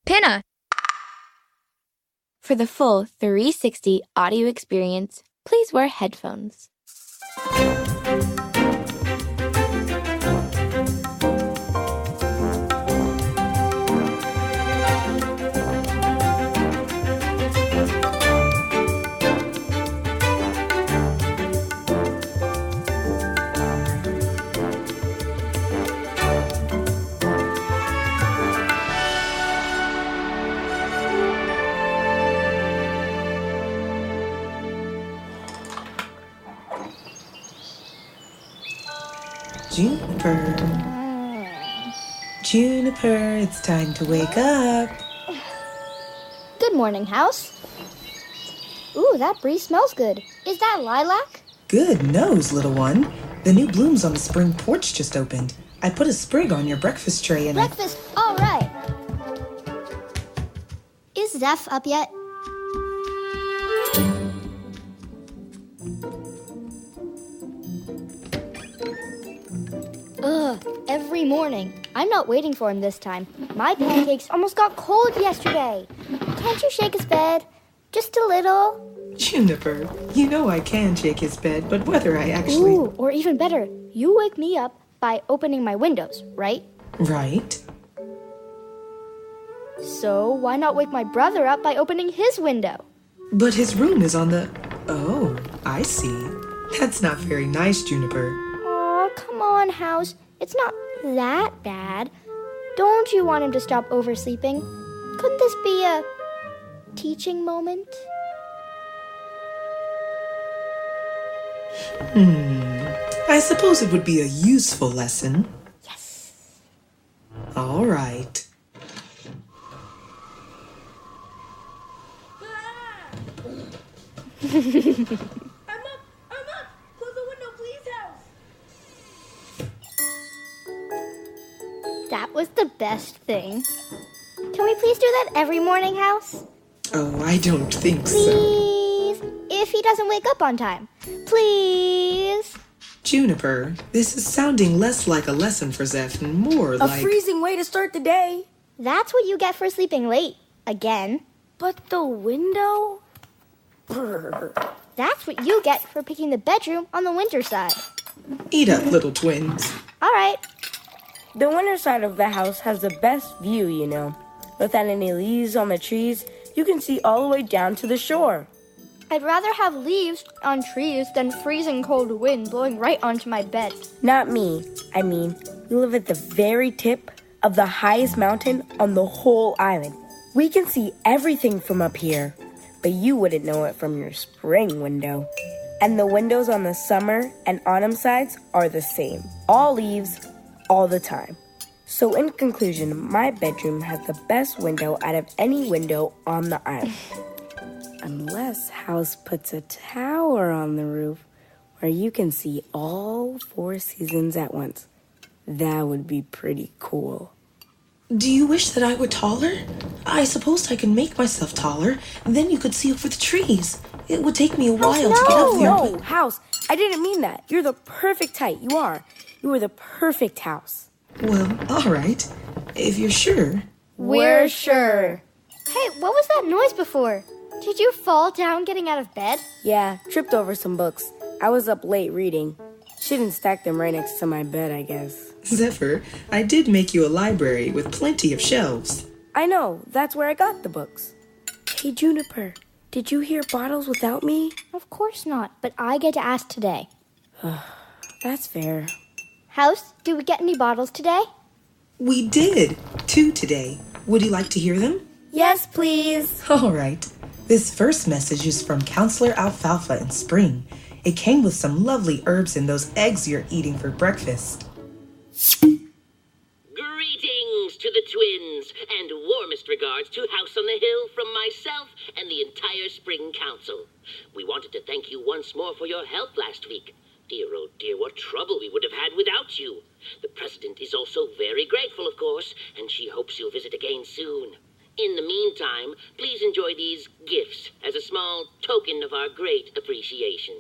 Pinna! For the full 360 audio experience, please wear headphones. Juniper, it's time to wake up. Good morning, House. Ooh, that breeze smells good. Is that lilac? Good nose, little one. The new blooms on the spring porch just opened. I put a sprig on your breakfast tray and Breakfast? All right. Is Zeph up yet? Every morning. I'm not waiting for him this time. My pancakes almost got cold yesterday. Can't you shake his bed? Just a little? Juniper, you know I can shake his bed, but whether I actually... Ooh, or even better, you wake me up by opening my windows, right? Right. So why not wake my brother up by opening his window? But his room is on the... Oh, I see. That's not very nice, Juniper. Aw, come on, House. It's not that bad. Don't you want him to stop oversleeping? Couldn't this be a teaching moment? I suppose it would be a useful lesson. Yes. All right. I'm up! Close the window, please, House! That was the best thing. Can we please do that every morning, House? Oh, I don't think so. Please? If he doesn't wake up on time. Please? Juniper, this is sounding less like a lesson for Zeph and more like... A freezing way to start the day. That's what you get for sleeping late. Again. But the window? That's what you get for picking the bedroom on the winter side. Eat up, little twins. All right. The winter side of the house has the best view, you know. Without any leaves on the trees, you can see all the way down to the shore. I'd rather have leaves on trees than freezing cold wind blowing right onto my bed. Not me. I mean, we live at the very tip of the highest mountain on the whole island. We can see everything from up here, but you wouldn't know it from your spring window. And the windows on the summer and autumn sides are the same. All leaves, all the time. So in conclusion, my bedroom has the best window out of any window on the island. Unless House puts a tower on the roof where you can see all 4 seasons at once. That would be pretty cool. Do you wish that I were taller? I suppose I can make myself taller, and then you could see over the trees. It would take me a while to get up there. No, House, I didn't mean that. You're the perfect height. You are. You are the perfect house. Well, all right. If you're sure. We're sure. Hey, what was that noise before? Did you fall down getting out of bed? Yeah, tripped over some books. I was up late reading. Shouldn't stack them right next to my bed, I guess. Zephyr, I did make you a library with plenty of shelves. I know. That's where I got the books. Hey, Juniper, did you hear bottles without me? Of course not, but I get to ask today. That's fair. House, did we get any bottles today? We did. 2 today. Would you like to hear them? Yes, please. All right. This first message is from Counselor Alfalfa in Spring. It came with some lovely herbs and those eggs you're eating for breakfast. Greetings to the twins, and warmest regards to House on the Hill from myself and the entire Spring Council. We wanted to thank you once more for your help last week. Dear, oh dear, what trouble we would have had without you. The President is also very grateful, of course, and she hopes you'll visit again soon. In the meantime, please enjoy these gifts as a small token of our great appreciation.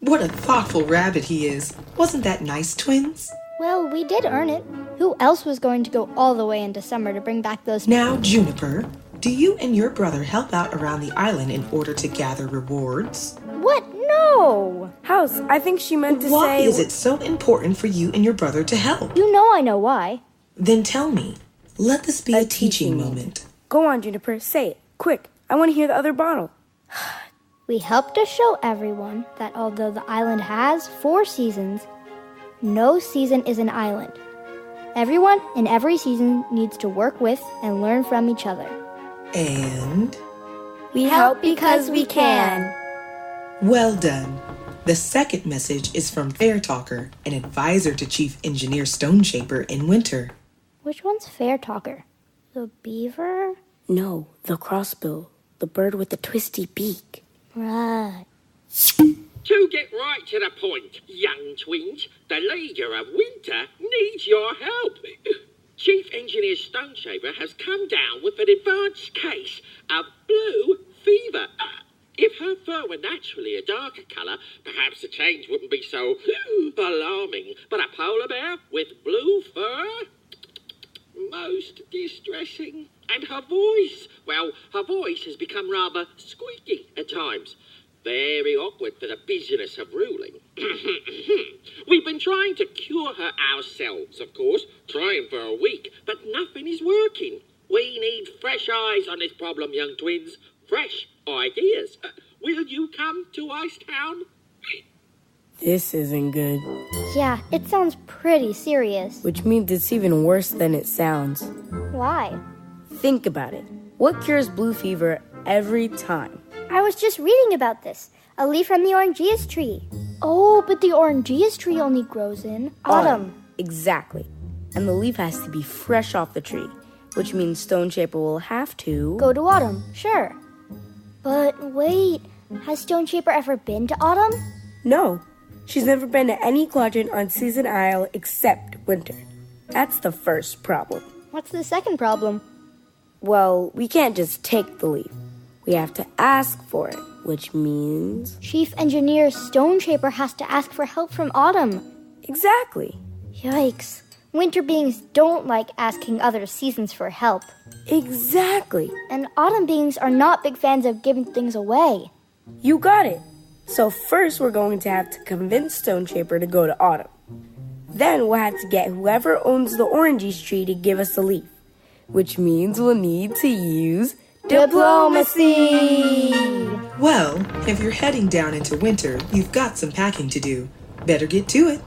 What a thoughtful rabbit he is. Wasn't that nice, twins? Well, we did earn it. Who else was going to go all the way into summer to bring back those... Now, Juniper, do you and your brother help out around the island in order to gather rewards? What? No! House, I think she meant to say... Why is it so important for you and your brother to help? You know I know why. Then tell me. Let this be a teaching moment. Go on, Juniper, say it. Quick, I want to hear the other bottle. We help to show everyone that although the island has 4 seasons, no season is an island. Everyone in every season needs to work with and learn from each other. And? We help because we can. Well done. The second message is from Fair Talker, an advisor to Chief Engineer Stoneshaper in winter. Which one's Fair Talker? The beaver? No, the crossbill. The bird with the twisty beak. Right. To get right to the point, young twins, the leader of winter needs your help. Chief Engineer Stoneshaper has come down with an advanced case of blue fever. If her fur were naturally a darker colour, perhaps the change wouldn't be so alarming. But a polar bear with blue fur? Most distressing. And her voice? Well, her voice has become rather squeaky at times. Very awkward for the business of ruling. We've been trying to cure her ourselves, of course, trying for a week, but nothing is working. We need fresh eyes on this problem, young twins. Fresh ideas. Will you come to Icetown? This isn't good. Yeah, it sounds pretty serious. Which means it's even worse than it sounds. Why? Think about it. What cures blue fever every time? I was just reading about this. A leaf from the orangeas tree. Oh, but the orangeas tree only grows in autumn. Exactly. And the leaf has to be fresh off the tree, which means Stoneshaper will have to... Go to autumn, sure. But wait, has Stoneshaper ever been to autumn? No. She's never been to any quadrant on Season Isle except winter. That's the first problem. What's the second problem? Well, we can't just take the leaf. We have to ask for it, which means... Chief Engineer Stoneshaper has to ask for help from autumn. Exactly. Yikes. Winter beings don't like asking other seasons for help. Exactly. And autumn beings are not big fans of giving things away. You got it. So first we're going to have to convince Stoneshaper to go to autumn. Then we'll have to get whoever owns the oranges tree to give us the leaf, which means we'll need to use diplomacy. Well, if you're heading down into winter, you've got some packing to do. Better get to it.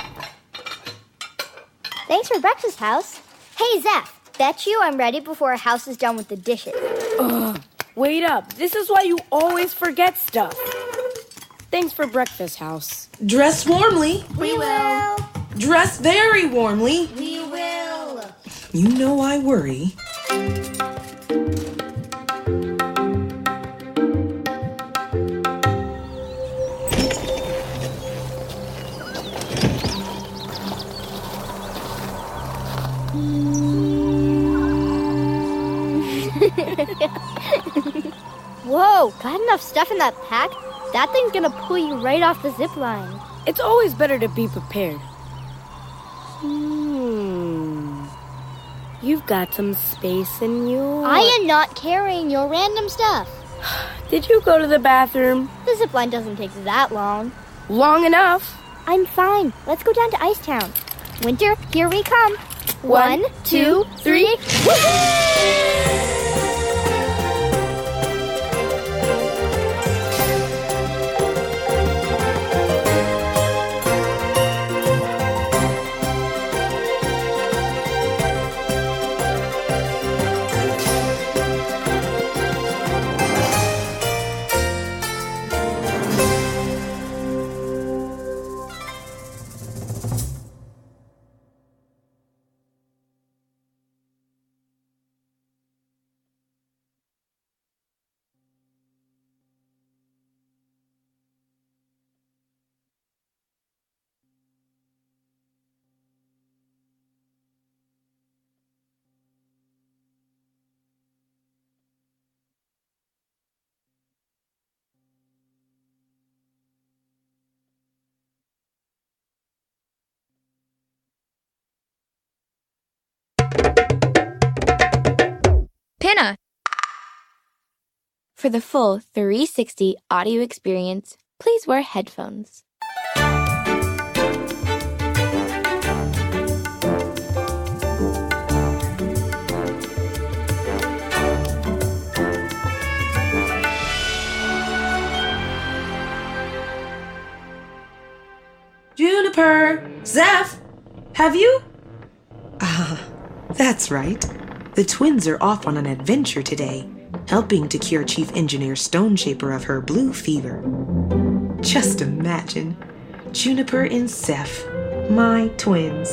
Thanks for breakfast, House. Hey, Zeph, bet you I'm ready before House is done with the dishes. Wait up. This is why you always forget stuff. Thanks for breakfast, House. Dress warmly. We will. Dress very warmly. We will. You know I worry. Whoa, got enough stuff in that pack? That thing's gonna pull you right off the zip line. It's always better to be prepared. You've got some space in you. I am not carrying your random stuff. Did you go to the bathroom? The zip line doesn't take that long. Long enough. I'm fine. Let's go down to Icetown. Winter, here we come. 1, 2, 3. Pinna! For the full 360 audio experience, please wear headphones. Juniper! Zeph! Have you? That's right. The twins are off on an adventure today, helping to cure Chief Engineer Stoneshaper of her blue fever. Just imagine, Juniper and Zeph, my twins,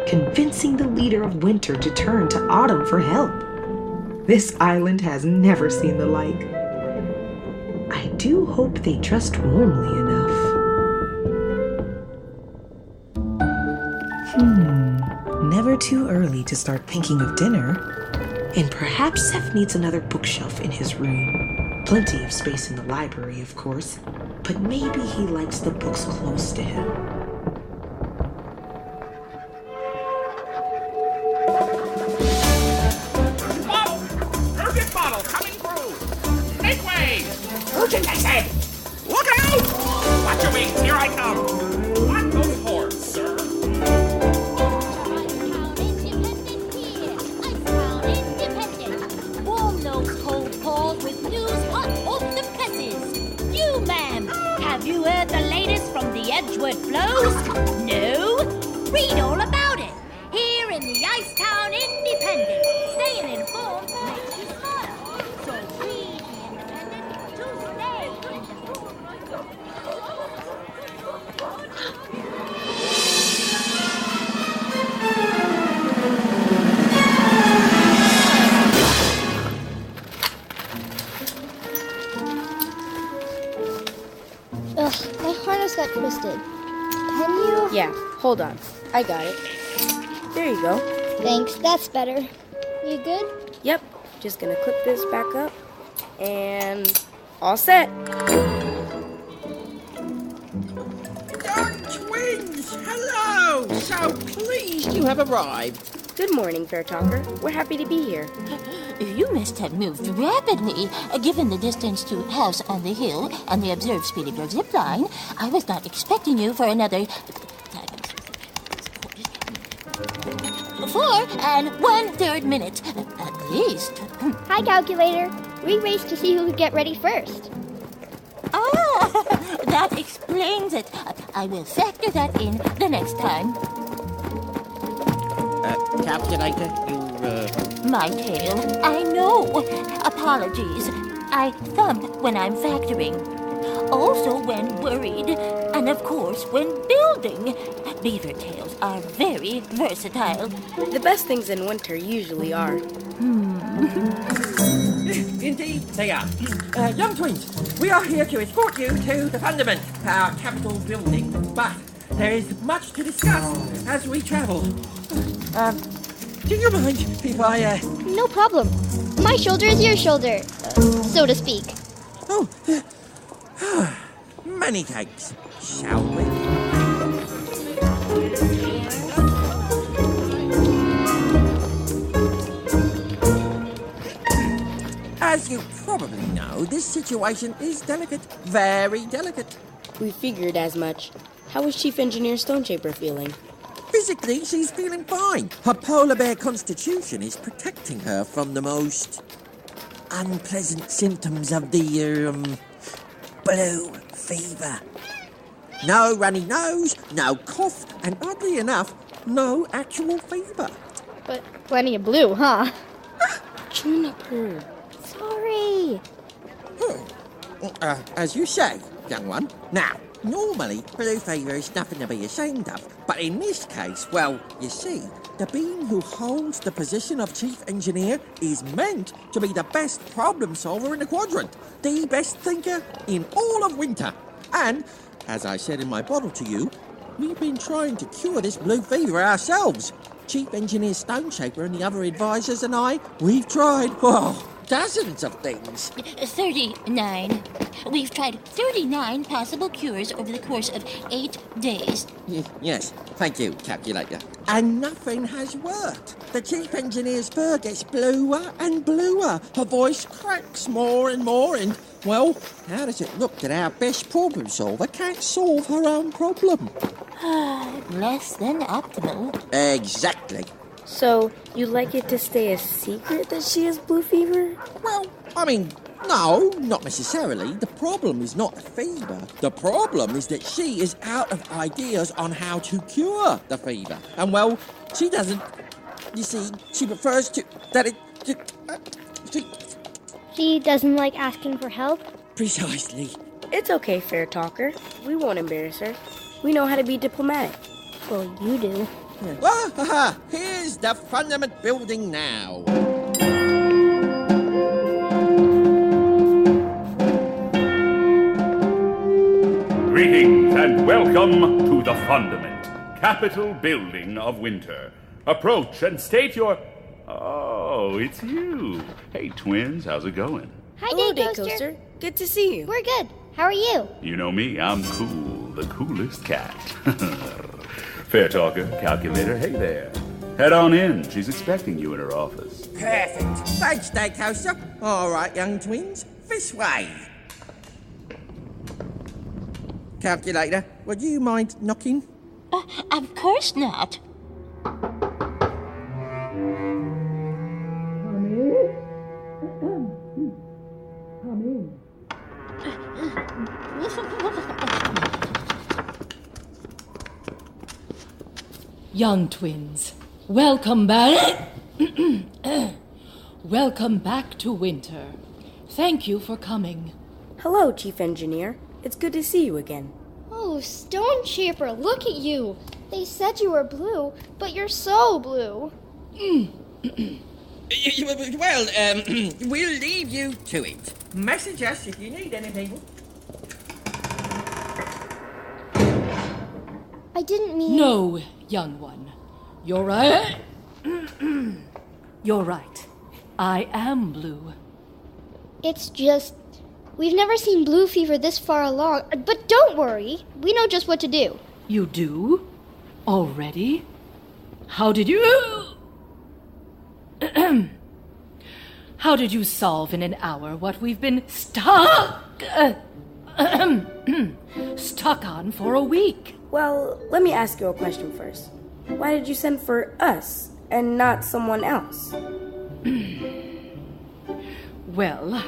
convincing the leader of winter to turn to autumn for help. This island has never seen the like. I do hope they dressed warmly enough. Never too early to start thinking of dinner. And perhaps Seth needs another bookshelf in his room. Plenty of space in the library, of course. But maybe he likes the books close to him. Urgent bottle coming through! Make way! Urgent, I said! Look out! Watch your wings, here I come! What those horns, sir? Warm those cold paws with news hot off the presses. You, ma'am, have you heard the latest from the Edgewood flows? No? Read all about it. Here in the Icetown Independent. Staying informed makes you smarter. So read the Independent to stay informed. Ugh, my harness got twisted. Can you? Yeah, hold on. I got it. There you go. Thanks, that's better. You good? Yep, just gonna clip this back up. And all set. Young twins! Hello! So pleased you have arrived. Good morning, Fair Talker. We're happy to be here. You must have moved rapidly, given the distance to House on the Hill and the observed speed of your zip line. I was not expecting you for another 4 1/3 minutes, at least. Hi, calculator. We raced to see who could get ready first. Ah, that explains it. I will factor that in the next time. Calculator, My tail. I know. Apologies. I thump when I'm factoring. Also when worried. And of course when building. Beaver tails are very versatile. The best things in winter usually are. Indeed, they are. Young twins, we are here to escort you to the fundament, our Capitol building. But there is much to discuss as we travel. Do you mind if I, No problem. My shoulder is your shoulder, so to speak. Oh, many thanks, shall we? As you probably know, this situation is delicate, very delicate. We figured as much. How is Chief Engineer Stoneshaper feeling? Physically, she's feeling fine. Her polar bear constitution is protecting her from the most unpleasant symptoms of the, blue fever. No runny nose, no cough, and oddly enough, no actual fever. But plenty of blue, huh? Juniper. Sorry. As you say, young one. Now, normally, blue fever is nothing to be ashamed of. But in this case, well, you see, the being who holds the position of Chief Engineer is meant to be the best problem solver in the quadrant. The best thinker in all of winter. And, as I said in my bottle to you, we've been trying to cure this blue fever ourselves. Chief Engineer Stoneshaper and the other advisors and I, we've tried. Oh, dozens of things. 39. We've tried 39 possible cures over the course of 8 days. Yes, thank you, calculator. And nothing has worked. The chief engineer's fur gets bluer and bluer. Her voice cracks more and more, and, well, how does it look that our best problem solver can't solve her own problem? Less than optimal. Exactly. So, you'd like it to stay a secret that she has blue fever? Well, I mean, no, not necessarily. The problem is not the fever. The problem is that she is out of ideas on how to cure the fever. And, well, she doesn't. You see, she prefers to... She doesn't like asking for help? Precisely. It's okay, Fair Talker. We won't embarrass her. We know how to be diplomatic. Well, you do. Here's the fundament building now. Greetings and welcome to the fundament, capital building of winter. Approach and state your... Oh, it's you. Hey, twins, how's it going? Hi, Hello, Day Day Coaster. Coaster. Good to see you. We're good. How are you? You know me, I'm cool, the coolest cat. Fair talker, calculator, hey there. Head on in, she's expecting you in her office. Perfect. Thanks, Steakhouse. All right, young twins, this way. Calculator, would you mind knocking? Of course not. Young twins, welcome back. Welcome back to winter. Thank you for coming. Hello, Chief Engineer. It's good to see you again. Oh, Stone Shaper, look at you. They said you were blue, but you're so blue. Well, we'll leave you to it. Message us if you need anything. I didn't mean... No, young one. You're right. You're right. I am blue. It's just... We've never seen blue fever this far along. But don't worry. We know just what to do. You do? Already? How did you... How did you solve in an hour what we've been stuck on for a week? Well, let me ask you a question first. Why did you send for us and not someone else? Well,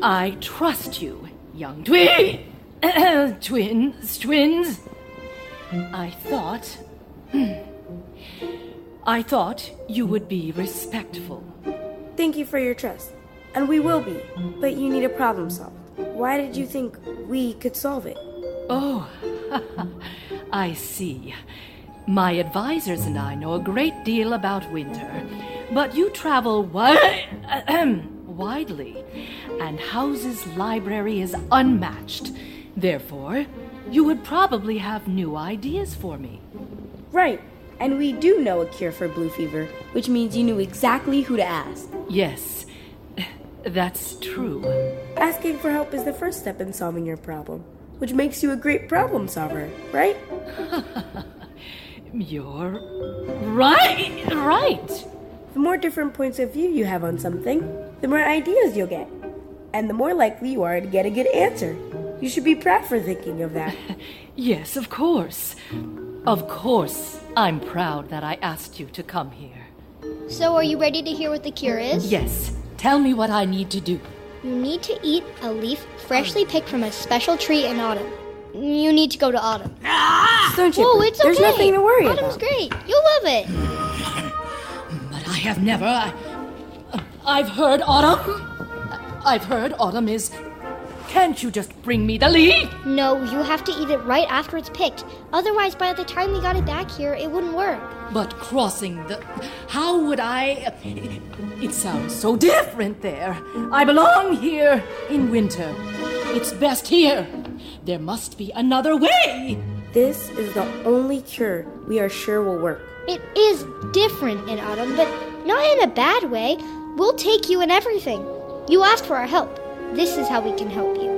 I trust you, young twins. I thought you would be respectful. Thank you for your trust. And we will be. But you need a problem solved. Why did you think we could solve it? Oh, I see. My advisors and I know a great deal about winter, but you travel widely, and House's library is unmatched. Therefore, you would probably have new ideas for me. Right. And we do know a cure for blue fever, which means you knew exactly who to ask. Yes, that's true. Asking for help is the first step in solving your problem, which makes you a great problem solver, right? You're right. The more different points of view you have on something, the more ideas you'll get. And the more likely you are to get a good answer. You should be proud for thinking of that. Yes, of course. Of course, I'm proud that I asked you to come here. So are you ready to hear what the cure is? Yes. Tell me what I need to do. You need to eat a leaf freshly picked from a special tree in autumn. You need to go to autumn. Stone Shaper, Whoa, it's okay. there's nothing to worry Autumn's about. great. You'll love it. But I have never... I've heard autumn is... Can't you just bring me the leaf? No, you have to eat it right after it's picked. Otherwise, by the time we got it back here, it wouldn't work. But crossing the... How would I... It sounds so different there. I belong here in winter. It's best here. There must be another way. This is the only cure we are sure will work. It is different in autumn, but not in a bad way. We'll take you and everything. You asked for our help. This is how we can help you.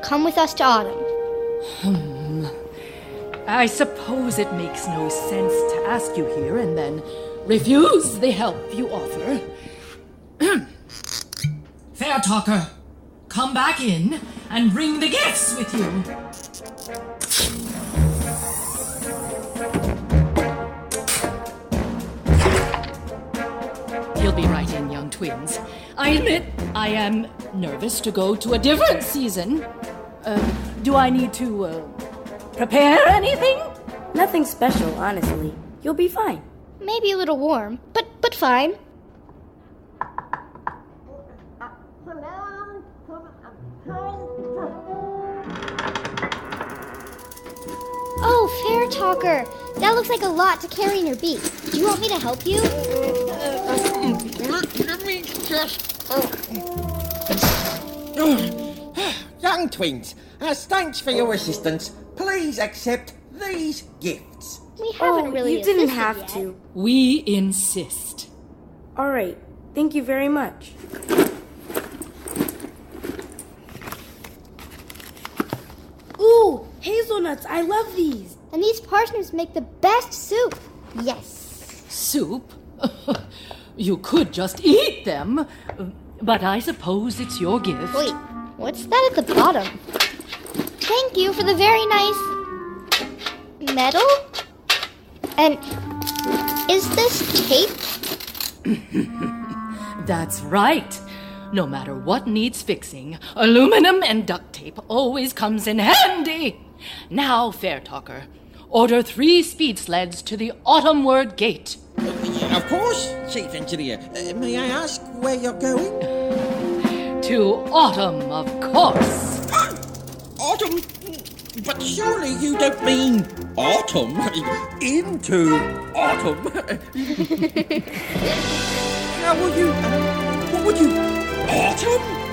Come with us to Autumn. I suppose it makes no sense to ask you here and then refuse the help you offer. Fair talker, come back in and bring the gifts with you. You'll be right in, young twins. I admit I am nervous to go to a different season. Do I need to prepare anything? Nothing special, honestly. You'll be fine. Maybe a little warm, but fine. Oh, Fair Talker. That looks like a lot to carry in your beak. Do you want me to help you? Let me just... Young twins, as thanks for your assistance, please accept these gifts. We haven't really you didn't assisted have yet. to. We insist. All right. Thank you very much. Ooh, hazelnuts. I love these. And these parsnips make the best soup. Yes. Soup? You could just eat them, but I suppose it's your gift. Wait, what's that at the bottom? Thank you for the very nice metal. And is this tape? That's right. No matter what needs fixing, aluminum and duct tape always comes in handy. Now, Fair Talker, order 3 speed sleds to the Autumnward Gate. Of course, Chief Engineer. May I ask where you're going? To Autumn, of course. Autumn? But surely you don't mean autumn into autumn. Now, what would you, autumn?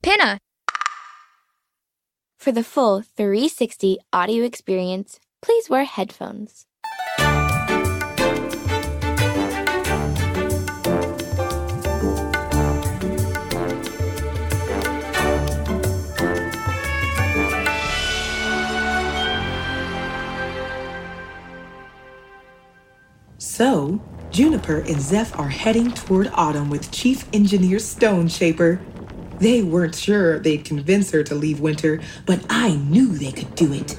Pinna! For the full 360 audio experience, please wear headphones. So, Juniper and Zeph are heading toward Autumn with Chief Engineer Stone Shaper. They weren't sure they'd convince her to leave Winter, but I knew they could do it.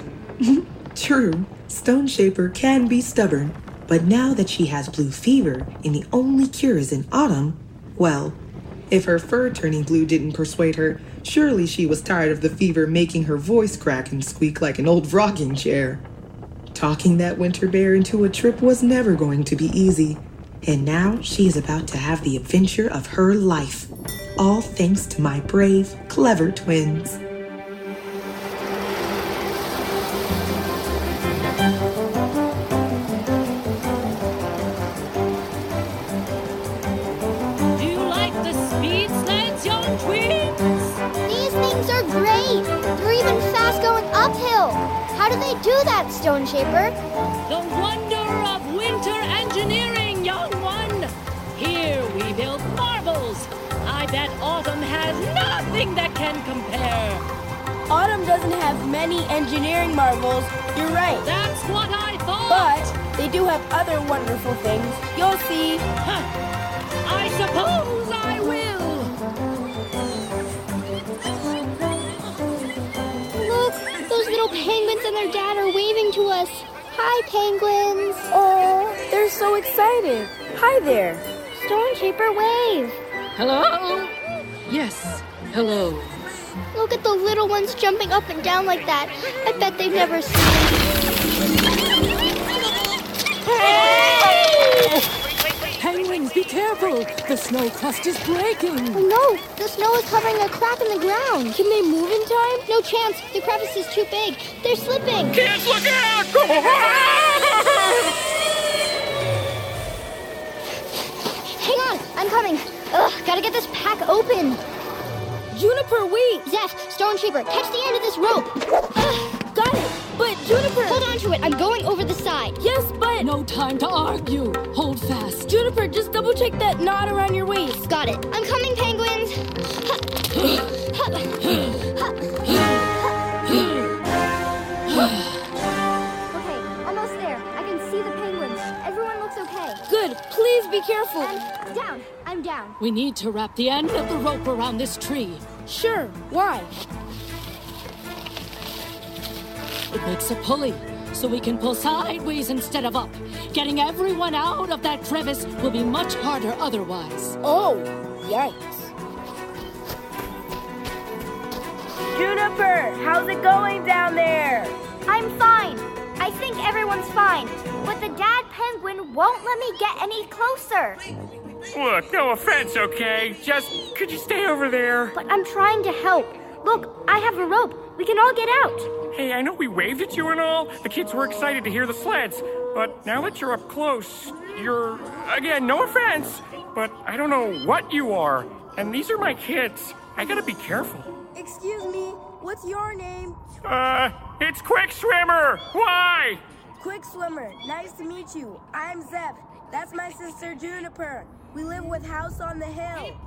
True, Stone Shaper can be stubborn, but now that she has blue fever and the only cure is in Autumn, well, if her fur turning blue didn't persuade her, surely she was tired of the fever making her voice crack and squeak like an old rocking chair. Talking that winter bear into a trip was never going to be easy, and now she is about to have the adventure of her life, all thanks to my brave, clever twins. Do you like the speed sleds, young twins? These things are great. They're even fast going uphill. How do they do that, Stone Shaper? The wonder of winter engineering, young one. Here we build marvels. I bet Autumn has nothing that can compare. Autumn doesn't have many engineering marvels. You're right. That's what I thought. But they do have other wonderful things. You'll see. Huh. I suppose I will. Look, those little penguins and their dad are waving to us. Hi, penguins. Oh, they're so excited. Hi there. Stone Shaper, wave. Hello? Yes, Hello. Look at the little ones jumping up and down like that. I bet they've never seen. Penguins, be careful! The snow crust is breaking! Oh no! The snow is covering a crack in the ground. Can they move in time? No chance. The crevice is too big. They're slipping. Kids, look out! Hang on, I'm coming. Ugh, gotta get this pack open. Juniper, wait! Zeph, Stone Shaper, catch the end of this rope. Got it. But Juniper... Hold on to it. I'm going over the side. Yes, but... No time to argue. Hold fast. Juniper, just double check that knot around your waist. Got it. I'm coming, penguins. Okay, almost there. I can see the penguins. Everyone looks okay. Good. Please be careful. Down. I'm down. We need to wrap the end of the rope around this tree. Sure. Why? It makes a pulley, so we can pull sideways instead of up. Getting everyone out of that crevice will be much harder otherwise. Oh, yikes. Juniper, how's it going down there? I'm fine. I think everyone's fine. But the dad penguin won't let me get any closer. Look, no offense, okay? Just, could you stay over there? But I'm trying to help. Look, I have a rope. We can all get out. Hey, I know we waved at you and all. The kids were excited to hear the sleds. But now that you're up close, you're... Again, no offense, but I don't know what you are. And these are my kids. I gotta be careful. Excuse me, what's your name? It's Quick Swimmer. Why? Quick Swimmer, nice to meet you. I'm Zep. That's my sister Juniper. We live with House on the Hill.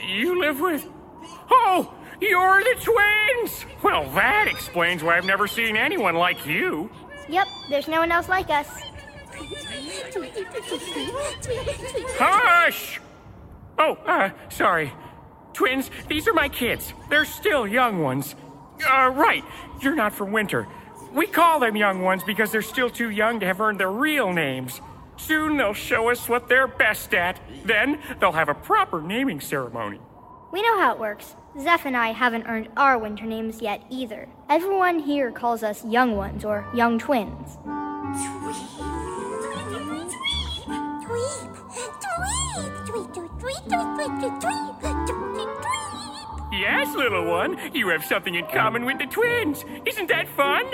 You live with... Oh, you're the twins! Well, that explains why I've never seen anyone like you. Yep, there's no one else like us. Hush! Oh, sorry. Twins, these are my kids. They're still young ones. Right, you're not from Winter. We call them young ones because they're still too young to have earned their real names. Soon they'll show us what they're best at. Then they'll have a proper naming ceremony. We know how it works. Zeph and I haven't earned our winter names yet either. Everyone here calls us young ones or young twins. Yes, little one, you have something in common with the twins. Isn't that fun?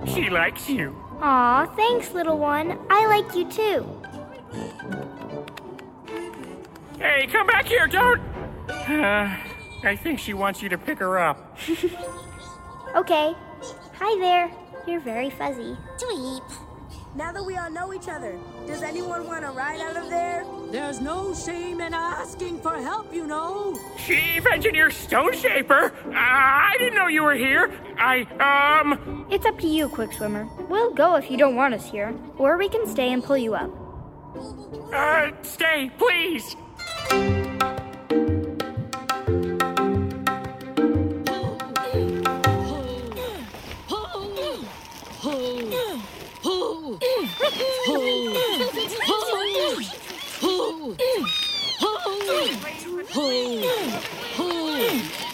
She likes you. Aw, thanks, little one. I like you too. Hey, come back here, don't... I think she wants you to pick her up. Okay. Hi there. You're very fuzzy. Now that we all know each other, does anyone want to ride out of there? There's no shame in asking for help, you know. Chief Engineer Stone Shaper? I didn't know you were here. It's up to you, Quick Swimmer. We'll go if you don't want us here, or we can stay and pull you up. Stay, please.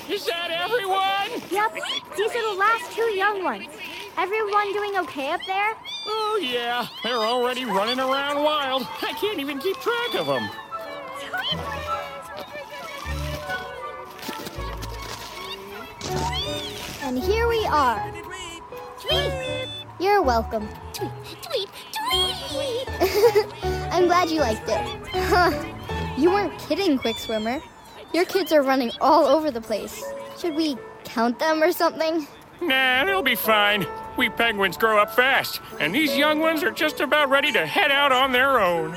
Is that everyone? Yep, these are the last two young ones. Everyone doing okay up there? Oh, yeah. They're already running around wild. I can't even keep track of them. And here we are. Tweet! You're welcome. Tweet, tweet, tweet! I'm glad you liked it. Huh. You weren't kidding, Quick Swimmer. Your kids are running all over the place. Should we count them or something? Nah, they'll be fine. We penguins grow up fast, and these young ones are just about ready to head out on their own.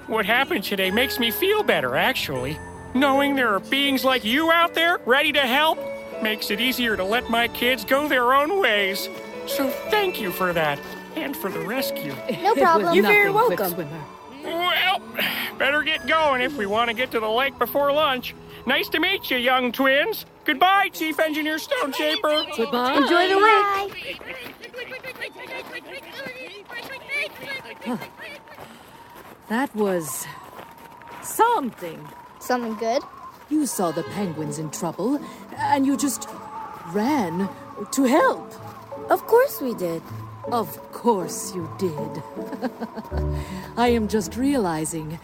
What happened today makes me feel better, actually. Knowing there are beings like you out there ready to help makes it easier to let my kids go their own ways. So thank you for that, and for the rescue. No problem. You're very welcome. Well, better get going if we want to get to the lake before lunch. Nice to meet you, young twins. Goodbye, Chief Engineer Stone Shaper. Goodbye. Enjoy the lake. That was something. Something good? You saw the penguins in trouble, and you just ran to help. Of course we did. Of course you did. I am just realizing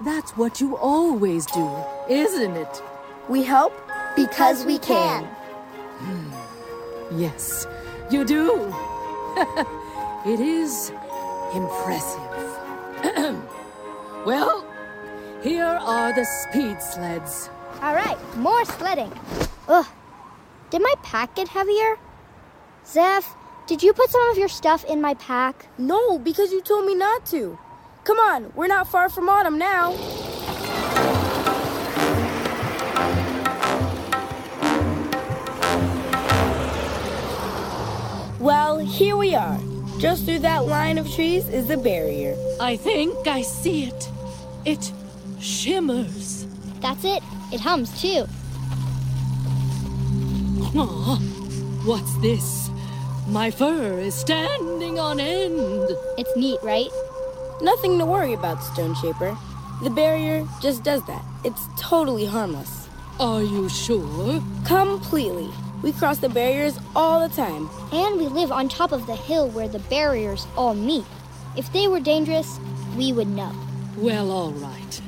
that's what you always do, isn't it? We help Because we can. Yes, you do. It is impressive. Well, here are the speed sleds. All right, more sledding. Ugh. Did my pack get heavier? Zeph, did you put some of your stuff in my pack? No, because you told me not to. Come on, we're not far from autumn now. Well, here we are. Just through that line of trees is the barrier. I think I see it. It shimmers. That's it. It hums too. Aw, what's this? My fur is standing on end. It's neat, right? Nothing to worry about, Stone Shaper. The barrier just does that. It's totally harmless. Are you sure? Completely. We cross the barriers all the time. And we live on top of the hill where the barriers all meet. If they were dangerous, we would know. Well, all right.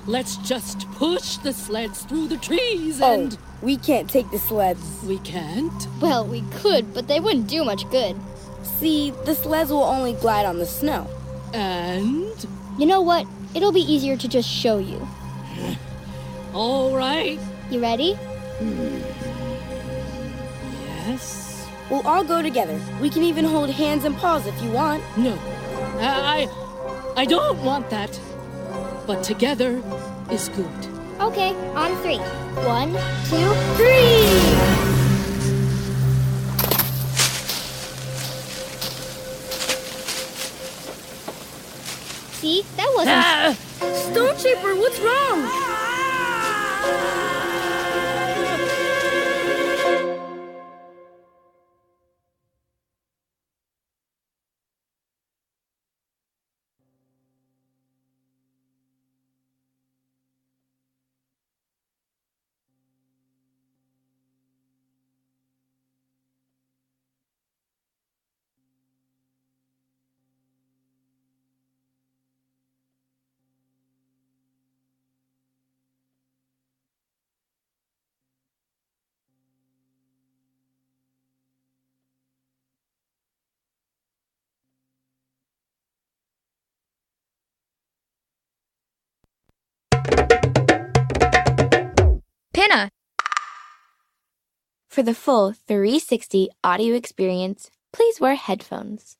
Let's just push the sleds through the trees and... Oh, we can't take the sleds. We can't? Well, we could, but they wouldn't do much good. See, the sleds will only glide on the snow. And? You know what? It'll be easier to just show you. All right. You ready? Yes? We'll all go together. We can even hold hands and paws if you want. No. I don't want that. But together is good. Okay, on 3. 1, 2, 3! See? That wasn't... Stone Shaper, what's wrong? Pinna! For the full 360 audio experience, please wear headphones.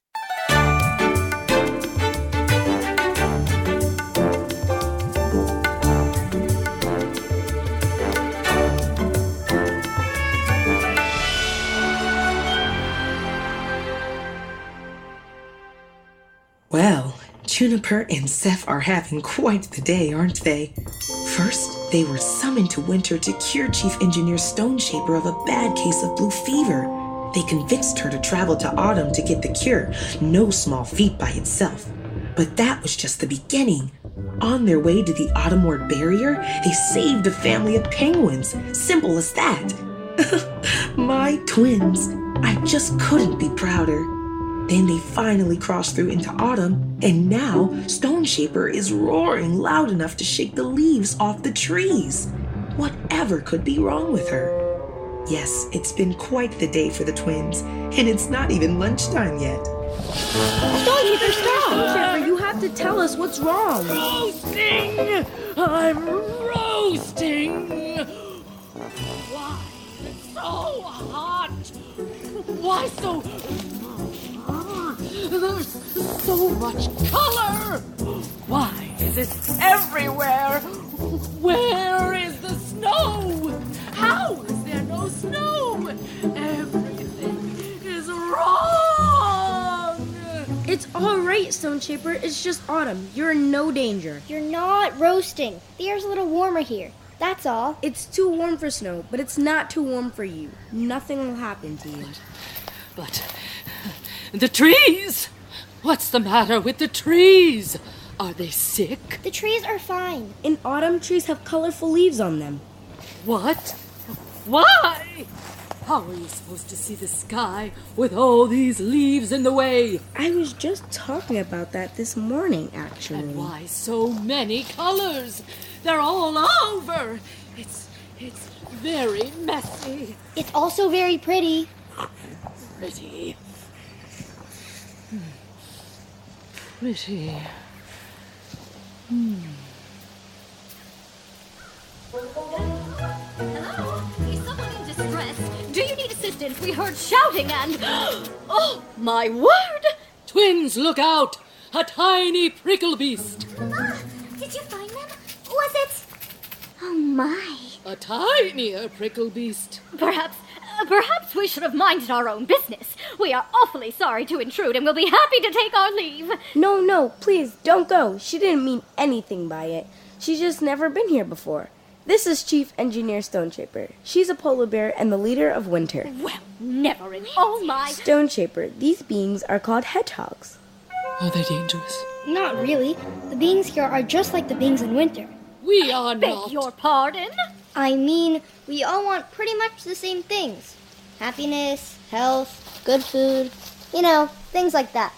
Well, Juniper and Seth are having quite the day, aren't they? First, they were summoned to Winter to cure Chief Engineer Stone Shaper of a bad case of blue fever. They convinced her to travel to Autumn to get the cure, no small feat by itself. But that was just the beginning. On their way to the Autumnward Barrier, they saved a family of penguins. Simple as that. My twins. I just couldn't be prouder. Then they finally crossed through into autumn, and now Stone Shaper is roaring loud enough to shake the leaves off the trees. Whatever could be wrong with her? Yes, it's been quite the day for the twins, and it's not even lunchtime yet. Stone Shaper, stop! Stone Shaper, you have to tell us what's wrong. Roasting! I'm roasting! Why so hot? Why so... There's so much color! Why is it everywhere? Where is the snow? How is there no snow? Everything is wrong! It's all right, Stone Shaper. It's just autumn. You're in no danger. You're not roasting. The air's a little warmer here. That's all. It's too warm for snow, but it's not too warm for you. Nothing will happen to you. But the trees! What's the matter with the trees? Are they sick? The trees are fine. In autumn, trees have colorful leaves on them. What? Why? How are you supposed to see the sky with all these leaves in the way? I was just talking about that this morning, actually. And why so many colors? They're all over. It's very messy. It's also very pretty. Pretty. Pretty. Hello? Is someone in distress? Do you need assistance? We heard shouting and... Oh, my word! Twins, look out! A tiny prickle beast. Did you find them? Was it? Oh, my. A tinier prickle beast. Perhaps we should have minded our own business. We are awfully sorry to intrude and we'll be happy to take our leave. No, please, don't go. She didn't mean anything by it. She's just never been here before. This is Chief Engineer Stoneshaper. She's a polar bear and the leader of winter. Well, never in all my... Stoneshaper, these beings are called hedgehogs. Are they dangerous? Not really. The beings here are just like the beings in winter. We are Beg not. your pardon? I mean, we all want pretty much the same things. Happiness, health, good food, things like that.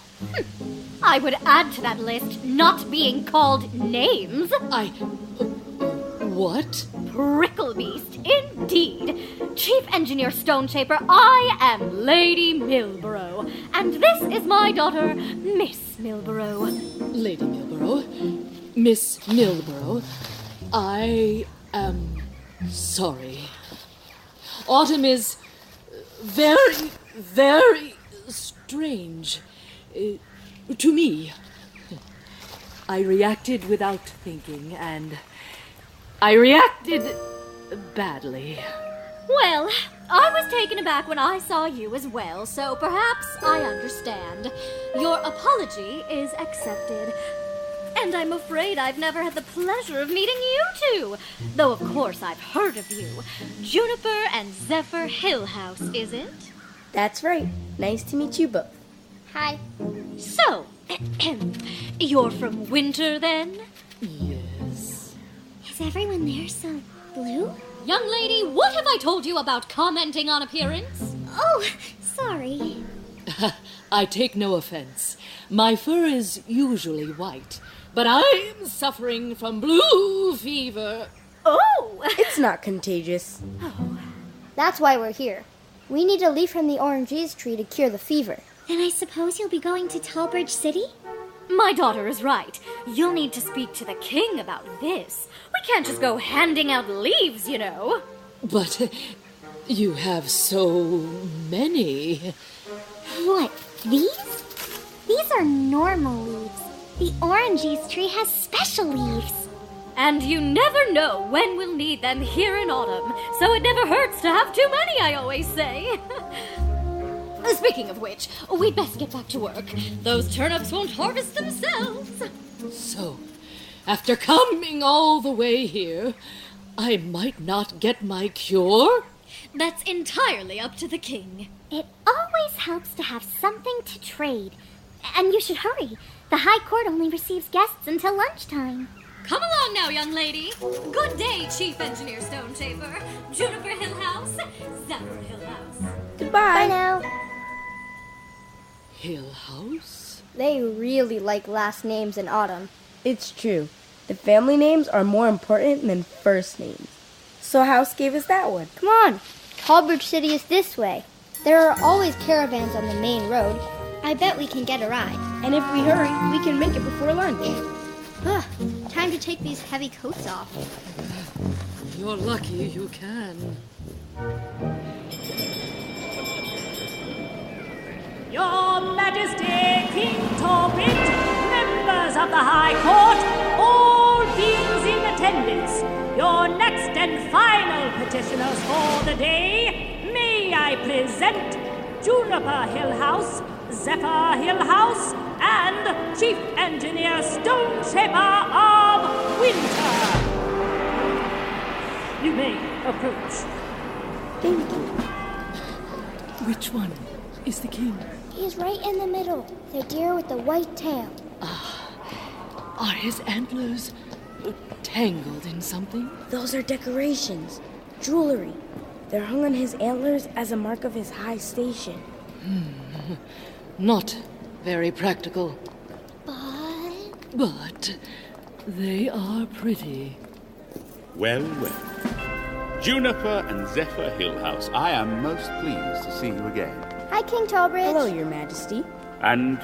I would add to that list not being called names. What? Prickle Beast, indeed. Chief Engineer Stoneshaper, I am Lady Milborough. And this is my daughter, Miss Milborough. Lady Milborough. Miss Milborough. I am sorry. Autumn is very, very strange to me. I reacted without thinking, and I reacted badly. Well, I was taken aback when I saw you as well, so perhaps I understand. Your apology is accepted. And I'm afraid I've never had the pleasure of meeting you two. Though, of course, I've heard of you. Juniper and Zephyr Hill House, is it? That's right. Nice to meet you both. Hi. So, you're from Winter, then? Yes. Is everyone there so blue? Young lady, what have I told you about commenting on appearance? Oh, sorry. I take no offense. My fur is usually white, but I'm suffering from blue fever. Oh! It's not contagious. That's why we're here. We need a leaf from the orangees tree to cure the fever. Then I suppose you'll be going to Tallbridge City? My daughter is right. You'll need to speak to the king about this. We can't just go handing out leaves, you know. But you have so many. What, these? These are normal leaves. The orangees tree has special leaves. And you never know when we'll need them here in autumn, so it never hurts to have too many, I always say. Speaking of which, we'd best get back to work. Those turnips won't harvest themselves. So, after coming all the way here, I might not get my cure? That's entirely up to the king. It always helps to have something to trade. And you should hurry. The High Court only receives guests until lunchtime. Come along now, young lady. Good day, Chief Engineer Stoneshaper. Juniper Hill House, Zephyr Hill House. Goodbye. Bye now. Hill House? They really like last names in autumn. It's true. The family names are more important than first names. So House gave us that one. Come on. Tallbridge City is this way. There are always caravans on the main road. I bet we can get a ride. And if we hurry, we can make it before lunch. Time to take these heavy coats off. You're lucky you can. Your Majesty, King Tallbridge, members of the High Court, all beings in attendance, your next and final petitioners for the day, may I present Juniper Hill House, Zephyr Hill House, and Chief Engineer Stoneshaper of Winter. You may approach. Thank you. Which one is the king? He's right in the middle. The deer with the white tail. Are his antlers tangled in something? Those are decorations, jewelry. They're hung on his antlers as a mark of his high station. Not very practical. But... But they are pretty. Well, well. Juniper and Zephyr Hillhouse, I am most pleased to see you again. Hi, King Tallbridge. Hello, Your Majesty. And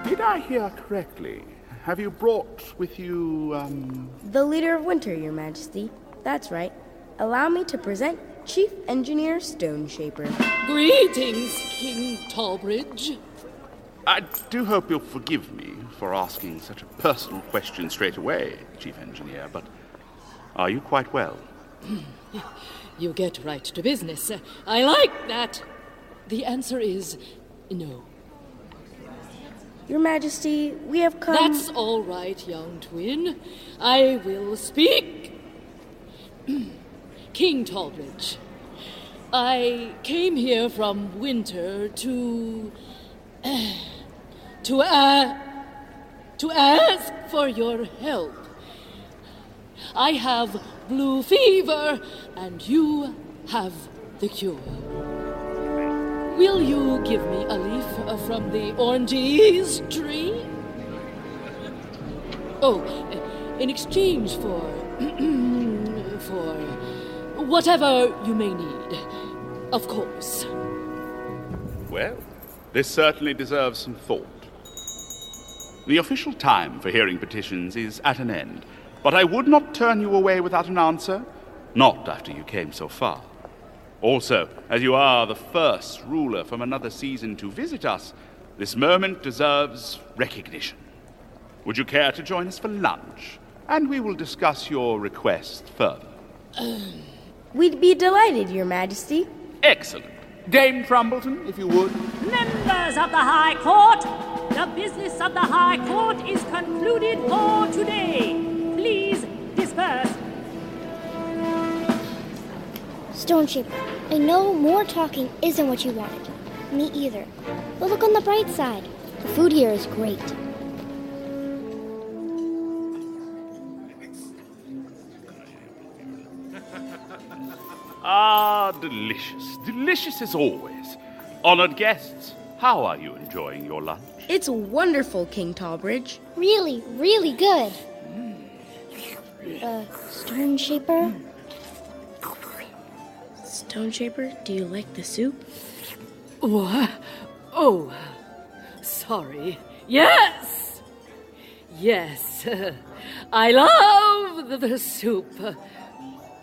did I hear correctly? Have you brought with you, The leader of winter, Your Majesty. That's right. Allow me to present Chief Engineer Stoneshaper. Greetings, King Tallbridge. I do hope you'll forgive me for asking such a personal question straight away, Chief Engineer, but are you quite well? You get right to business. I like that. The answer is no. Your Majesty, we have come... That's all right, young twin. I will speak. King Tallbridge, I came here from Winter to ask for your help. I have blue fever, and you have the cure. Will you give me a leaf from the orangees tree? Oh, in exchange for whatever you may need, of course. Well, this certainly deserves some thought. The official time for hearing petitions is at an end, but I would not turn you away without an answer, not after you came so far. Also, as you are the first ruler from another season to visit us, this moment deserves recognition. Would you care to join us for lunch? And we will discuss your request further. We'd be delighted, Your Majesty. Excellent. Dame Trumbleton, if you would. Members of the High Court, the business of the High Court is concluded for today. Please disperse. Stoneshaper, I know more talking isn't what you wanted. Me either. But look on the bright side. The food here is great. Ah, delicious. Delicious as always. Honored guests, how are you enjoying your lunch? It's wonderful, King Tallbridge. Really, really good. Stoneshaper? Stoneshaper, do you like the soup? What? Oh, sorry. Yes! Yes, I love the soup.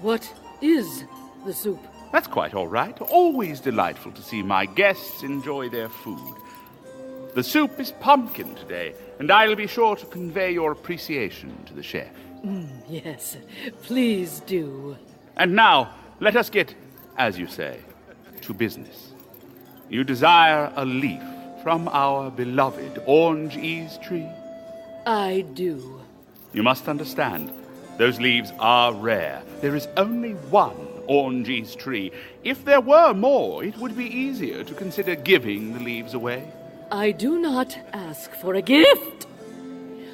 What is the soup? That's quite all right. Always delightful to see my guests enjoy their food. The soup is pumpkin today, and I'll be sure to convey your appreciation to the chef. Yes, please do. And now, let us get, as you say, to business. You desire a leaf from our beloved orange ease tree? I do. You must understand, those leaves are rare. There is only one orange ease tree. If there were more, it would be easier to consider giving the leaves away. I do not ask for a gift.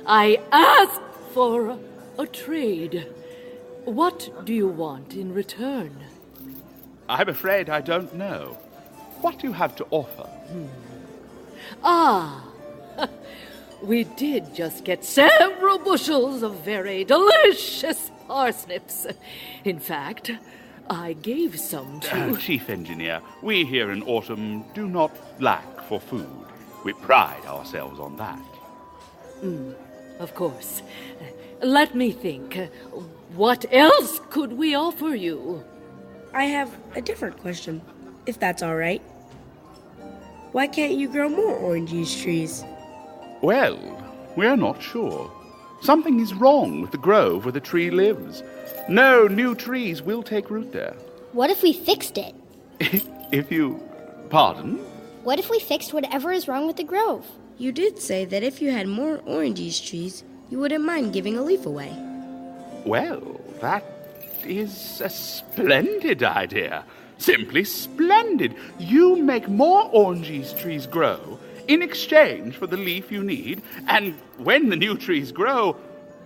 I ask for a trade. What do you want in return? I'm afraid I don't know. What do you have to offer? Ah, we did just get several bushels of very delicious parsnips. In fact, I gave some to... Chief Engineer, we here in Autumn do not lack for food. We pride ourselves on that. Of course. Let me think. What else could we offer you? I have a different question, if that's all right. Why can't you grow more orange ease trees? Well, we're not sure. Something is wrong with the grove where the tree lives. No new trees will take root there. What if we fixed it? If you... Pardon? What if we fixed whatever is wrong with the grove? You did say that if you had more orange ease trees, you wouldn't mind giving a leaf away. Well, that is a splendid idea. Simply splendid. You make more orange ease trees grow in exchange for the leaf you need, and when the new trees grow,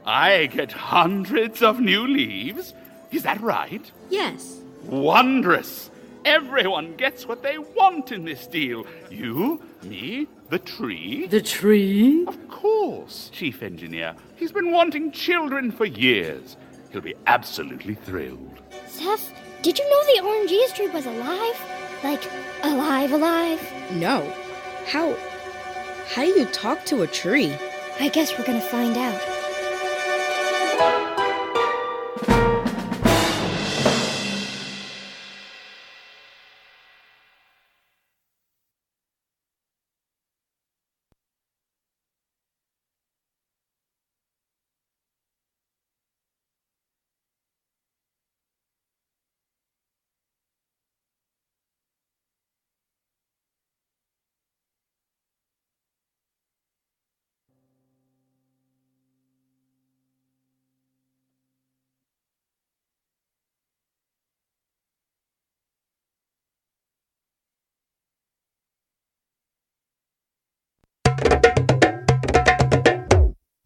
I get hundreds of new leaves. Is that right? Yes. Wondrous! Everyone gets what they want in this deal. You, me, the tree. The tree? Of course, Chief Engineer. He's been wanting children for years. He'll be absolutely thrilled. Zeph, did you know the orangees tree was alive? Like, alive? No. How do you talk to a tree? I guess we're gonna find out.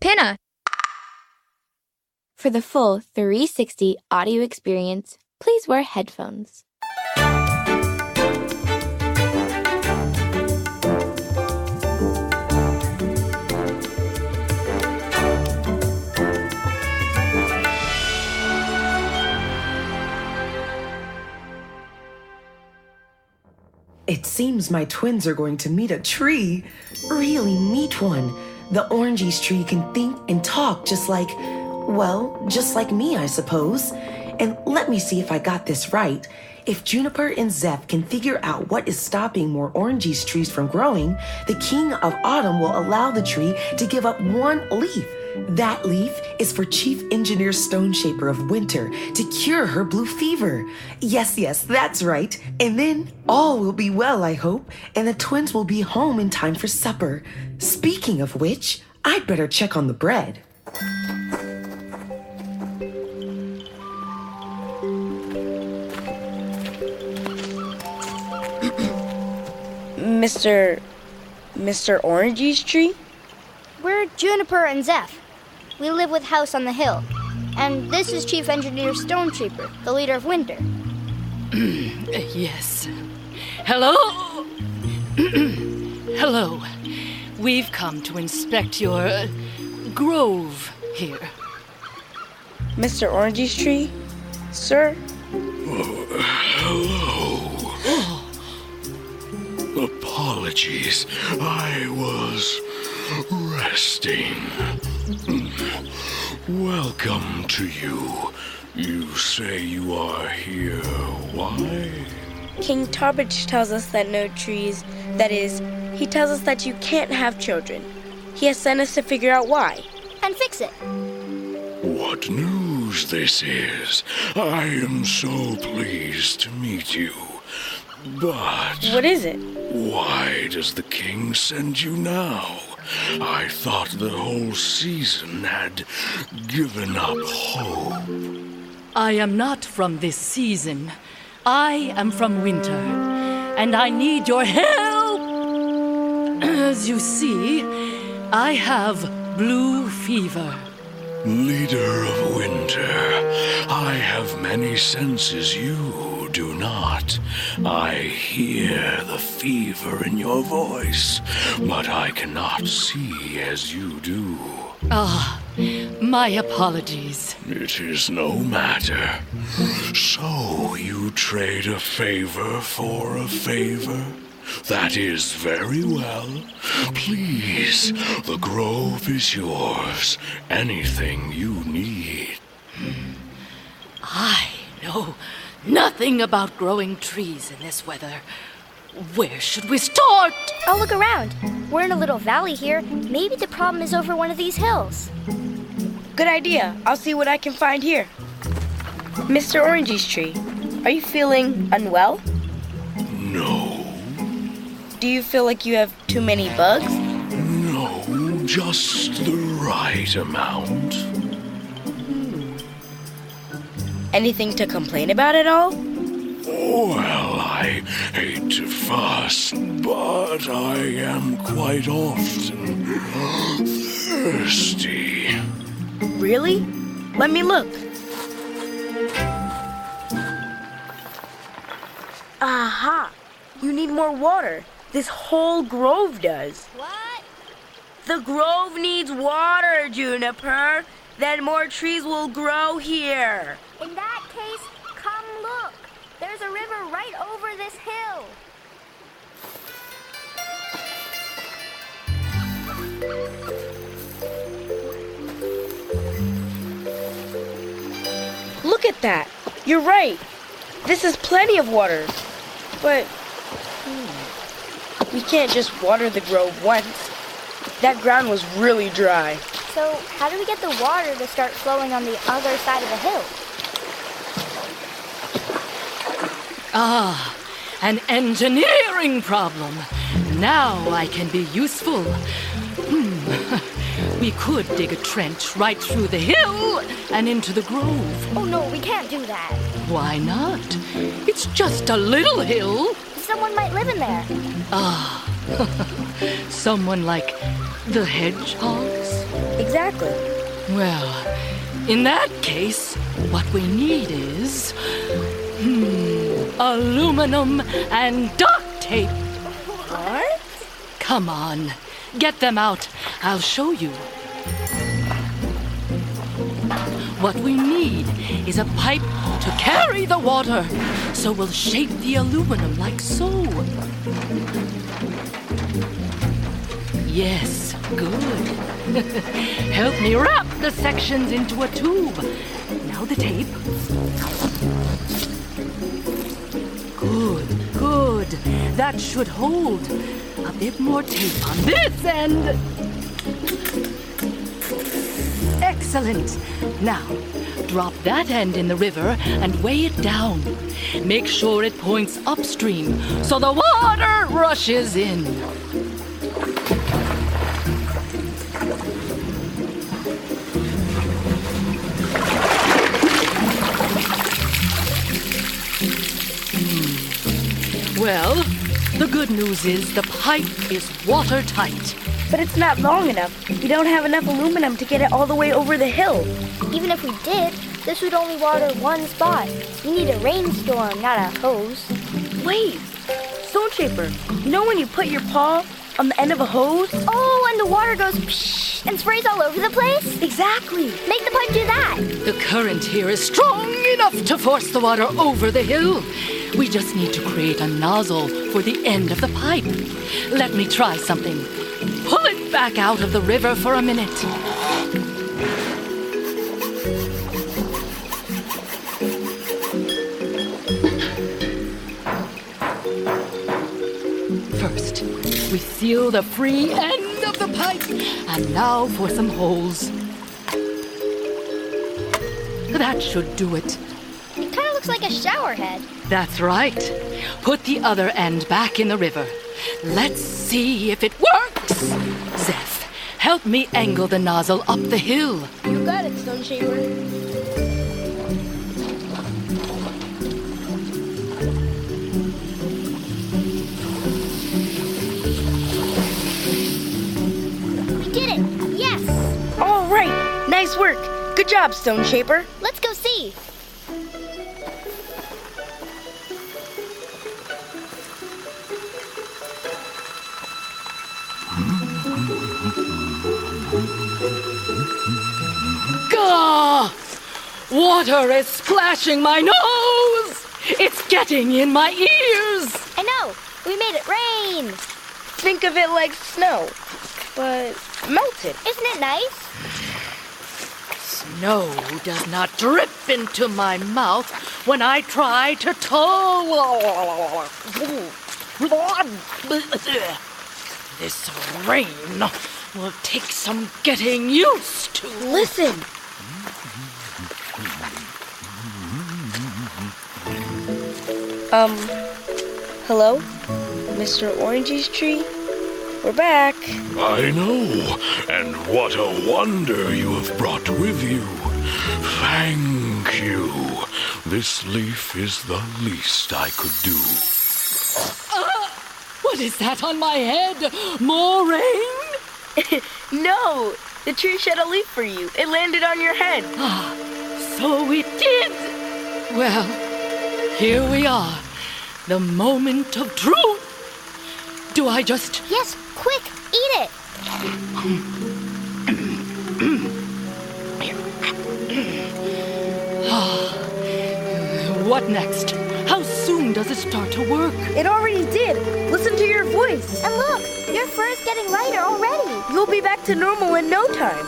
Pinna! For the full 360 audio experience, please wear headphones. It seems my twins are going to meet a tree. Really meet one. The orangees tree can think and talk just like me, I suppose. And let me see if I got this right. If Juniper and Zeph can figure out what is stopping more orangees trees from growing, the King of Autumn will allow the tree to give up one leaf. That leaf is for Chief Engineer Stoneshaper of Winter to cure her blue fever. Yes, that's right. And then all will be well, I hope, and the twins will be home in time for supper. Speaking of which, I'd better check on the bread. Mr. Orange's tree? We're Juniper and Zeph. We live with House on the Hill. And this is Chief Engineer Stoneshaper, the leader of Winter. Yes. Hello? Hello. We've come to inspect your grove here. Mr. Orange's tree? Sir? Hello. Apologies. I was resting. Welcome to you. You say you are here. Why? King Tarbage tells us that no trees, that is, he tells us that you can't have children. He has sent us to figure out why. And fix it. What news this is. I am so pleased to meet you. But... What is it? Why does the king send you now? I thought the whole season had given up hope. I am not from this season. I am from winter, and I need your help. As you see, I have blue fever. Leader of winter, I have many senses you do not. I hear the fever in your voice, but I cannot see as you do. Ah, my apologies. It is no matter. So you trade a favor for a favor? That is very well. Please, the grove is yours. Anything you need. I know nothing about growing trees in this weather. Where should we start? I'll look around. We're in a little valley here. Maybe the problem is over one of these hills. Good idea. I'll see what I can find here. Mr. Orange's tree, are you feeling unwell? No. Do you feel like you have too many bugs? No, just the right amount. Anything to complain about at all? Well, I hate to fuss, but I am quite often thirsty. Really? Let me look. Aha! You need more water. This whole grove does. What? The grove needs water, Juniper. Then more trees will grow here. In that case, come look. There's a river right over this hill. Look at that. You're right. This is plenty of water. But we can't just water the grove once. That ground was really dry. So how do we get the water to start flowing on the other side of the hill? Ah, an engineering problem. Now I can be useful. We could dig a trench right through the hill and into the grove. Oh no, we can't do that. Why not? It's just a little hill. Someone might live in there. Ah, someone like the hedgehogs? Exactly. Well, in that case, what we need is aluminum and duct tape. What? Come on, get them out. I'll show you. What we need is a pipe to carry the water. So we'll shape the aluminum like so. Yes, good. Help me wrap the sections into a tube. Now the tape. Good, good. That should hold. A bit more tape on this end. Excellent. Now, drop that end in the river and weigh it down. Make sure it points upstream so the water rushes in. Well, the good news is the pipe is watertight. But it's not long enough. We don't have enough aluminum to get it all the way over the hill. Even if we did, this would only water one spot. We need a rainstorm, not a hose. Wait, Stone Shaper, you know when you put your paw on the end of a hose? Oh, and the water goes psh and sprays all over the place? Exactly. Make the pipe do that. The current here is strong enough to force the water over the hill. We just need to create a nozzle for the end of the pipe. Let me try something. Pull it back out of the river for a minute. First, we seal the free end of the pipe. And now for some holes. That should do it. It kind of looks like a shower head. That's right. Put the other end back in the river. Let's see if it works. Zeph, help me angle the nozzle up the hill. You got it, Stone Shaper. We did it! Yes! All right. Nice work. Good job, Stone Shaper. Let's go see. Gah! Water is splashing my nose! It's getting in my ears! I know! We made it rain! Think of it like snow, but melted. Isn't it nice? Snow does not drip into my mouth when I try to This rain will take some getting used to. Listen. Hello? Mr. Orange's tree? We're back. I know, and what a wonder you have brought with you. Thank you. This leaf is the least I could do. What is that on my head? More rain? No, the tree shed a leaf for you. It landed on your head. Ah, so it did. Well, here we are. The moment of truth. Do I just... Yes, quick, eat it. What next? How soon does it start to work? It already did. Listen to your voice. And look, your fur is getting lighter already. You'll be back to normal in no time.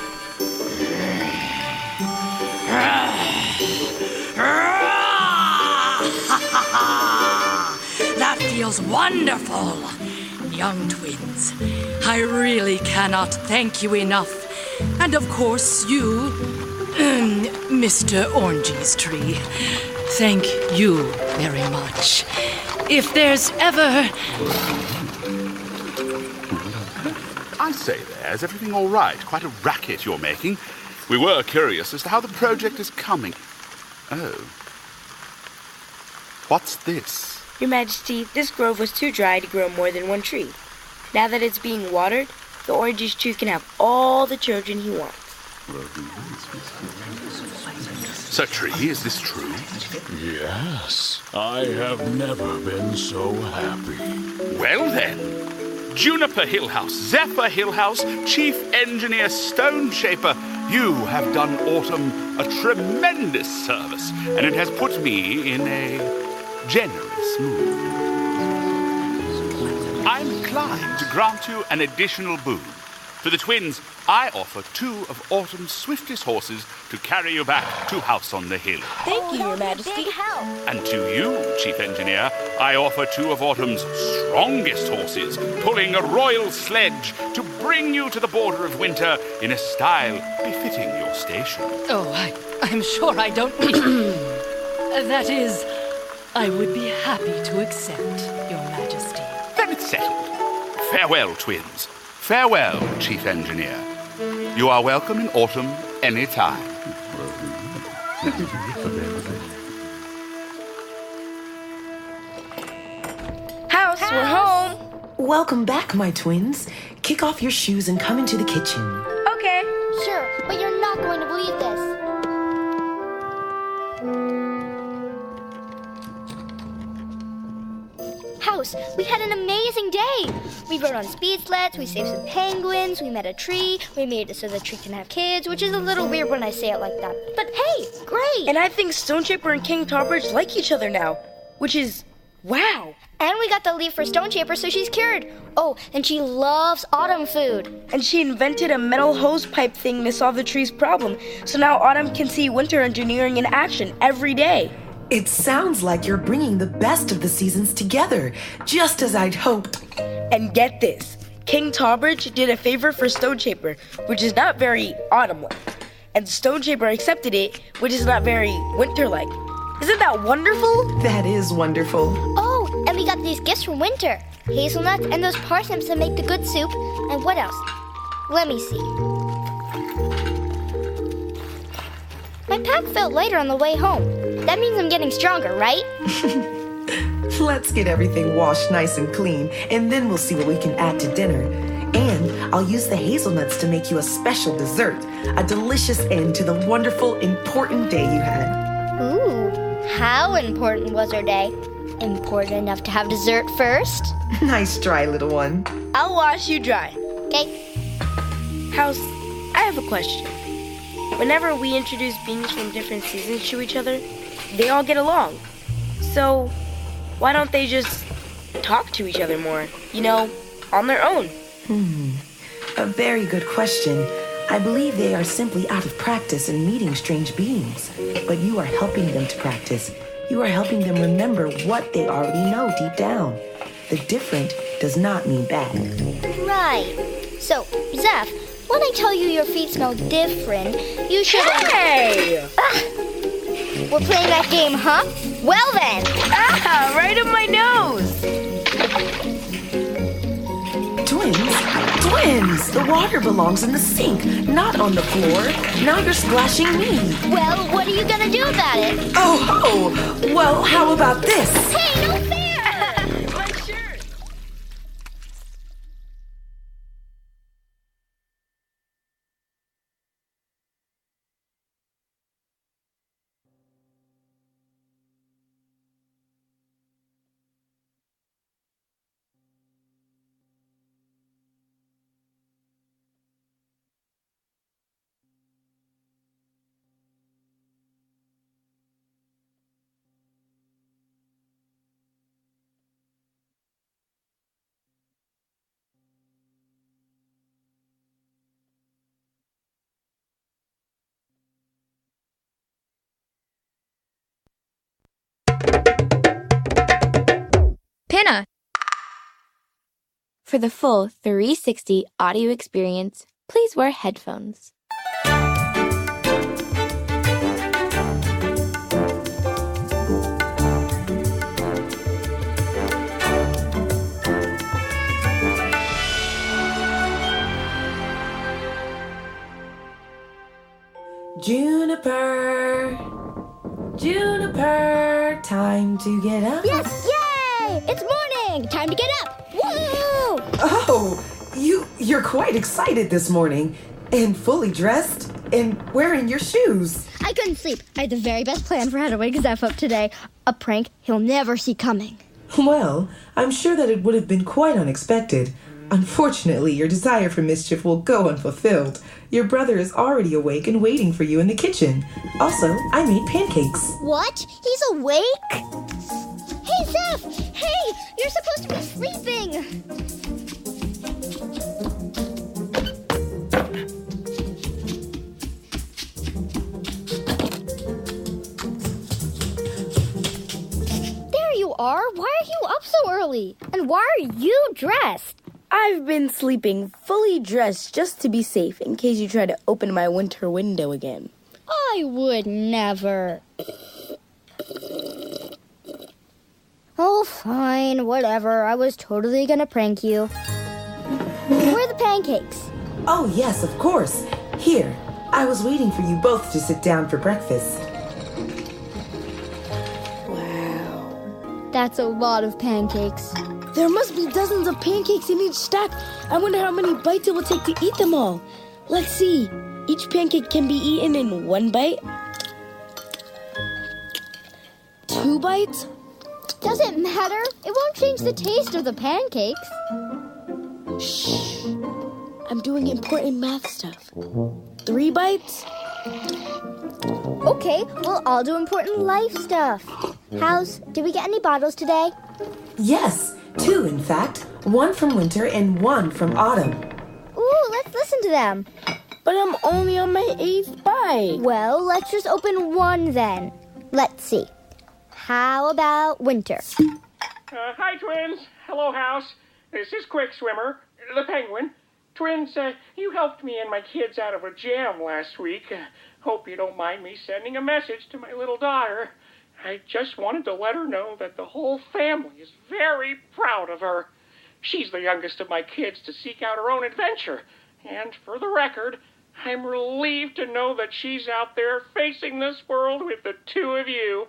That feels wonderful. Young twins, I really cannot thank you enough. And of course, you, Mr. Orange's tree. Thank you very much. If there's ever... I say there, is everything all right? Quite a racket you're making. We were curious as to how the project is coming. Oh. What's this? Your Majesty, this grove was too dry to grow more than one tree. Now that it's being watered, the Orange's tree can have all the children he wants. Sir Tree, is this true? Yes, I have never been so happy. Well then, Juniper Hillhouse, Zephyr Hillhouse, Chief Engineer Stone Shaper, you have done Autumn a tremendous service, and it has put me in a generous mood. I'm inclined to grant you an additional boon. For the twins, I offer 2 of Autumn's swiftest horses to carry you back to House on the Hill. Thank you, Your Majesty. Big help. And to you, Chief Engineer, I offer 2 of Autumn's strongest horses, pulling a royal sledge to bring you to the border of winter in a style befitting your station. Oh, I'm sure I don't need... That is, I would be happy to accept, Your Majesty. Then it's settled. Farewell, twins. Farewell, Chief Engineer. You are welcome in Autumn any time. House, we're home. Welcome back, my twins. Kick off your shoes and come into the kitchen. Okay. Sure, but you're not going to believe this. House, we had an amazing day. We rode on speed sleds, we saved some penguins, we met a tree, we made it so the tree can have kids, which is a little weird when I say it like that. But hey, great! And I think Stone Shaper and King Tallbridge like each other now, which is wow. And we got the leave for Stone Shaper, so she's cured. Oh, and she loves autumn food. And she invented a metal hose pipe thing to solve the tree's problem, so now Autumn can see winter engineering in action every day. It sounds like you're bringing the best of the seasons together, just as I'd hoped. And get this, King Tallbridge did a favor for Stone Shaper, which is not very autumn-like. And Stone Shaper accepted it, which is not very winter-like. Isn't that wonderful? That is wonderful. Oh, and we got these gifts from Winter. Hazelnuts and those parsnips that make the good soup. And what else? Let me see. My pack felt lighter on the way home. That means I'm getting stronger, right? Let's get everything washed nice and clean, and then we'll see what we can add to dinner. And I'll use the hazelnuts to make you a special dessert, a delicious end to the wonderful, important day you had. Ooh, how important was our day? Important enough to have dessert first? Nice try, little one. I'll wash you dry. Okay. House, I have a question. Whenever we introduce beings from different seasons to each other, they all get along. So, why don't they just talk to each other more, on their own? A very good question. I believe they are simply out of practice in meeting strange beings. But you are helping them to practice. You are helping them remember what they already know deep down. The different does not mean bad. Right. So, Zeph, when I tell you your feet smell different, you should... Hey! We're playing that game, huh? Well then! Ah, right up my nose! Twins! The water belongs in the sink, not on the floor. Now you're splashing me. Well, what are you gonna do about it? Oh, well, how about this? Hey, no fair! For the full 360 audio experience, please wear headphones. Juniper, Juniper, time to get up. Yes, yay! It's morning! Time to get up! Woo! Oh, you're quite excited this morning, and fully dressed, and wearing your shoes. I couldn't sleep. I had the very best plan for how to wake Zeph up today. A prank he'll never see coming. Well, I'm sure that it would have been quite unexpected. Unfortunately, your desire for mischief will go unfulfilled. Your brother is already awake and waiting for you in the kitchen. Also, I made pancakes. What? He's awake? Hey, Zeph! Hey! You're supposed to be sleeping! There you are! Why are you up so early? And why are you dressed? I've been sleeping fully dressed just to be safe in case you try to open my winter window again. I would never. Oh, fine, whatever. I was totally gonna prank you. Where are the pancakes? Oh, yes, of course. Here, I was waiting for you both to sit down for breakfast. Wow. That's a lot of pancakes. There must be dozens of pancakes in each stack. I wonder how many bites it will take to eat them all. Let's see. Each pancake can be eaten in 1 bite. 2 bites. Doesn't matter. It won't change the taste of the pancakes. Shh. I'm doing important math stuff. 3 bites. Okay, well, I'll do important life stuff. House, did we get any bottles today? Yes, 2 in fact. 1 from winter and 1 from autumn. Ooh, let's listen to them. But I'm only on my 8th bite. Well, let's just open 1 then. Let's see. How about winter? Hi, twins. Hello, House. This is Quick Swimmer, the penguin. Twins, you helped me and my kids out of a jam last week. Hope you don't mind me sending a message to my little daughter. I just wanted to let her know that the whole family is very proud of her. She's the youngest of my kids to seek out her own adventure. And for the record, I'm relieved to know that she's out there facing this world with the 2 of you.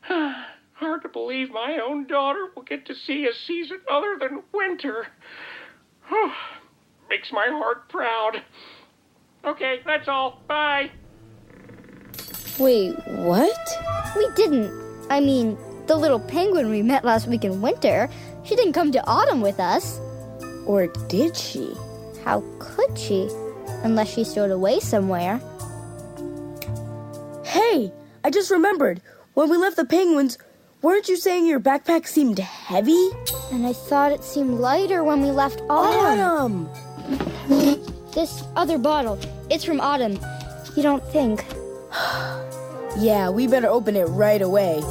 Hard to believe my own daughter will get to see a season other than winter. Makes my heart proud. Okay, that's all. Bye. Wait, what? We didn't. I mean, the little penguin we met last week in winter, she didn't come to autumn with us. Or did she? How could she? Unless she stowed away somewhere. Hey, I just remembered. When we left the penguins, weren't you saying your backpack seemed heavy? And I thought it seemed lighter when we left autumn. This other bottle, it's from autumn. You don't think? Yeah, we better open it right away.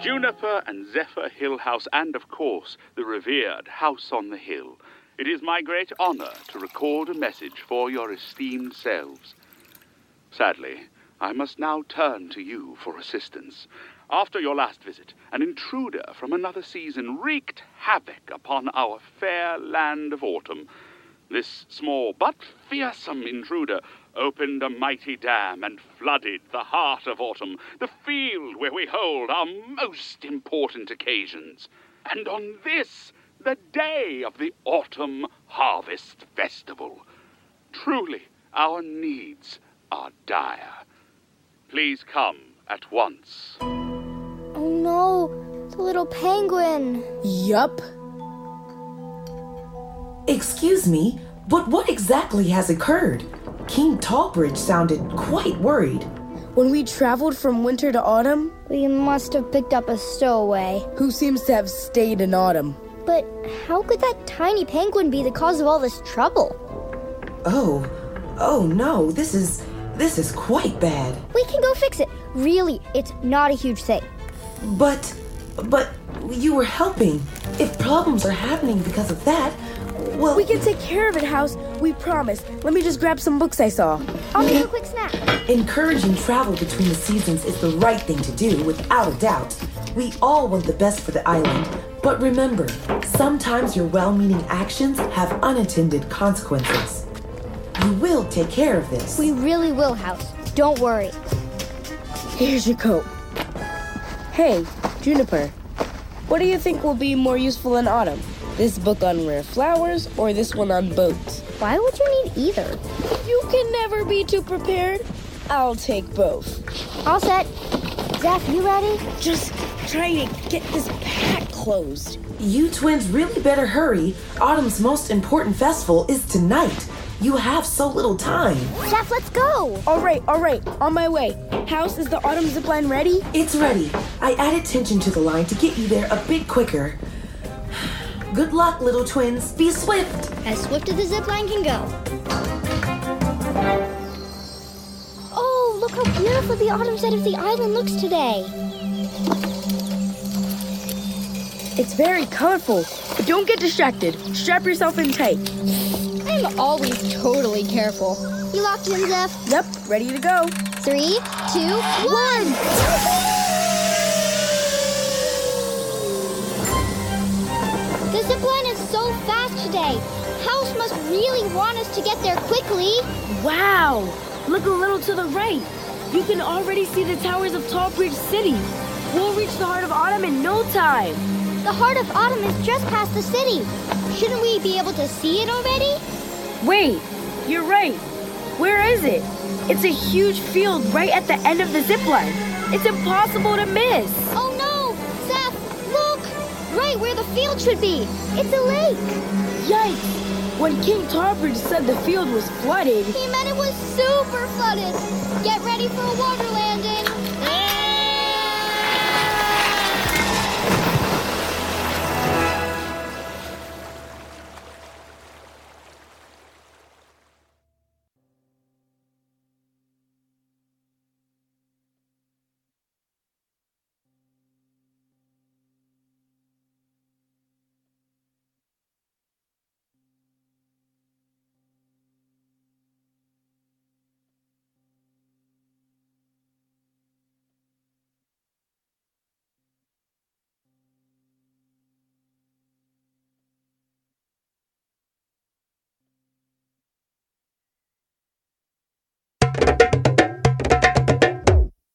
Juniper and Zephyr Hill House, and of course, the revered House on the Hill. It is my great honor to record a message for your esteemed selves. Sadly, I must now turn to you for assistance. After your last visit, an intruder from another season wreaked havoc upon our fair land of autumn. This small but fearsome intruder opened a mighty dam and flooded the heart of autumn, the field where we hold our most important occasions. And on this, the day of the Autumn Harvest Festival. Truly, our needs are dire. Please come at once. Oh no, the little penguin. Yup. Excuse me, but what exactly has occurred? King Tallbridge sounded quite worried. When we traveled from winter to autumn, We must have picked up a stowaway. who seems to have stayed in autumn. But how could that tiny penguin be the cause of all this trouble? Oh no, this is quite bad. We can go fix it. Really, it's not a huge thing. But But you were helping. If problems are happening because of that, well... We can take care of it, House. We promise. Let me just grab some books I saw. I'll make a quick snack. Encouraging travel between the seasons is the right thing to do, without a doubt. We all want the best for the island. But remember, sometimes your well-meaning actions have unintended consequences. You will take care of this. We really will, House. Don't worry. Here's your coat. Hey, Juniper. What do you think will be more useful in autumn? This book on rare flowers or this one on boats? Why would you need either? You can never be too prepared. I'll take both. All set. Zeph, you ready? Just trying to get this pack closed. You twins really better hurry. Autumn's most important festival is tonight. You have so little time. Zeph, let's go. All right. On my way. House, is the autumn zipline ready? It's ready. I added tension to the line to get you there a bit quicker. Good luck, little twins. Be swift. As swift as the zipline can go. Oh, look how beautiful the autumn side of the island looks today. It's very colorful, but don't get distracted. Strap yourself in tight. I'm always totally careful. You locked in, Zeph? Yep, ready to go. 3, 2, 1. The zipline is so fast today. House must really want us to get there quickly. Wow! Look a little to the right. You can already see the towers of Tall Bridge City. We'll reach the heart of autumn in no time. The heart of autumn is just past the city. Shouldn't we be able to see it already? Wait, you're right. Where is it? It's a huge field right at the end of the zipline. It's impossible to miss. Oh no! Zeph, look! Right where the field should be. It's a lake. Yikes! When King Tarbridge said the field was flooded... He meant it was super flooded. Get ready for a water landing.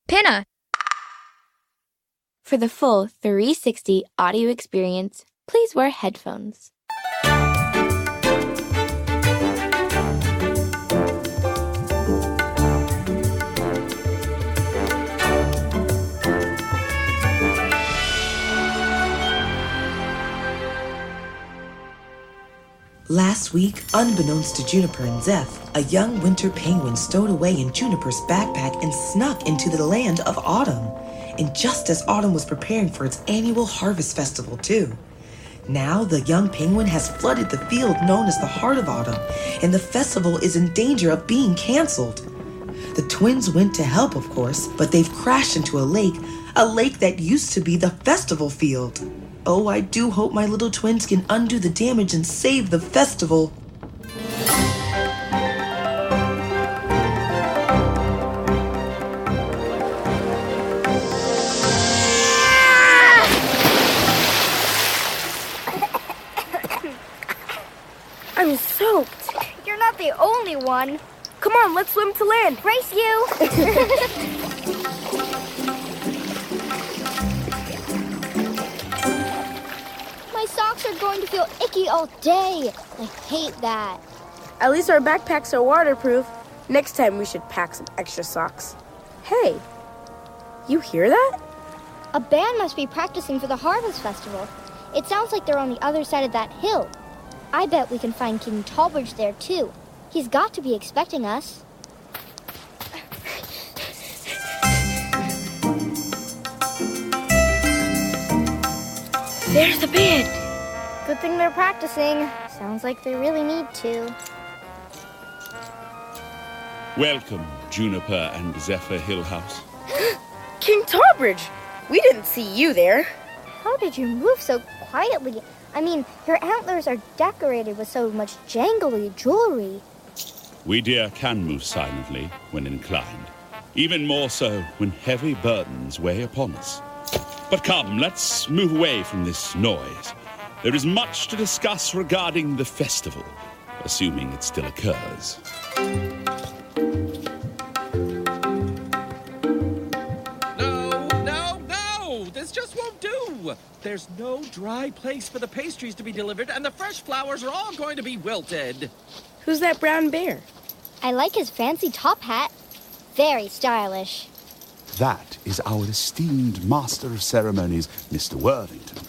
Pinna! For the full 360 audio experience, please wear headphones. Last week, unbeknownst to Juniper and Zeph, a young winter penguin stowed away in Juniper's backpack and snuck into the land of autumn. And just as autumn was preparing for its annual harvest festival, too. Now, the young penguin has flooded the field known as the Heart of Autumn, and the festival is in danger of being canceled. The twins went to help, of course, but they've crashed into a lake that used to be the festival field. Oh, I do hope my little twins can undo the damage and save the festival. I'm soaked. You're not the only one. Come on, let's swim to land. Race you! My socks are going to feel icky all day. I hate that. At least our backpacks are waterproof. Next time we should pack some extra socks. Hey, you hear that? A band must be practicing for the Harvest Festival. It sounds like they're on the other side of that hill. I bet we can find King Tallbridge there, too. He's got to be expecting us. There's the band. Good thing they're practicing. Sounds like they really need to. Welcome, Juniper and Zephyr Hillhouse. King Tarbridge! We didn't see you there. How did you move so quietly? I mean, your antlers are decorated with so much jangly jewelry. We deer can move silently when inclined, even more so when heavy burdens weigh upon us. But come, let's move away from this noise. There is much to discuss regarding the festival, assuming it still occurs. No! This just won't do! There's no dry place for the pastries to be delivered, and the fresh flowers are all going to be wilted. Who's that brown bear? I like his fancy top hat. Very stylish. That is our esteemed Master of Ceremonies, Mr. Worthington.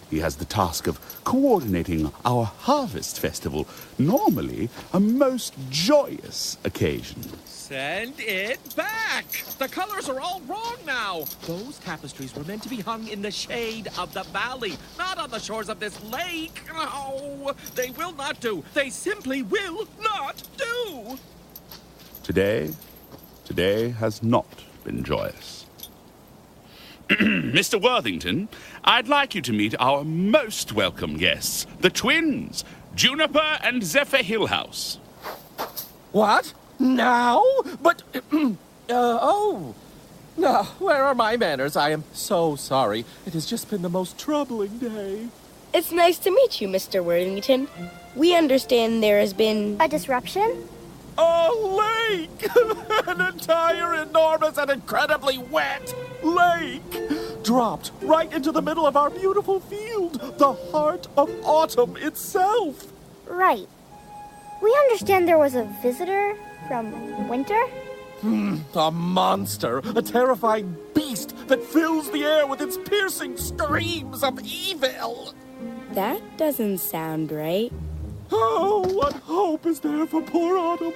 He has the task of coordinating our harvest festival, normally a most joyous occasion. Send it back! The colors are all wrong now! Those tapestries were meant to be hung in the shade of the valley, not on the shores of this lake! No! They will not do! They simply will not do! Today has not been joyous. Mr. Worthington, I'd like you to meet our most welcome guests, the twins, Juniper and Zephyr Hillhouse. What? Now? But, oh. No, where are my manners? I am so sorry. It has just been the most troubling day. It's nice to meet you, Mr. Worthington. We understand there has been... A disruption? A lake! An entire, enormous, and incredibly wet lake! Dropped right into the middle of our beautiful field, the heart of autumn itself! Right. We understand there was a visitor from Winter? A monster, a terrifying beast that fills the air with its piercing screams of evil! That doesn't sound right. Oh, what hope is there for poor Autumn?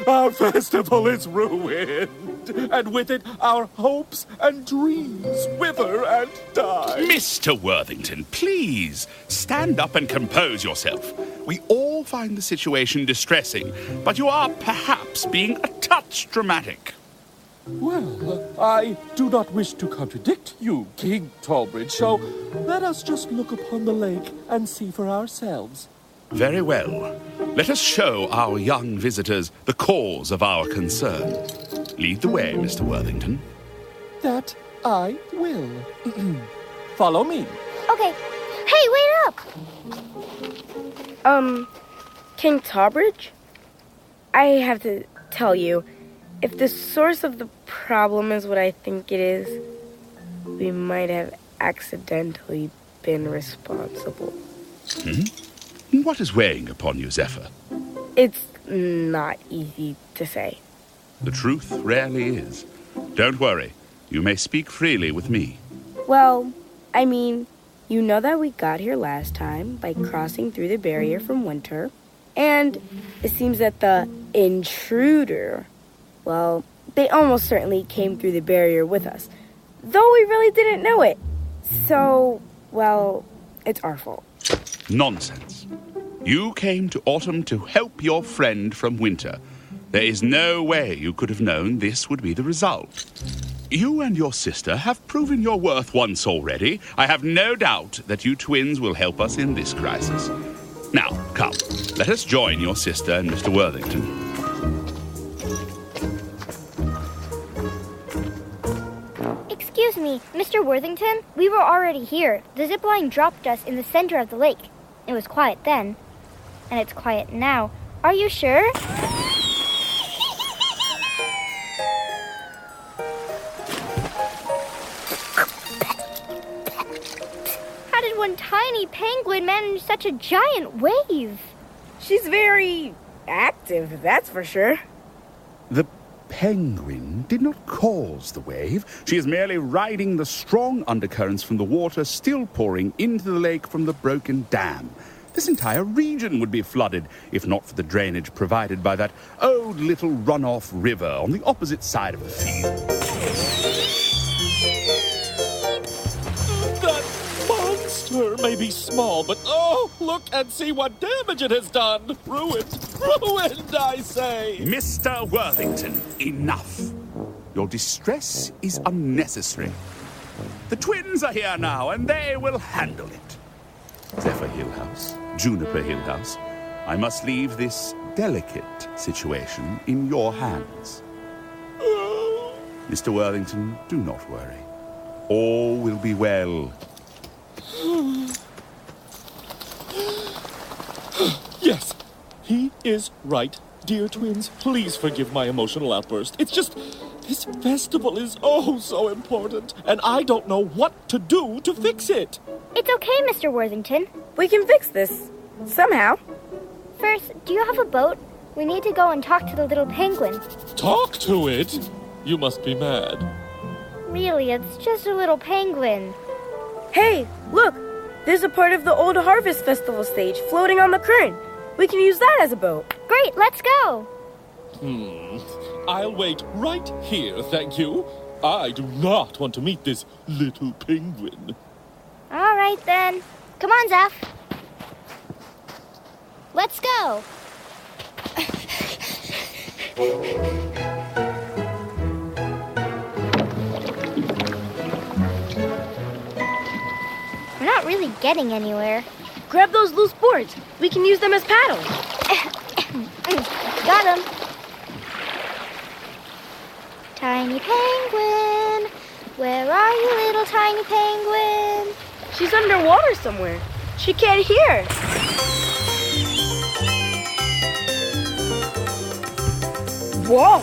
Our festival is ruined, and with it, our hopes and dreams wither and die. Mr. Worthington, please, stand up and compose yourself. We all find the situation distressing, but you are perhaps being a touch dramatic. Well, I do not wish to contradict you, King Tallbridge, so let us just look upon the lake and see for ourselves. Very well. Let us show our young visitors the cause of our concern. Lead the way, Mr. Worthington. That I will. Follow me. Okay. Hey, wait up! King Tallbridge? I have to tell you, if the source of the problem is what I think it is, we might have accidentally been responsible. What is weighing upon you, Zephyr? It's not easy to say. The truth rarely is. Don't worry. You may speak freely with me. Well, I mean, you know that we got here last time by crossing through the barrier from Winter. And it seems that the intruder, well, they almost certainly came through the barrier with us. Though we really didn't know it. So, well, it's our fault. Nonsense. You came to Autumn to help your friend from Winter. There is no way you could have known this would be the result. You and your sister have proven your worth once already. I have no doubt that you twins will help us in this crisis. Now, come, let us join your sister and Mr. Worthington. Excuse me, Mr. Worthington? We were already here. The zipline dropped us in the center of the lake. It was quiet then, and it's quiet now. Are you sure? How did one tiny penguin manage such a giant wave? She's very active, that's for sure. The penguin did not cause the wave. She is merely riding the strong undercurrents from the water still pouring into the lake from the broken dam. This entire region would be flooded if not for the drainage provided by that old little runoff river on the opposite side of the field. That monster may be small, but oh, look and see what damage it has done. Ruined, I say. Mr. Worthington, enough. Your distress is unnecessary. The twins are here now, and they will handle it. Zephyr Hill House, Juniper Hill House, I must leave this delicate situation in your hands. Mr. Worthington, do not worry. All will be well. Yes, he is right. Dear twins, please forgive my emotional outburst. It's just, this festival is oh so important, and I don't know what to do to fix it. It's okay, Mr. Worthington. We can fix this. Somehow. First, do you have a boat? We need to go and talk to the little penguin. Talk to it? You must be mad. Really, it's just a little penguin. Hey, look! There's a part of the old Harvest Festival stage floating on the current. We can use that as a boat. Great, let's go! I'll wait right here, thank you. I do not want to meet this little penguin. All right, then. Come on, Zeph. Let's go. We're not really getting anywhere. Grab those loose boards. We can use them as paddles. Got them. Tiny penguin, where are you, little tiny penguin? She's underwater somewhere. She can't hear. Whoa!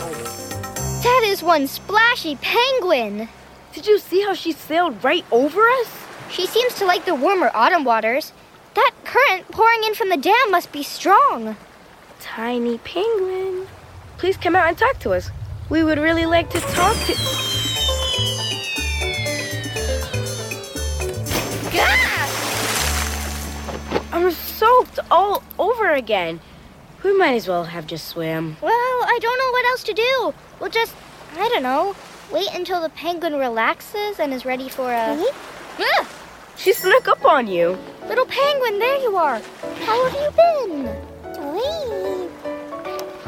That is one splashy penguin. Did you see how she sailed right over us? She seems to like the warmer autumn waters. That current pouring in from the dam must be strong. Tiny penguin. Please come out and talk to us. We would really like to talk to... Gah! I'm soaked all over again. We might as well have just swam. Well, I don't know what else to do. We'll just, I don't know, wait until the penguin relaxes and is ready for a... Ah! She snuck up on you. Little penguin, there you are. How have you been?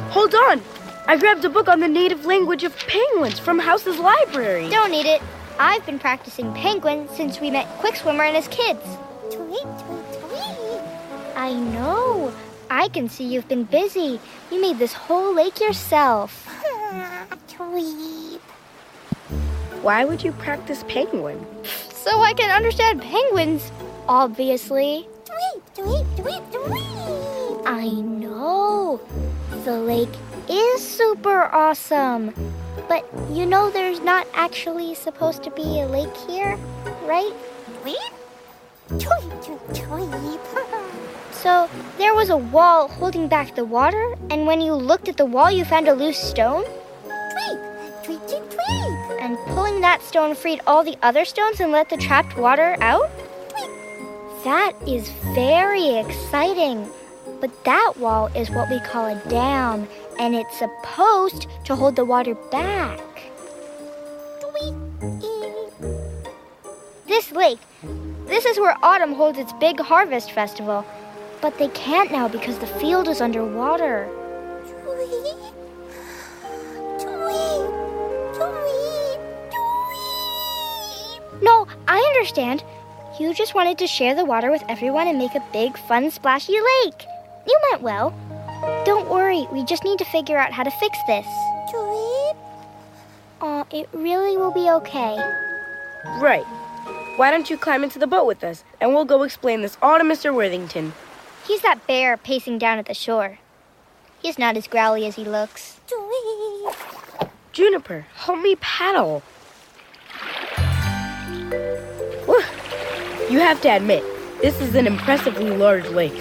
Hold on. I grabbed a book on the native language of penguins from House's library. Don't need it. I've been practicing penguin since we met Quickswimmer and his kids. I know. I can see you've been busy. You made this whole lake yourself. Why would you practice penguin? So I can understand penguins, obviously. I know. The lake is super awesome. But you know there's not actually supposed to be a lake here, right? So there was a wall holding back the water, and when you looked at the wall, you found a loose stone? And pulling that stone freed all the other stones and let the trapped water out? That is very exciting. But that wall is what we call a dam, and it's supposed to hold the water back. This lake, this is where autumn holds its big harvest festival. But they can't now because the field is underwater. No, I understand. You just wanted to share the water with everyone and make a big, fun, splashy lake. You meant well. Don't worry, we just need to figure out how to fix this. It really will be okay. Right. Why don't you climb into the boat with us, and we'll go explain this all to Mr. Worthington. He's that bear pacing down at the shore. He's not as growly as he looks. Juniper, help me paddle. Whew. You have to admit, this is an impressively large lake.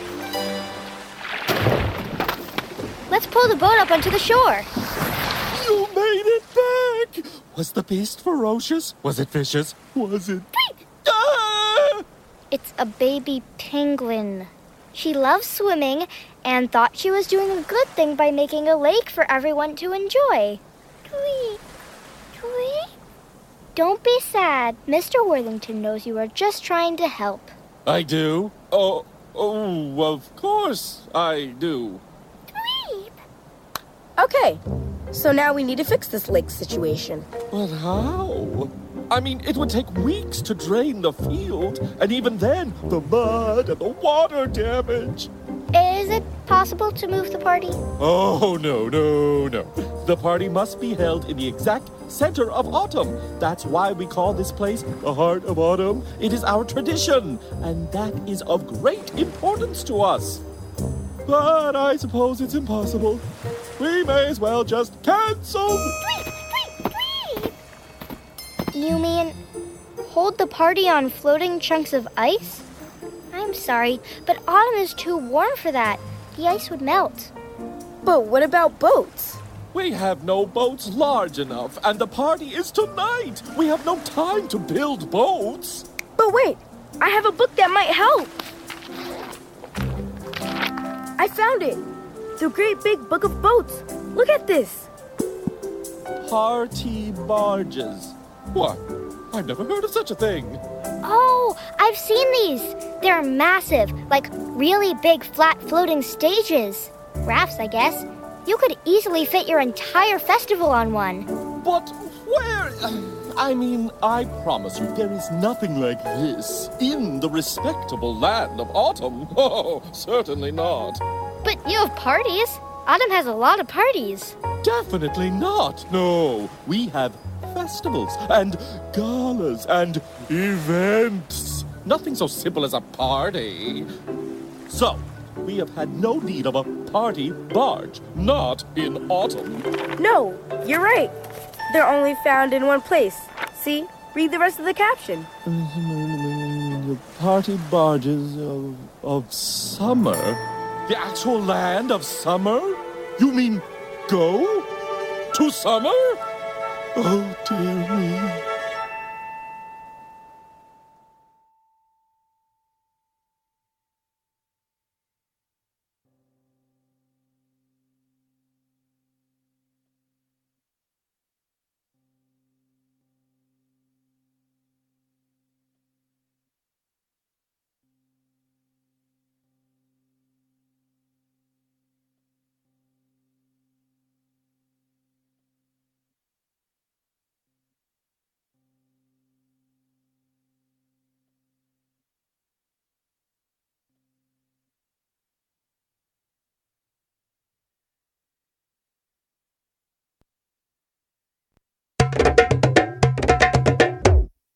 Let's pull the boat up onto the shore. You made it back! Was the beast ferocious? Was it vicious? Was it... Ah! It's a baby penguin. She loves swimming and thought she was doing a good thing by making a lake for everyone to enjoy. Don't be sad. Mr. Worthington knows you are just trying to help. I do? Oh, of course I do. Okay, so now we need to fix this lake situation. But how? I mean, it would take weeks to drain the field, and even then, the mud and the water damage. Is it possible to move the party? Oh, no. The party must be held in the exact center of autumn. That's why we call this place the Heart of Autumn. It is our tradition, and that is of great importance to us. But I suppose it's impossible. We may as well just cancel. You mean hold the party on floating chunks of ice? I'm sorry, but autumn is too warm for that. The ice would melt. But what about boats? We have no boats large enough, and the party is tonight. We have no time to build boats. But wait, I have a book that might help. I found it. The Great Big Book of Boats. Look at this. Party barges. What? I've never heard of such a thing. Oh, I've seen these. They're massive, like really big flat floating stages. Rafts, I guess. You could easily fit your entire festival on one. But where? I mean, I promise you there is nothing like this in the respectable land of autumn. Oh, certainly not. But you have parties. Autumn has a lot of parties. Definitely not. No, we have festivals and galas and events. Nothing so simple as a party. So, we have had no need of a party barge, not in autumn. No, you're right. They're only found in one place. See? Read the rest of the caption. The party barges of summer? The actual land of summer? You mean go to summer? Oh, dear me.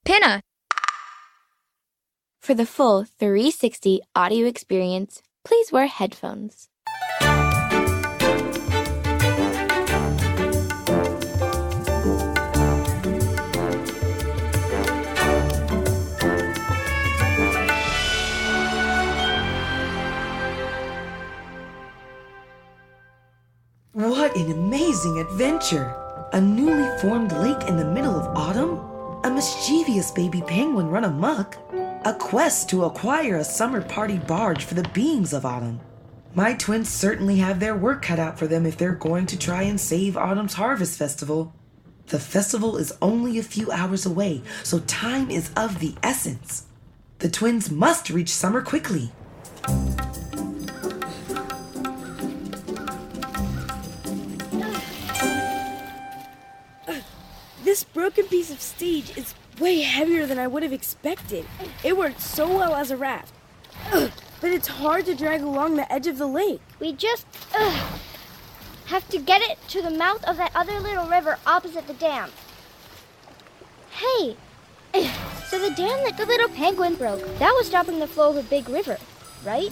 Pinna! For the full 360 audio experience, please wear headphones. What an amazing adventure! A newly formed lake in the middle of autumn? A mischievous baby penguin run amok? A quest to acquire a summer party barge for the beings of autumn? My twins certainly have their work cut out for them if they're going to try and save autumn's harvest festival. The festival is only a few hours away, so time is of the essence. The twins must reach summer quickly. This broken piece of stage is way heavier than I would have expected. It worked so well as a raft. But it's hard to drag along the edge of the lake. We just have to get it to the mouth of that other little river opposite the dam. Hey, so the dam that the little penguin broke, that was stopping the flow of a big river, right?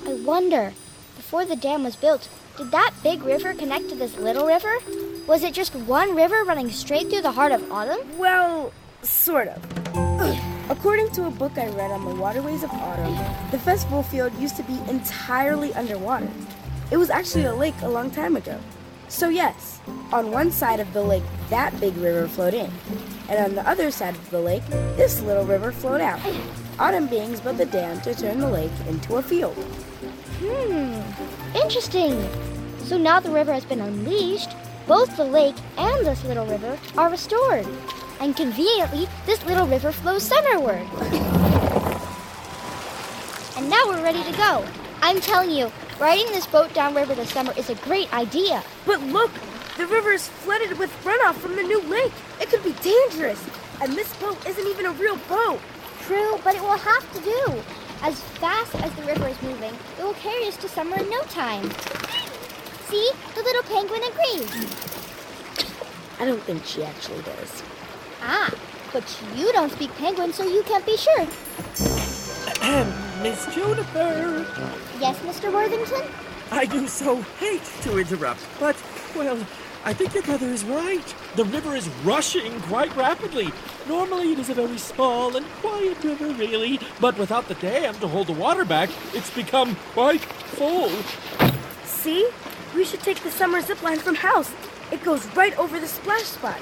I wonder, before the dam was built, did that big river connect to this little river? Was it just one river running straight through the heart of autumn? Well, sort of. According to a book I read on the waterways of autumn, the festival field used to be entirely underwater. It was actually a lake a long time ago. So yes, on one side of the lake, that big river flowed in. And on the other side of the lake, this little river flowed out. Autumn beings built the dam to turn the lake into a field. Interesting. So now the river has been unleashed, both the lake and this little river are restored. And conveniently, this little river flows summerward. And now we're ready to go. I'm telling you, riding this boat downriver this summer is a great idea. But look, the river is flooded with runoff from the new lake. It could be dangerous. And this boat isn't even a real boat. True, but it will have to do. As fast as the river is moving, it will carry us to summer in no time. See? The little penguin agrees. I don't think she actually does. Ah, but you don't speak penguin, so you can't be sure. Miss Juniper! Yes, Mr. Worthington? I do so hate to interrupt, but, well, I think your brother is right. The river is rushing quite rapidly. Normally it is a very small and quiet river, really, but without the dam to hold the water back, it's become quite full. See? We should take the summer zip line from house. It goes right over the splash spots.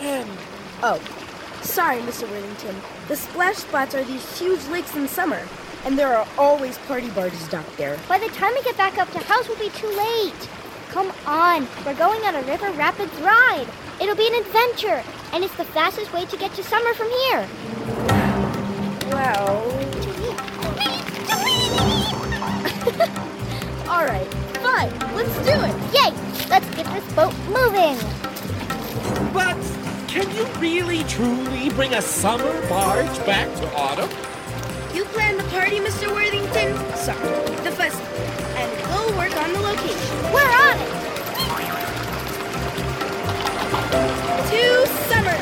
Oh, sorry, Mr. Worthington. The splash spots are these huge lakes in summer, and there are always party parties docked there. By the time we get back up to house, we'll be too late. Come on, we're going on a river rapids ride. It'll be an adventure, and it's the fastest way to get to summer from here. Well... All right, fine, let's do it. Yay, let's get this boat moving. But can you really, truly bring a summer barge back to autumn? You planned the party, Mr. Worthington? Sorry, the festival. And we'll work on the location. We're on it! To summer!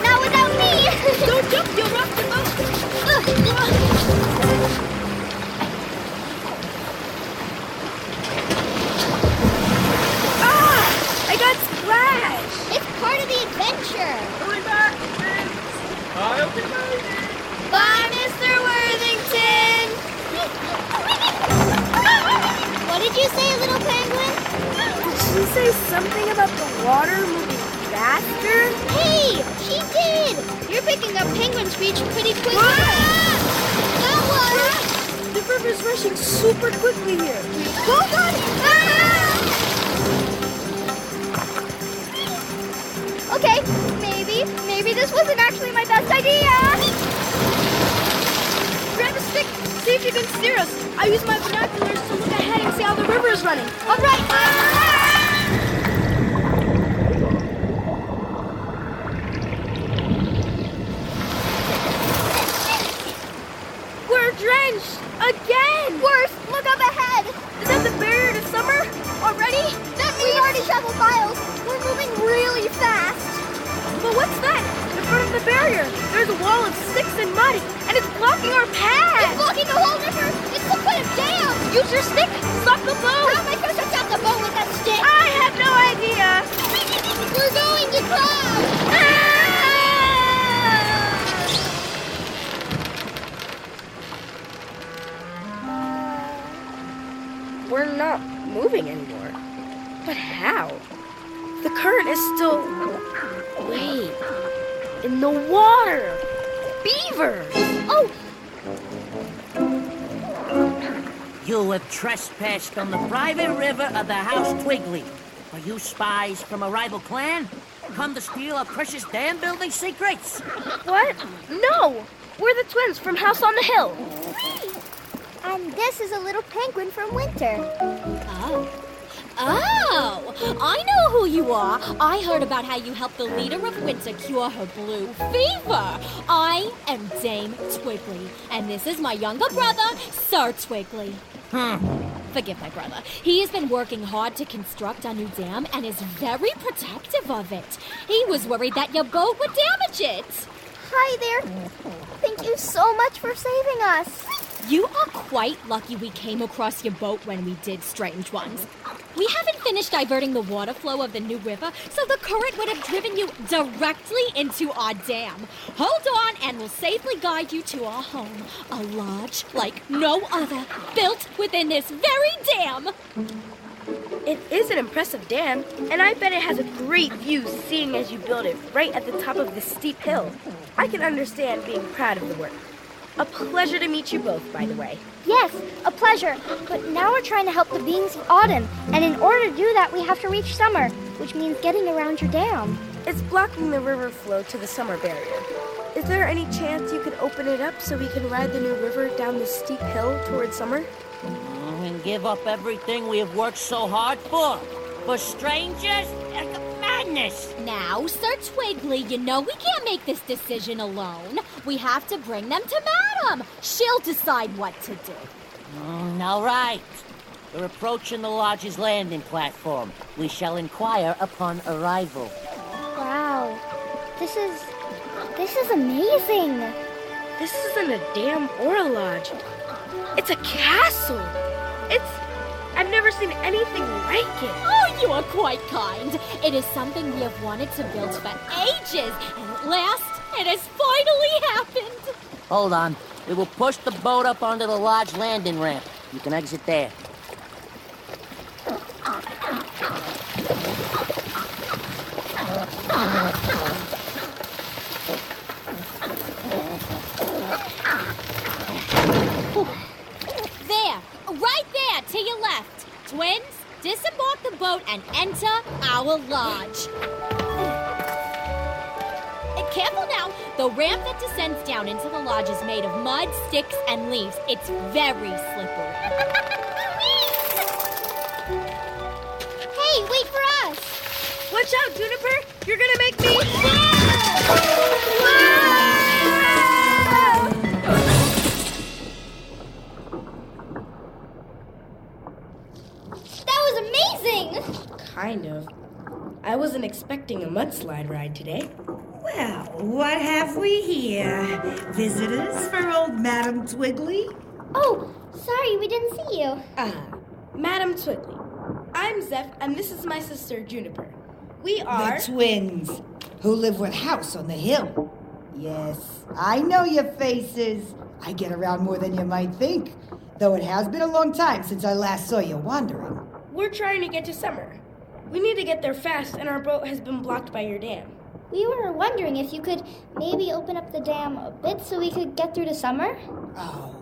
Not without me! Don't jump, you'll rock the boat! I got splashed! It's part of the adventure! Hurry back, Vince! I'll be waiting! Bye, Mr. Worthington! What did you say, little penguin? Did she say something about the water moving faster? Hey, she did! You're picking up penguin speech pretty quickly. That was... The river's rushing super quickly here. Hold on! Okay, maybe this wasn't actually my best idea. Grab a stick, see if you can steer us. I use my binoculars to look ahead and see how the river is running. All right. We're drenched again. Worse, look up ahead. Is that the barrier to summer already? That means we've already traveled miles. We're moving really fast. But what's that? In front of the barrier, there's a wall of sticks and mud, and it's blocking our path. It's blocking the whole river. It's some kind of dam. Use your stick. Stop the boat. How am I supposed to stop the boat with that stick? I have no idea. We're going to drown. We're not moving anymore. But how? The current is still... Wait. In the water. Beavers. Oh. You have trespassed on the private river of the House Twiggly. Are you spies from a rival clan? Come to steal our precious dam building secrets? What? No. We're the twins from House on the Hill. And this is a little penguin from Winter. Oh, I know who you are. I heard about how you helped the leader of Winter cure her blue fever. I am Dame Twiggly, and this is my younger brother, Sir Twiggly. Forgive my brother. He has been working hard to construct our new dam and is very protective of it. He was worried that your boat would damage it. Hi there. Thank you so much for saving us. You are quite lucky we came across your boat when we did, strange ones. We haven't finished diverting the water flow of the new river, so the current would have driven you directly into our dam. Hold on, and we'll safely guide you to our home, a lodge like no other, built within this very dam. It is an impressive dam, and I bet it has a great view seeing as you build it right at the top of this steep hill. I can understand being proud of the work. A pleasure to meet you both, by the way. Yes, a pleasure. But now we're trying to help the beings of autumn, and in order to do that, we have to reach summer, which means getting around your dam. It's blocking the river flow to the summer barrier. Is there any chance you could open it up so we can ride the new river down this steep hill towards summer? And give up everything we have worked so hard for? For strangers? Man, madness! Now, Sir Twiggly, you know we can't make this decision alone. We have to bring them to Madam. She'll decide what to do. All right. We're approaching the lodge's landing platform. We shall inquire upon arrival. Wow. This is amazing. This isn't a dam or a lodge. It's a castle. I've never seen anything like it. Oh, you are quite kind. It is something we have wanted to build for ages, and at last, it has finally happened. Hold on. We will push the boat up onto the lodge landing ramp. You can exit there. There, right there, to your left. Twins, disembark the boat and enter our lodge. Careful now. The ramp that descends down into the lodge is made of mud, sticks, and leaves. It's very slippery. Hey, wait for us! Watch out, Juniper! You're gonna make me... That was amazing! Kind of. I wasn't expecting a mudslide ride today. Well, what have we here? Visitors for old Madam Twiggly? Oh, sorry, we didn't see you. Madam Twiggly. I'm Zeph, and this is my sister, Juniper. We are... The twins, who live with House on the Hill. Yes, I know your faces. I get around more than you might think, though it has been a long time since I last saw you wandering. We're trying to get to Summer. We need to get there fast, and our boat has been blocked by your dam. We were wondering if you could maybe open up the dam a bit so we could get through to Summer. Oh.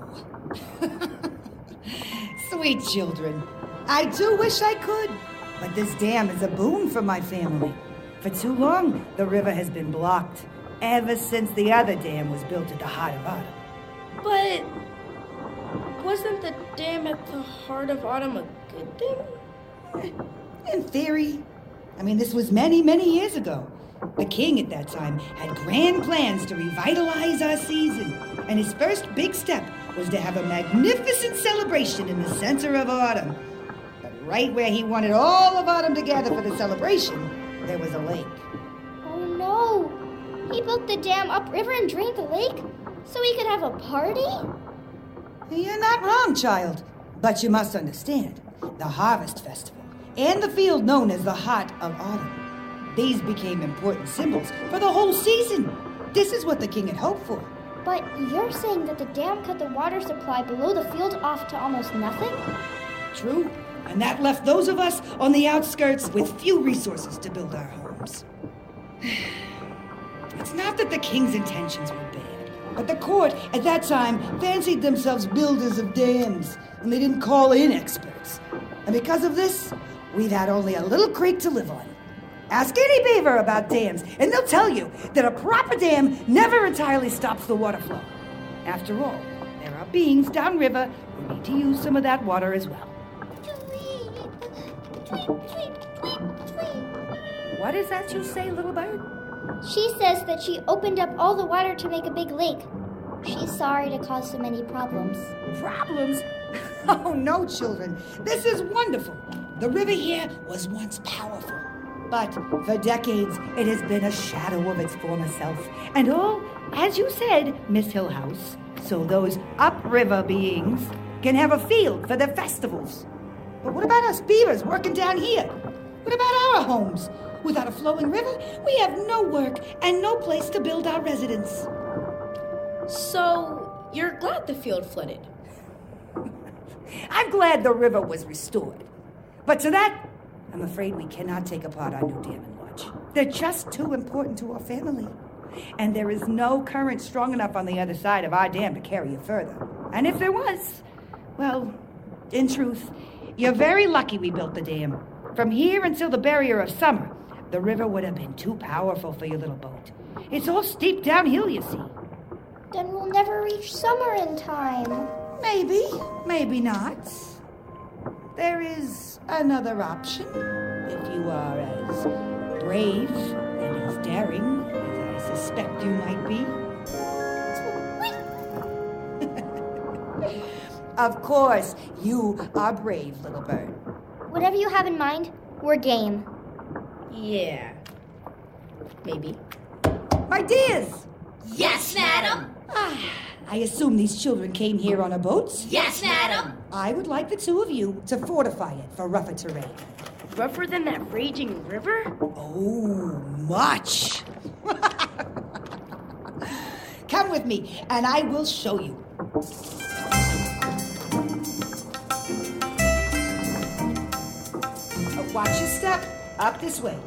Sweet children. I do wish I could, but this dam is a boon for my family. For too long, the river has been blocked, ever since the other dam was built at the heart of autumn. But wasn't the dam at the heart of autumn a good thing? In theory. I mean, this was many, many years ago. The king at that time had grand plans to revitalize our season, and his first big step was to have a magnificent celebration in the center of autumn. But right where he wanted all of autumn to gather for the celebration, there was a lake. Oh no! He built the dam upriver and drained the lake so we could have a party? You're not wrong, child. But you must understand, the Harvest Festival and the field known as the Heart of Autumn. These became important symbols for the whole season. This is what the king had hoped for. But you're saying that the dam cut the water supply below the field off to almost nothing? True. And that left those of us on the outskirts with few resources to build our homes. It's not that the king's intentions were bad, but the court at that time fancied themselves builders of dams, and they didn't call in experts. And because of this, we've had only a little creek to live on. Ask any beaver about dams, and they'll tell you that a proper dam never entirely stops the water flow. After all, there are beings downriver who need to use some of that water as well. What is that you say, little bird? She says that she opened up all the water to make a big lake. She's sorry to cause so many problems. Problems? Oh, no, children. This is wonderful. The river here was once powerful. But for decades, it has been a shadow of its former self. And all, as you said, Miss Hillhouse, so those upriver beings can have a field for their festivals. But what about us beavers working down here? What about our homes? Without a flowing river, we have no work and no place to build our residence. So, you're glad the field flooded? I'm glad the river was restored. But to that, I'm afraid we cannot take apart our new dam and lodge. They're just too important to our family. And there is no current strong enough on the other side of our dam to carry it further. And if there was, well, in truth, you're very lucky we built the dam. From here until the barrier of summer, the river would have been too powerful for your little boat. It's all steep downhill, you see. Then we'll never reach summer in time. Maybe, maybe not. There is another option, if you are as brave and as daring as I suspect you might be. Of course, you are brave, little bird. Whatever you have in mind, we're game. Yeah. Maybe. My dears! Yes, madam. I assume these children came here on a boat? Yes, madam. I would like the two of you to fortify it for rougher terrain. Rougher than that raging river? Oh, much. Come with me, and I will show you. Watch your step. Up this way.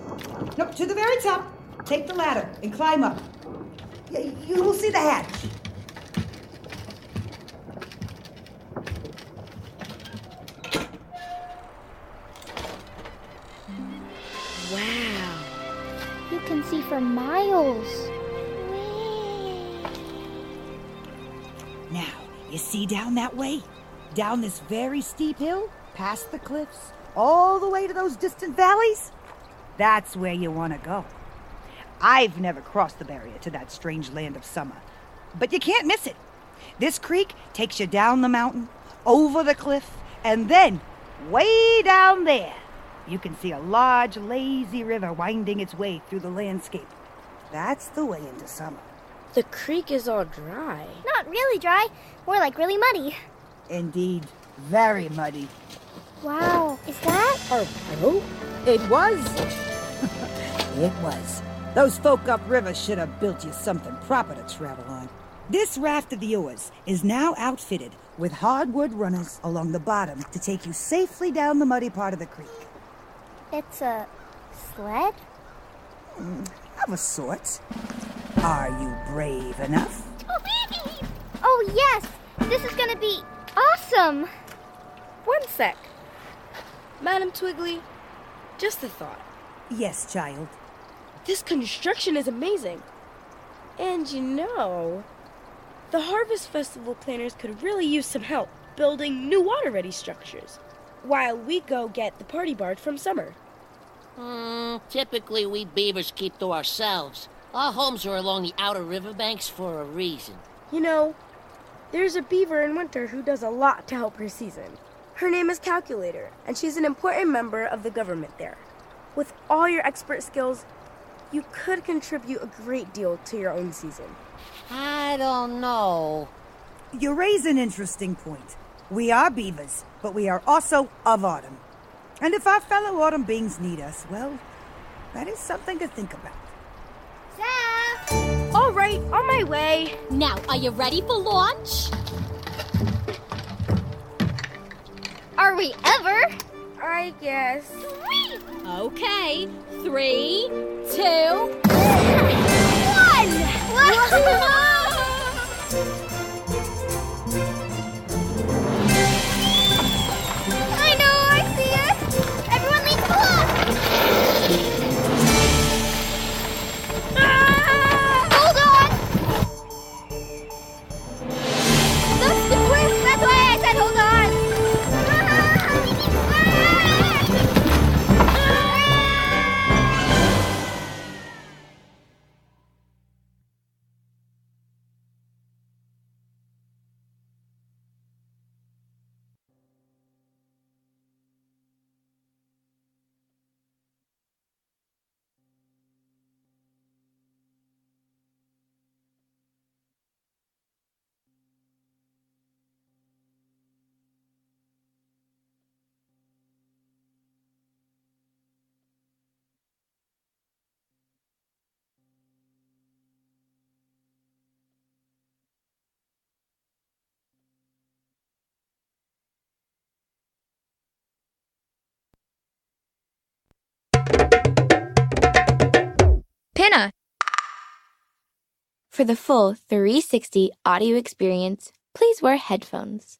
Nope, to the very top. Take the ladder and climb up. You will see the hatch. Wow. You can see for miles. Now, you see down that way? Down this very steep hill, past the cliffs, all the way to those distant valleys? That's where you want to go. I've never crossed the barrier to that strange land of summer, but you can't miss it. This creek takes you down the mountain, over the cliff, and then way down there, you can see a large, lazy river winding its way through the landscape. That's the way into summer. The creek is all dry. Not really dry, more like really muddy. Indeed, very muddy. Wow, is that our boat? It was. It was. Those folk upriver should have built you something proper to travel on. This raft of yours is now outfitted with hardwood runners along the bottom to take you safely down the muddy part of the creek. It's a sled? Of a sort. Are you brave enough? Oh, yes! This is gonna be awesome! One sec. Madam Twiggly, just a thought. Yes, child. This construction is amazing. And you know, the Harvest Festival planners could really use some help building new water-ready structures while we go get the party barge from Summer. Typically we beavers keep to ourselves. Our homes are along the outer riverbanks for a reason. You know, there's a beaver in winter who does a lot to help her season. Her name is Calculator, and she's an important member of the government there. With all your expert skills, you could contribute a great deal to your own season. I don't know. You raise an interesting point. We are beavers, but we are also of autumn. And if our fellow autumn beings need us, well, that is something to think about. Zeph! All right, on my way. Now, are you ready for launch? Are we ever? I guess. Okay, 3, 2, 1! I know, I see it! Everyone leave the block! Hold on! That's the cliff! That's why I said hold on! Pinna! For the full 360 audio experience, please wear headphones.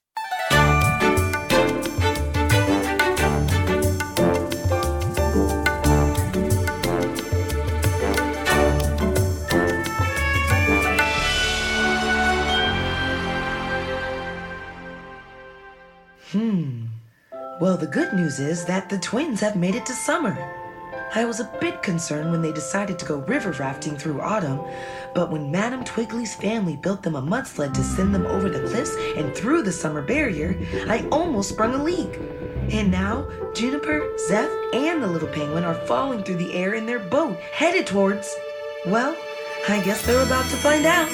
Well, the good news is that the twins have made it to summer. I was a bit concerned when they decided to go river rafting through autumn, but when Madame Twiggly's family built them a mud sled to send them over the cliffs and through the summer barrier, I almost sprung a leak. And now, Juniper, Zeph, and the little penguin are falling through the air in their boat, headed towards... Well, I guess they're about to find out.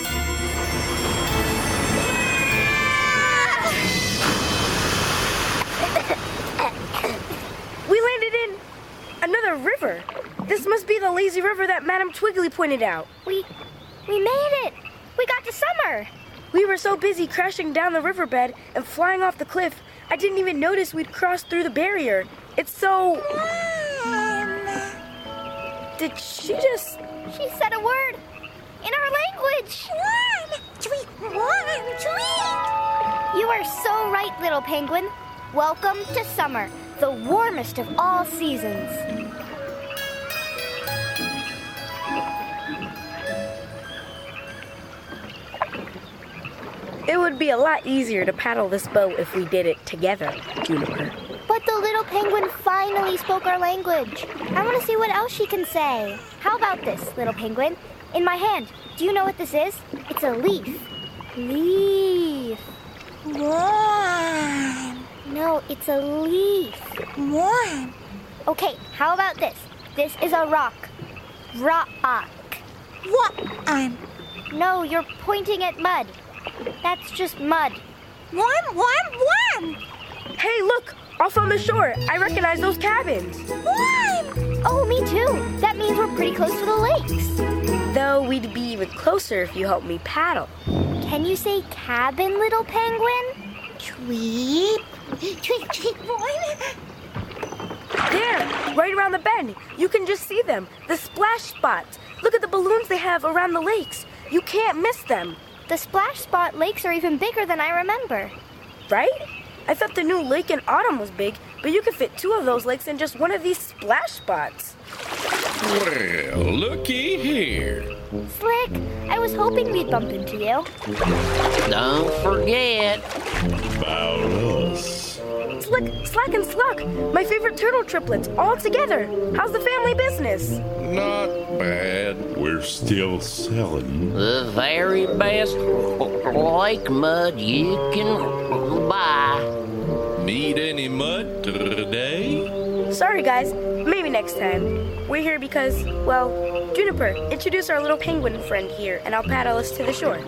We landed in another river. This must be the lazy river that Madame Twiggly pointed out. We made it. We got to summer. We were so busy crashing down the riverbed and flying off the cliff, I didn't even notice we'd crossed through the barrier. It's so... Did she just... She said a word in our language. You are so right, little penguin. Welcome to summer, the warmest of all seasons. It would be a lot easier to paddle this boat if we did it together, Juniper. But the little penguin finally spoke our language. I want to see what else she can say. How about this, little penguin? In my hand, do you know what this is? It's a leaf. Leaf. Warm. No, it's a leaf. Warm. Okay, how about this? This is a rock. Rock. What? No, you're pointing at mud. That's just mud. Warm. Hey, look! Off on the shore. I recognize those cabins. Warm. Oh, me too. That means we're pretty close to the lakes. Though we'd be even closer if you helped me paddle. Can you say cabin, little penguin? Tweep. Tweep, warm. There, right around the bend. You can just see them. The splash spots. Look at the balloons they have around the lakes. You can't miss them. The splash spot lakes are even bigger than I remember. Right? I thought the new lake in autumn was big, but you could fit 2 of those lakes in just one of these splash spots. Well, looky here. Slick, I was hoping we'd bump into you. Don't forget about us. Slick, Slack, and Sluck, my favorite turtle triplets, all together. How's the family business? Not bad. We're still selling the very best lake mud you can buy. Need any mud today? Sorry, guys. Maybe next time. We're here because, well, Juniper, introduce our little penguin friend here, and I'll paddle us to the shore.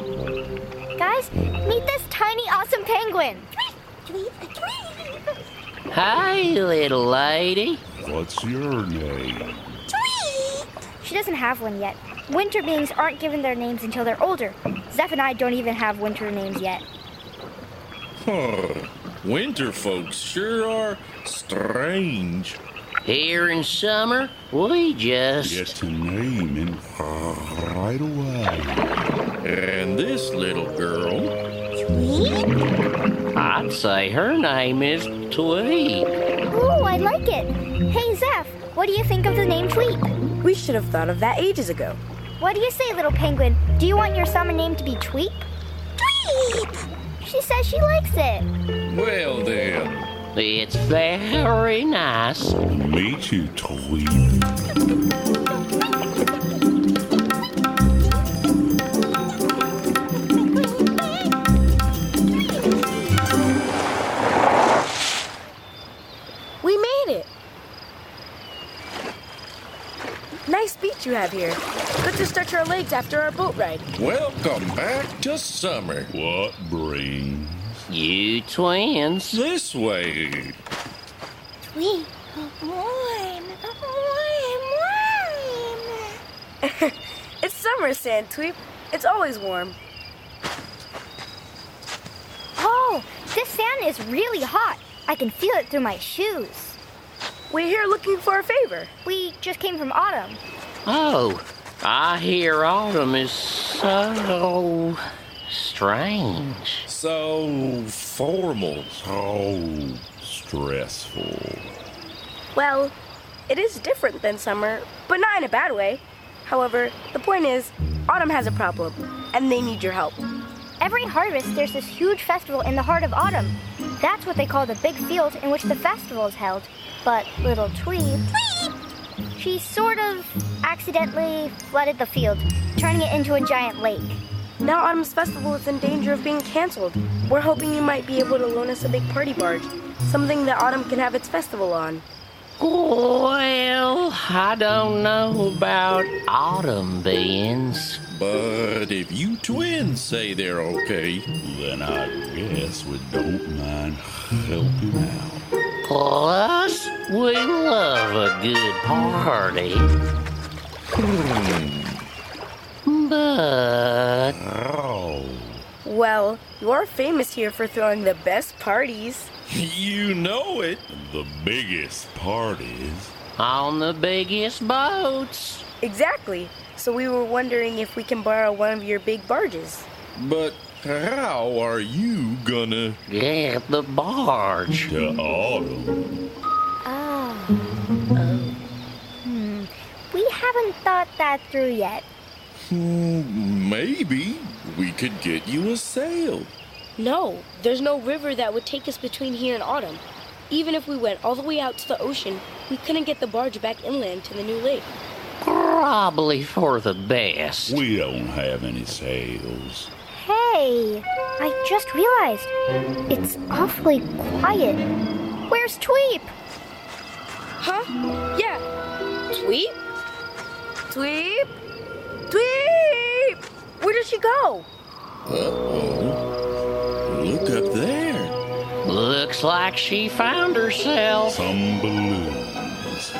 Guys, meet this tiny, awesome penguin. Hi, little lady. What's your name? She doesn't have one yet. Winter beings aren't given their names until they're older. Zeph and I don't even have winter names yet. Winter folks sure are strange. Here in summer, we just get to naming right away. And this little girl, I'd say her name is Tweet. Ooh, I like it. Hey, Zeph, what do you think of the name Tweet? We should have thought of that ages ago. What do you say, little penguin? Do you want your summer name to be Tweep? Tweep! She says she likes it. Well then. It's very nice. Me too, Tweet. We made it. Nice beach you have here. Good to stretch our legs after our boat ride. Welcome back to summer. What brings you twins this way? Tweet, warm. It's summer, Sand Tweep. It's always warm. Oh, this sand is really hot. I can feel it through my shoes. We're here looking for a favor. We just came from autumn. Oh, I hear autumn is so strange. So formal. So stressful. Well, it is different than summer, but not in a bad way. However, the point is, autumn has a problem, and they need your help. Every harvest, there's this huge festival in the heart of autumn. That's what they call the big field in which the festival is held. But little Tweep, She sort of accidentally flooded the field, turning it into a giant lake. Now Autumn's festival is in danger of being canceled. We're hoping you might be able to loan us a big party barge, something that Autumn can have its festival on. Well, I don't know about autumn beans. But if you twins say they're okay, Then I guess we don't mind helping out. Plus, we love a good party. But... Well, you're famous here for throwing the best parties. You know it. The biggest parties. On the biggest boats. Exactly. So we were wondering if we can borrow one of your big barges. But how are you gonna get the barge to Autumn? We haven't thought that through yet. Maybe we could get you a sail. No, there's no river that would take us between here and Autumn. Even if we went all the way out to the ocean, we couldn't get the barge back inland to the new lake. Probably for the best. We don't have any sails. Hey, I just realized it's awfully quiet. Where's Tweep? Huh? Yeah. Tweep? Tweep? Tweep! Where did she go? Uh-oh. Look up there. Looks like she found herself some balloons.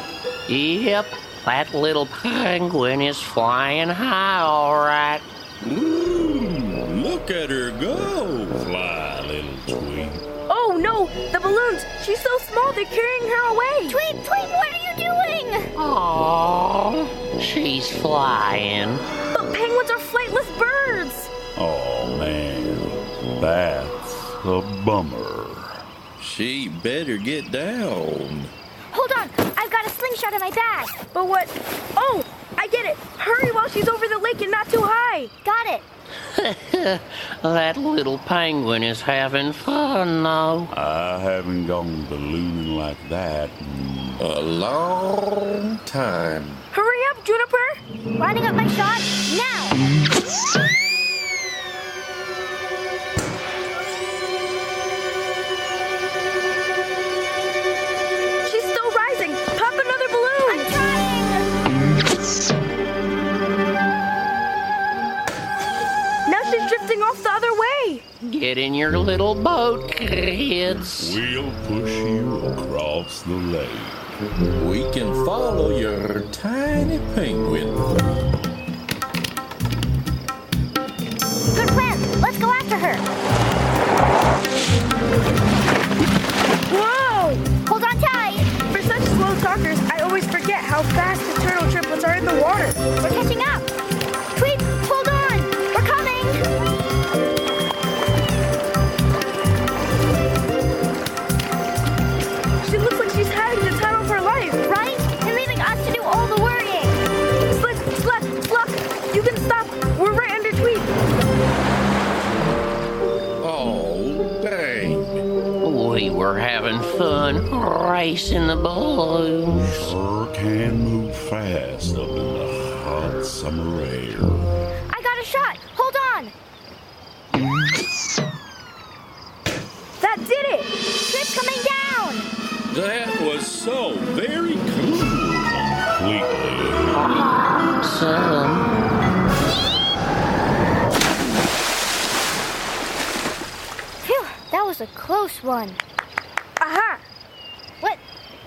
Yep, that little penguin is flying high, all right. Look at her go. Fly, little Tweep. Oh, no! The balloons! She's so small, they're carrying her away! Tweep, Tweep, what are you doing? Aww, she's flying. But penguins are flightless birds! Oh, man. That's a bummer. She better get down. Hold on, I've got a slingshot in my bag. But what? Oh, I get it! Hurry while she's over the lake and not too high! Got it. That little penguin is having fun, though. I haven't gone ballooning like that in a long time. Hurry up, Juniper! Lining up my shot now! She's still rising! Pop another balloon! I'm trying! Now she's drifting off the other way! Get in your little boat, kids. We'll push you across the lake. We can follow your tiny penguin. Good plan. Let's go after her. Whoa! Hold on tight. For such slow talkers, I always forget how fast the turtle triplets are in the water. We're catching up. Tweep, hold on. We're coming. She looks like she's having the time of her life. Right? And leaving us to do all the worrying. Slick, Sluck, you can stop. We're right under Tweep. Oh, dang. We were having fun racing the balloons. Sure can move fast up in the hot summer air. I got a shot. Hold on. That did it! Ship's coming down. That was so very cool. Completely. Awesome. Phew, that was a close one. Aha!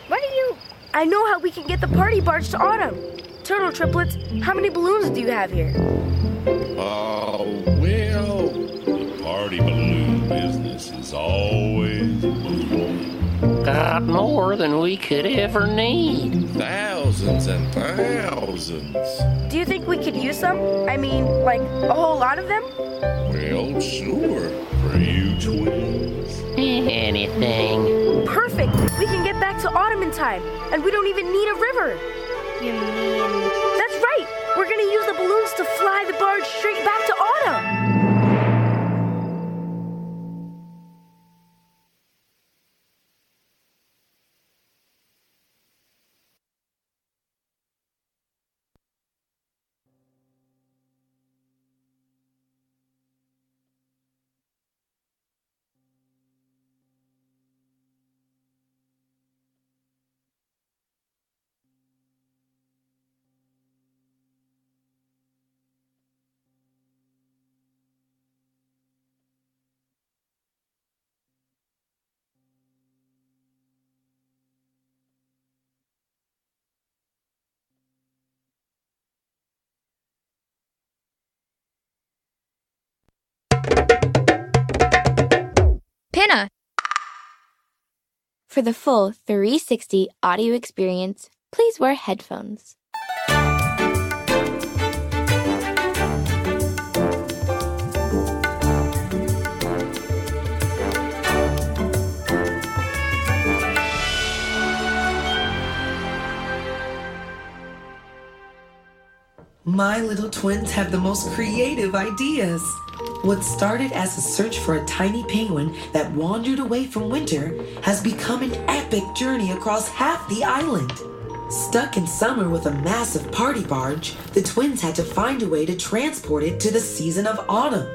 What are you... I know how we can get the party barge to Autumn. Turtle triplets, how many balloons do you have here? Oh, well, The party balloon business is always booming. Got more than we could ever need. thousands and thousands. Do you think we could use some? I mean, like, a whole lot of them? Well, sure. For you twins. Anything. Perfect! We can get back to Autumn in time, and we don't even need a river. You mean... That's right! We're gonna use the balloons to fly the barge straight back to Autumn! For the full 360 audio experience, please wear headphones. My little twins have the most creative ideas. What started as a search for a tiny penguin that wandered away from winter has become an epic journey across half the island. Stuck in summer with a massive party barge, the twins had to find a way to transport it to the season of autumn.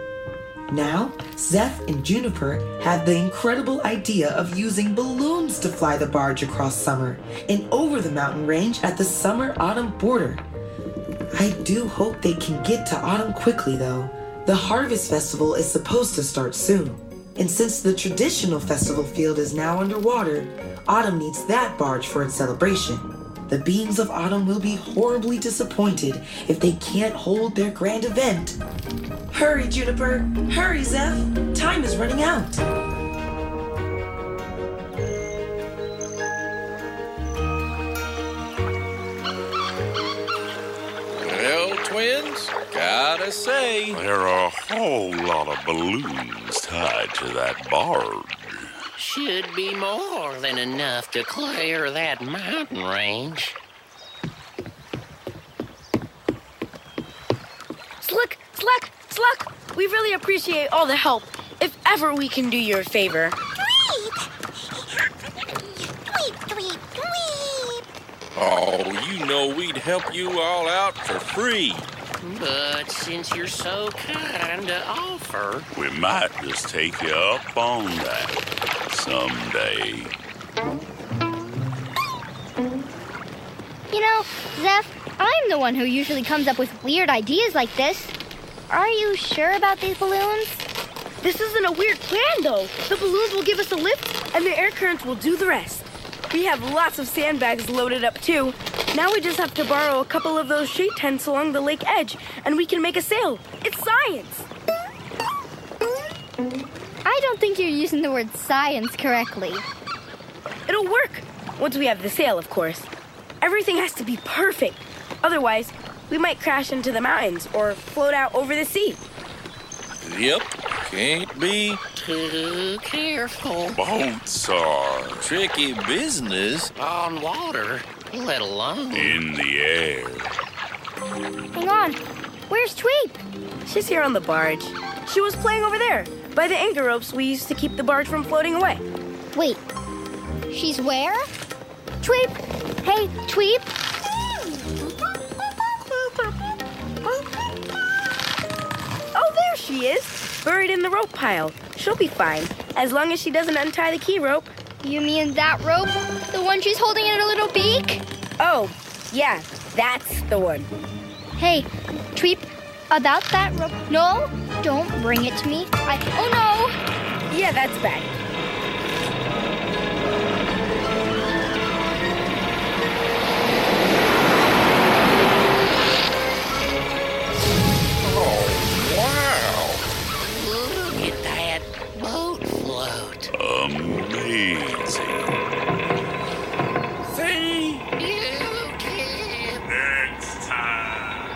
Now, Zeph and Juniper have the incredible idea of using balloons to fly the barge across summer and over the mountain range at the summer-autumn border. I do hope they can get to autumn quickly, though. The Harvest Festival is supposed to start soon. And since the traditional festival field is now underwater, autumn needs that barge for its celebration. The beings of autumn will be horribly disappointed if they can't hold their grand event. Hurry, Juniper! Hurry, Zeph! Time is running out! Twins, gotta say, there are a whole lot of balloons tied to that barge. Should be more than enough to clear that mountain range. Slick! We really appreciate all the help. If ever we can do you a favor. Oh, you know we'd help you all out for free. But since you're so kind to offer, We might just take you up on that someday. You know, Zeph, I'm the one who usually comes up with weird ideas like this. Are you sure about these balloons? This isn't a weird plan, though. The balloons will give us a lift, and the air currents will do the rest. We have lots of sandbags loaded up, too. Now we just have to borrow a couple of those shade tents along the lake edge, and we can make a sail. It's science! I don't think you're using the word science correctly. It'll work. Once we have the sail, of course. Everything has to be perfect. Otherwise, we might crash into the mountains or float out over the sea. Yep, can't be too careful. Boats are tricky business. On water, let alone in the air. Hang on. Where's Tweep? She's here on the barge. She was playing over there, by the anchor ropes we used to keep the barge from floating away. Wait. She's where? Tweep! Hey, Tweep! Oh, there she is, buried in the rope pile. She'll be fine, as long as she doesn't untie the key rope. You mean that rope? The one she's holding in her little beak? Oh, yeah, that's the one. Hey, Tweep, about that rope. No, don't bring it to me. Oh no! Yeah, that's bad. Amazing. See? You can. Next time.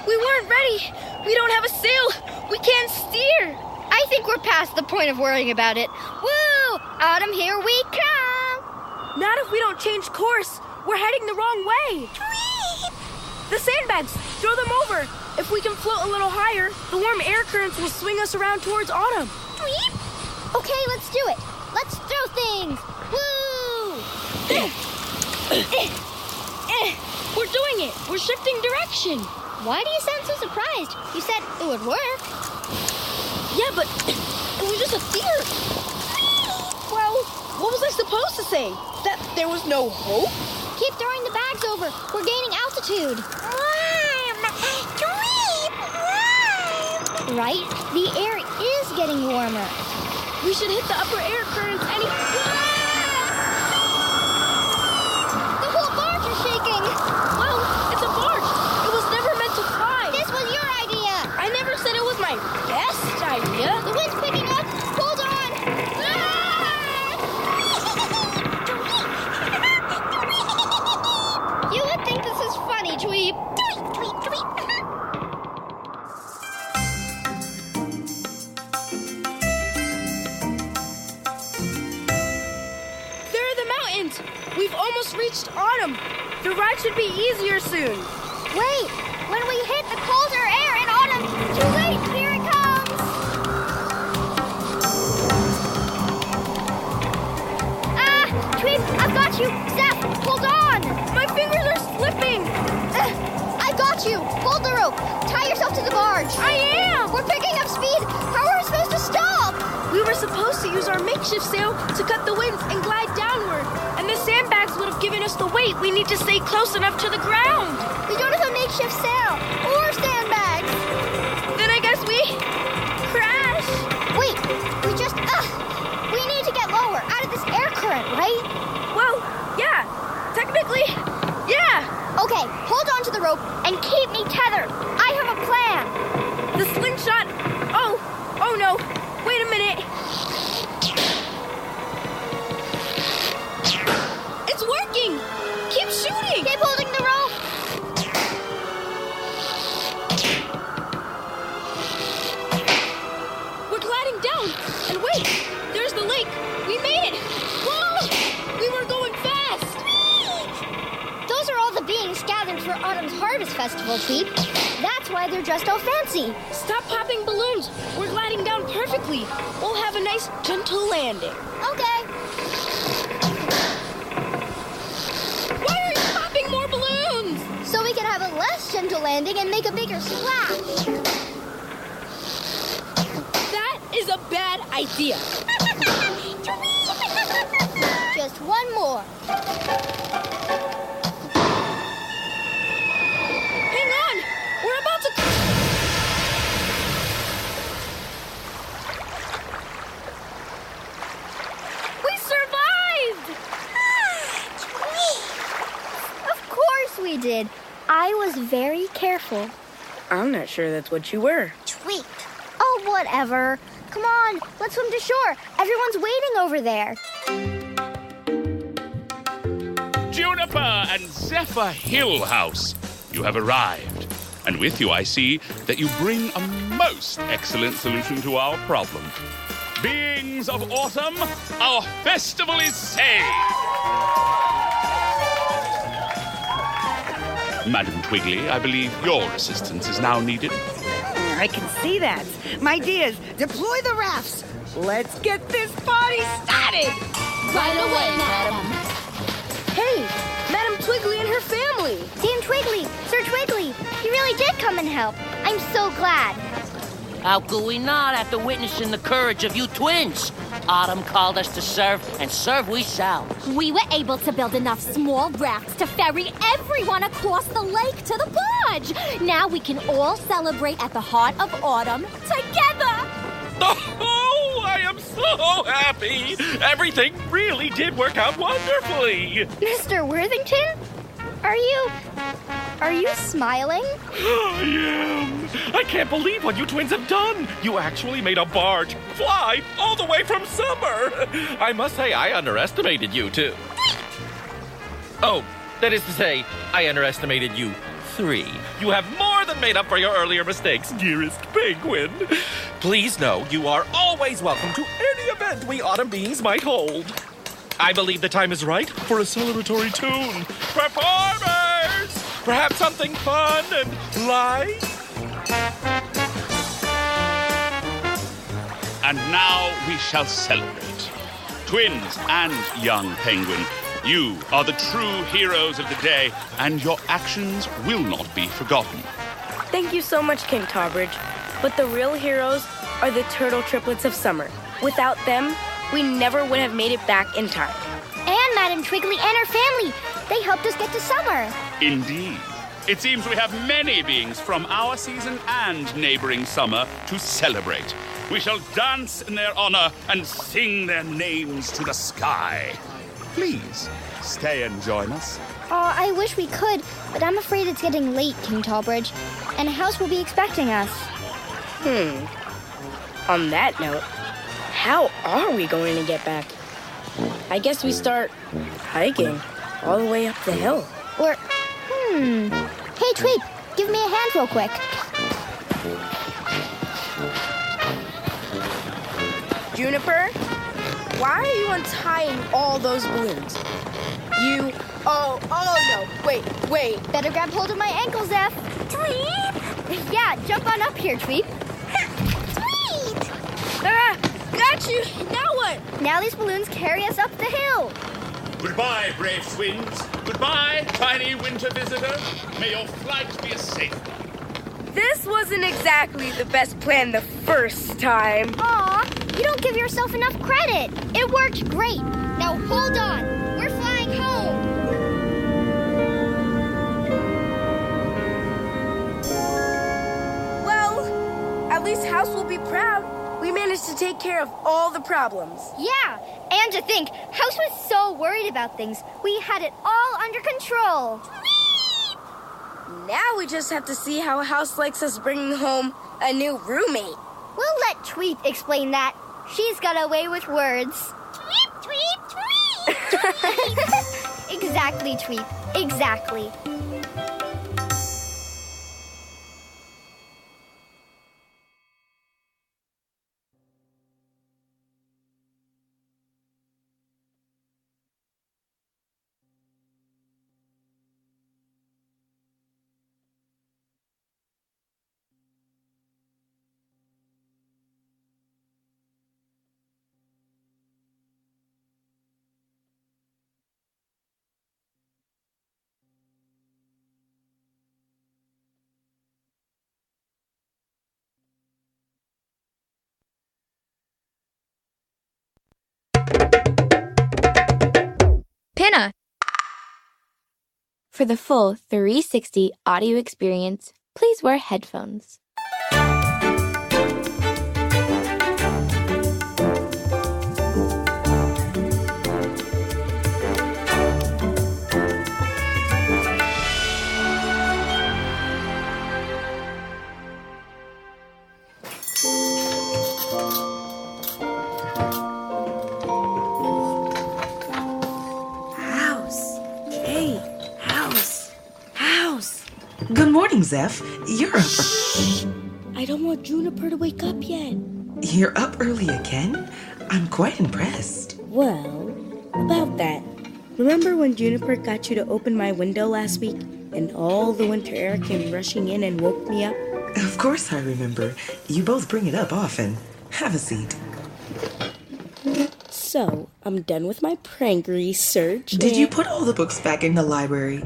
We weren't ready. We don't have a sail. We can't steer. I think we're past the point of worrying about it. Woo! Autumn, here we come. Not if we don't change course. We're heading the wrong way. The sandbags, throw them over. If we can float a little higher, the warm air currents will swing us around towards autumn. Okay, let's do it. Let's throw things. Woo! We're doing it. We're shifting direction. Why do you sound so surprised? You said it would work. Yeah, but it was just a theory. Well, what was I supposed to say? That there was no hope? Keep throwing the bags over. We're gaining altitude. Right? The air is getting warmer. We should hit the upper air currents any... The whole barge is shaking. Well, it's a barge. It was never meant to fly. This was your idea. I never said it was my best idea. The wind's picking up. Hold on. We've almost reached autumn. The ride should be easier soon. Wait! When we hit the colder air in autumn, too late! Here it comes! Tweet, I've got you! Zeph, hold on! My fingers are slipping! I got you! Hold the rope! Tie yourself to the barge! I am! We're picking up speed! How are we supposed to stop? We were supposed to use our makeshift sail to cut the winds and glide downward. And the sandbags would have given us the weight we need to stay close enough to the ground. We don't have a makeshift sail or sandbags. Then I guess we crash. Wait, we need to get lower, out of this air current, right? Well, yeah. Technically, yeah. Okay, hold on to the rope and keep me tethered. I have a plan. The slingshot. Oh no. Wait a minute. It's working. Keep shooting. Keep holding the rope. We're gliding down. And wait, there's the lake. We made it. Whoa! We were going fast. Those are all the beings gathered for Autumn's Harvest Festival, Tweep. That's why they're dressed all fancy. Stop popping balloons. We're gliding down perfectly. We'll have a nice, gentle landing. Okay. Why are you popping more balloons? So we can have a less gentle landing and make a bigger splash. That is a bad idea. Just one more. Hang on. We're about to... We survived! Of course we did. I was very careful. I'm not sure that's what you were. Tweet. Oh, whatever. Come on, let's swim to shore. Everyone's waiting over there. Juniper and Zephyr Hill House, you have arrived. And with you I see that you bring a most excellent solution to our problem. Beings of autumn, our festival is saved! Madam Twiggly, I believe your assistance is now needed. I can see that. My dears, deploy the rafts. Let's get this party started. Right away, madam. Hey, Madam Twiggly and her family. Dame Twiggly, Sir Twiggly, he really did come and help. I'm so glad. How could we not after witnessing the courage of you twins? Autumn called us to serve, and serve we shall. We were able to build enough small rafts to ferry everyone across the lake to the barge. Now we can all celebrate at the heart of autumn together. Oh, I am so happy! Everything really did work out wonderfully! Mr. Worthington? Are you smiling? I am! I can't believe what you twins have done! You actually made a barge fly all the way from summer! I must say, I underestimated you, too. Oh, that is to say, I underestimated you 3. You have more than made up for your earlier mistakes, dearest penguin. Please know you are always welcome to any event we autumn beings might hold. I believe the time is right for a celebratory tune. Performers! Perhaps something fun and light? And now we shall celebrate. Twins and young penguin, you are the true heroes of the day, and your actions will not be forgotten. Thank you so much, King Tawbridge. But the real heroes are the turtle triplets of summer. Without them, we never would have made it back in time. And Madam Twiggly and her family. They helped us get to summer. Indeed. It seems we have many beings from our season and neighboring summer to celebrate. We shall dance in their honor and sing their names to the sky. Please, stay and join us. I wish we could, but I'm afraid it's getting late, King Tallbridge, and House will be expecting us. On that note, how are we going to get back? I guess we start hiking all the way up the hill. Or, Hey, Tweep, give me a hand real quick. Juniper, why are you untying all those balloons? Oh no, wait. Better grab hold of my ankle, Zeph. Tweet! Yeah, jump on up here, Tweet. Tweet! Got you. Now what? Now these balloons carry us up the hill. Goodbye, brave twins. Goodbye, tiny winter visitor. May your flight be a safe one. This wasn't exactly the best plan the first time. Aw, you don't give yourself enough credit. It worked great. Now hold on. We're flying home. Well, at least House will be proud. We managed to take care of all the problems. Yeah, and to think, House was so worried about things. We had it all under control. Now we just have to see how House likes us bringing home a new roommate. We'll let Tweet explain that. She's got a way with words. Tweet, tweet, tweet! Exactly, Tweet. Exactly. Pinna! For the full 360 audio experience, please wear headphones. Good morning, Zeph. You're up. Shh! I don't want Juniper to wake up yet. You're up early again? I'm quite impressed. Well, about that. Remember when Juniper got you to open my window last week and all the winter air came rushing in and woke me up? Of course I remember. You both bring it up often. Have a seat. So, I'm done with my prank research. Did you put all the books back in the library?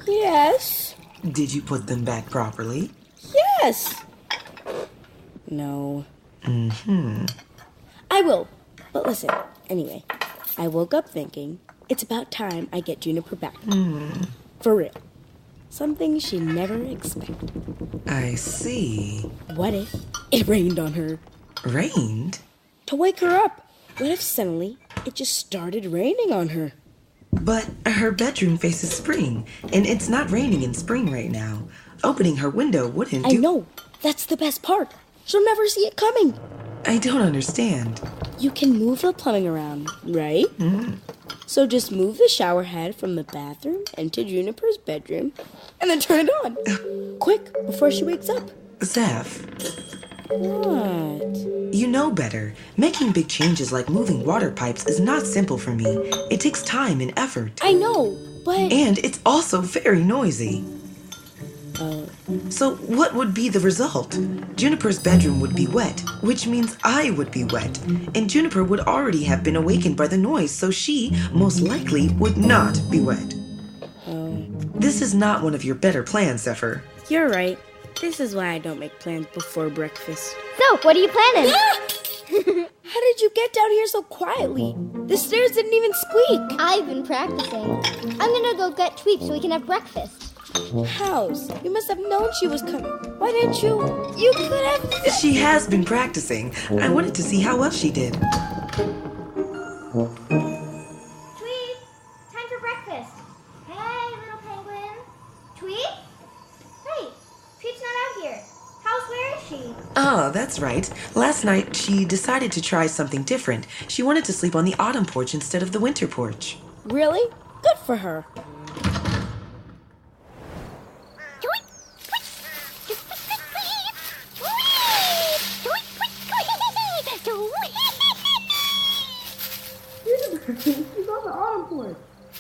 Yes. Did you put them back properly? Yes. No. I will. But listen, anyway, I woke up thinking it's about time I get Juniper back. For real. Something she never expected. I see. What if it rained on her? Rained? To wake her up. What if suddenly it just started raining on her? But her bedroom faces spring, and it's not raining in spring right now. Opening her window wouldn't do... I know. That's the best part. She'll never see it coming. I don't understand. You can move the plumbing around, right? So just move the shower head from the bathroom into Juniper's bedroom, and then turn it on. Quick, before she wakes up. Zeph. What? You know better. Making big changes like moving water pipes is not simple for me. It takes time and effort. I know, but... And it's also very noisy. So what would be the result? Juniper's bedroom would be wet, which means I would be wet. And Juniper would already have been awakened by the noise, so she, most likely, would not be wet. This is not one of your better plans, Zephyr. You're right. This is why I don't make plans before breakfast. So, what are you planning? How did you get down here so quietly? The stairs didn't even squeak. I've been practicing. I'm gonna go get Tweep so we can have breakfast. House, you must have known she was coming. Why didn't you? You could have... She has been practicing. I wanted to see how well she did. Tweep, time for breakfast. Hey, little penguin. Tweep? Hey, Tweep's not out here. House, where is she? Oh, that's right. Last night, she decided to try something different. She wanted to sleep on the autumn porch instead of the winter porch. Really? Good for her.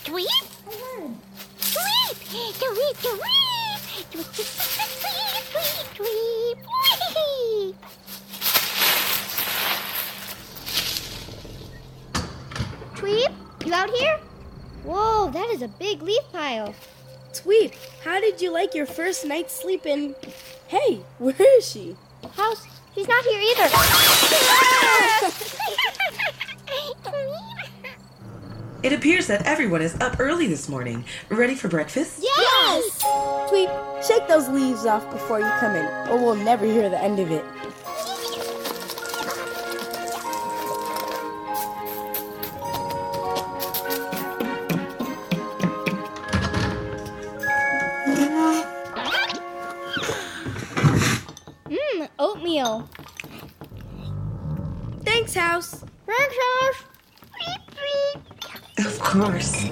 Tweet? is a big leaf pile. Tweep, how did you like your first night's sleep in... Hey, where is she? House, she's not here either. It appears that everyone is up early this morning, ready for breakfast? Yes! Tweep, shake those leaves off before you come in, or we'll never hear the end of it. Oatmeal. Thanks, House. Thanks, House. Of course.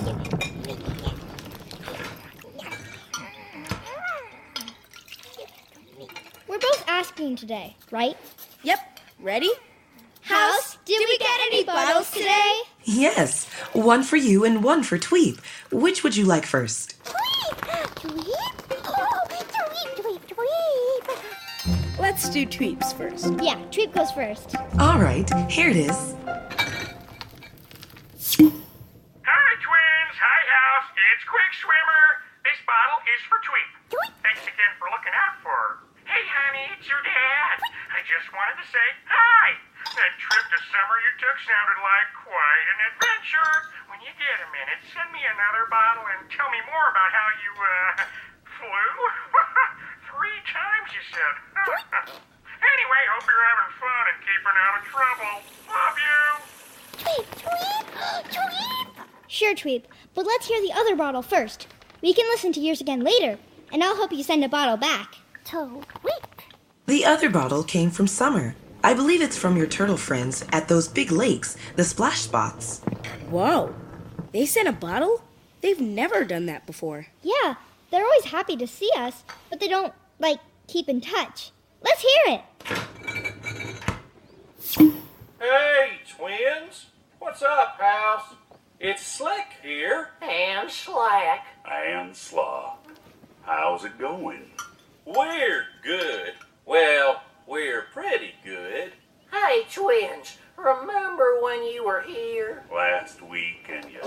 We're both asking today, right? Yep. Ready? House, did we get any bottles today? Yes, one for you and one for Tweep. Which would you like first? Let's do Tweeps first. Yeah, Tweep goes first. All right, here it is. Hi, twins. Hi, House. It's Quick Swimmer. This bottle is for Tweep. Thanks again for looking out for her. Hey, honey, it's your dad. I just wanted to say hi. That trip to summer you took sounded like quite an adventure. When you get a minute, send me another bottle and tell me more about how you, flew. 3 times, you said. Anyway, hope you're having fun and keeping out of trouble. Love you. Sure, Tweep, but let's hear the other bottle first. We can listen to yours again later, and I'll help you send a bottle back. The other bottle came from Summer. I believe it's from your turtle friends at those big lakes, the splash spots. Whoa. They sent a bottle? They've never done that before. Yeah, they're always happy to see us, but they don't, keep in touch. Let's hear it. Hey, twins. What's up, House? It's Slick here. And Slack. And Slaw. How's it going? We're good. Well, we're pretty good. Hey, twins. Remember when you were here? Last week and you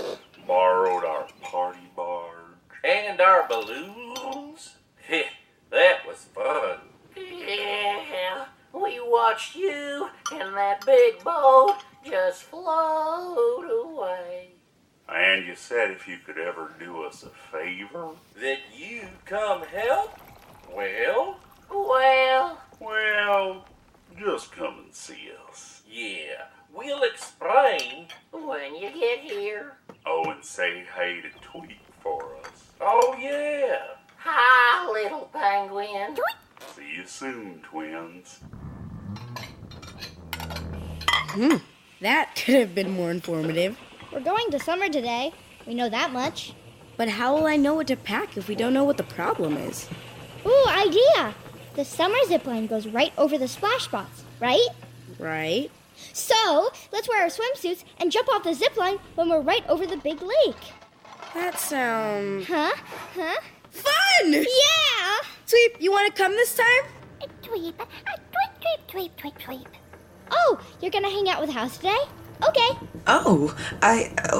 borrowed our party barge. And our balloons. That was fun. Yeah, we watched you and that big boat just float away. And you said if you could ever do us a favor. That you'd come help? Well, just come and see us. yeah, we'll explain. When you get here. Oh, and say hey to Tweet for us. Oh, yeah. Hi, little penguin. See you soon, twins. That could have been more informative. We're going to summer today. We know that much. But how will I know what to pack if we don't know what the problem is? Ooh, idea! The summer zipline goes right over the splash spots, right? Right. So, let's wear our swimsuits and jump off the zipline when we're right over the big lake. That sounds... Huh? Fun! Yeah! Tweep, you want to come this time? Tweep. Oh, you're gonna hang out with House today? Okay. Oh,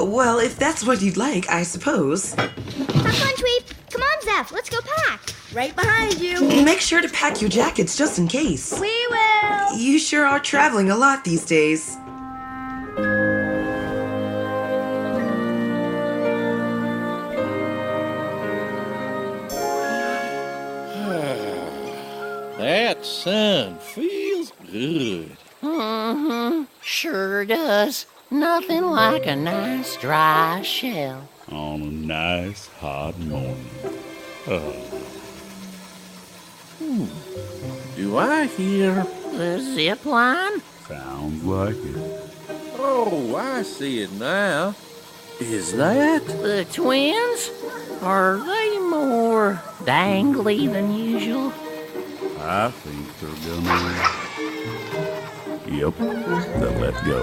well, if that's what you'd like, I suppose. Have fun, Tweep. Come on, Zeph, let's go pack. Right behind you. Make sure to pack your jackets just in case. We will. You sure are traveling a lot these days. That sun feels good. Mm-hmm. Sure does. Nothing like a nice dry shell. On a nice hot morning. Do I hear? The zip line? Sounds like it. Oh, I see it now. Is that? The twins? Are they more dangly than usual? I think they're gonna... Yep, they'll let go.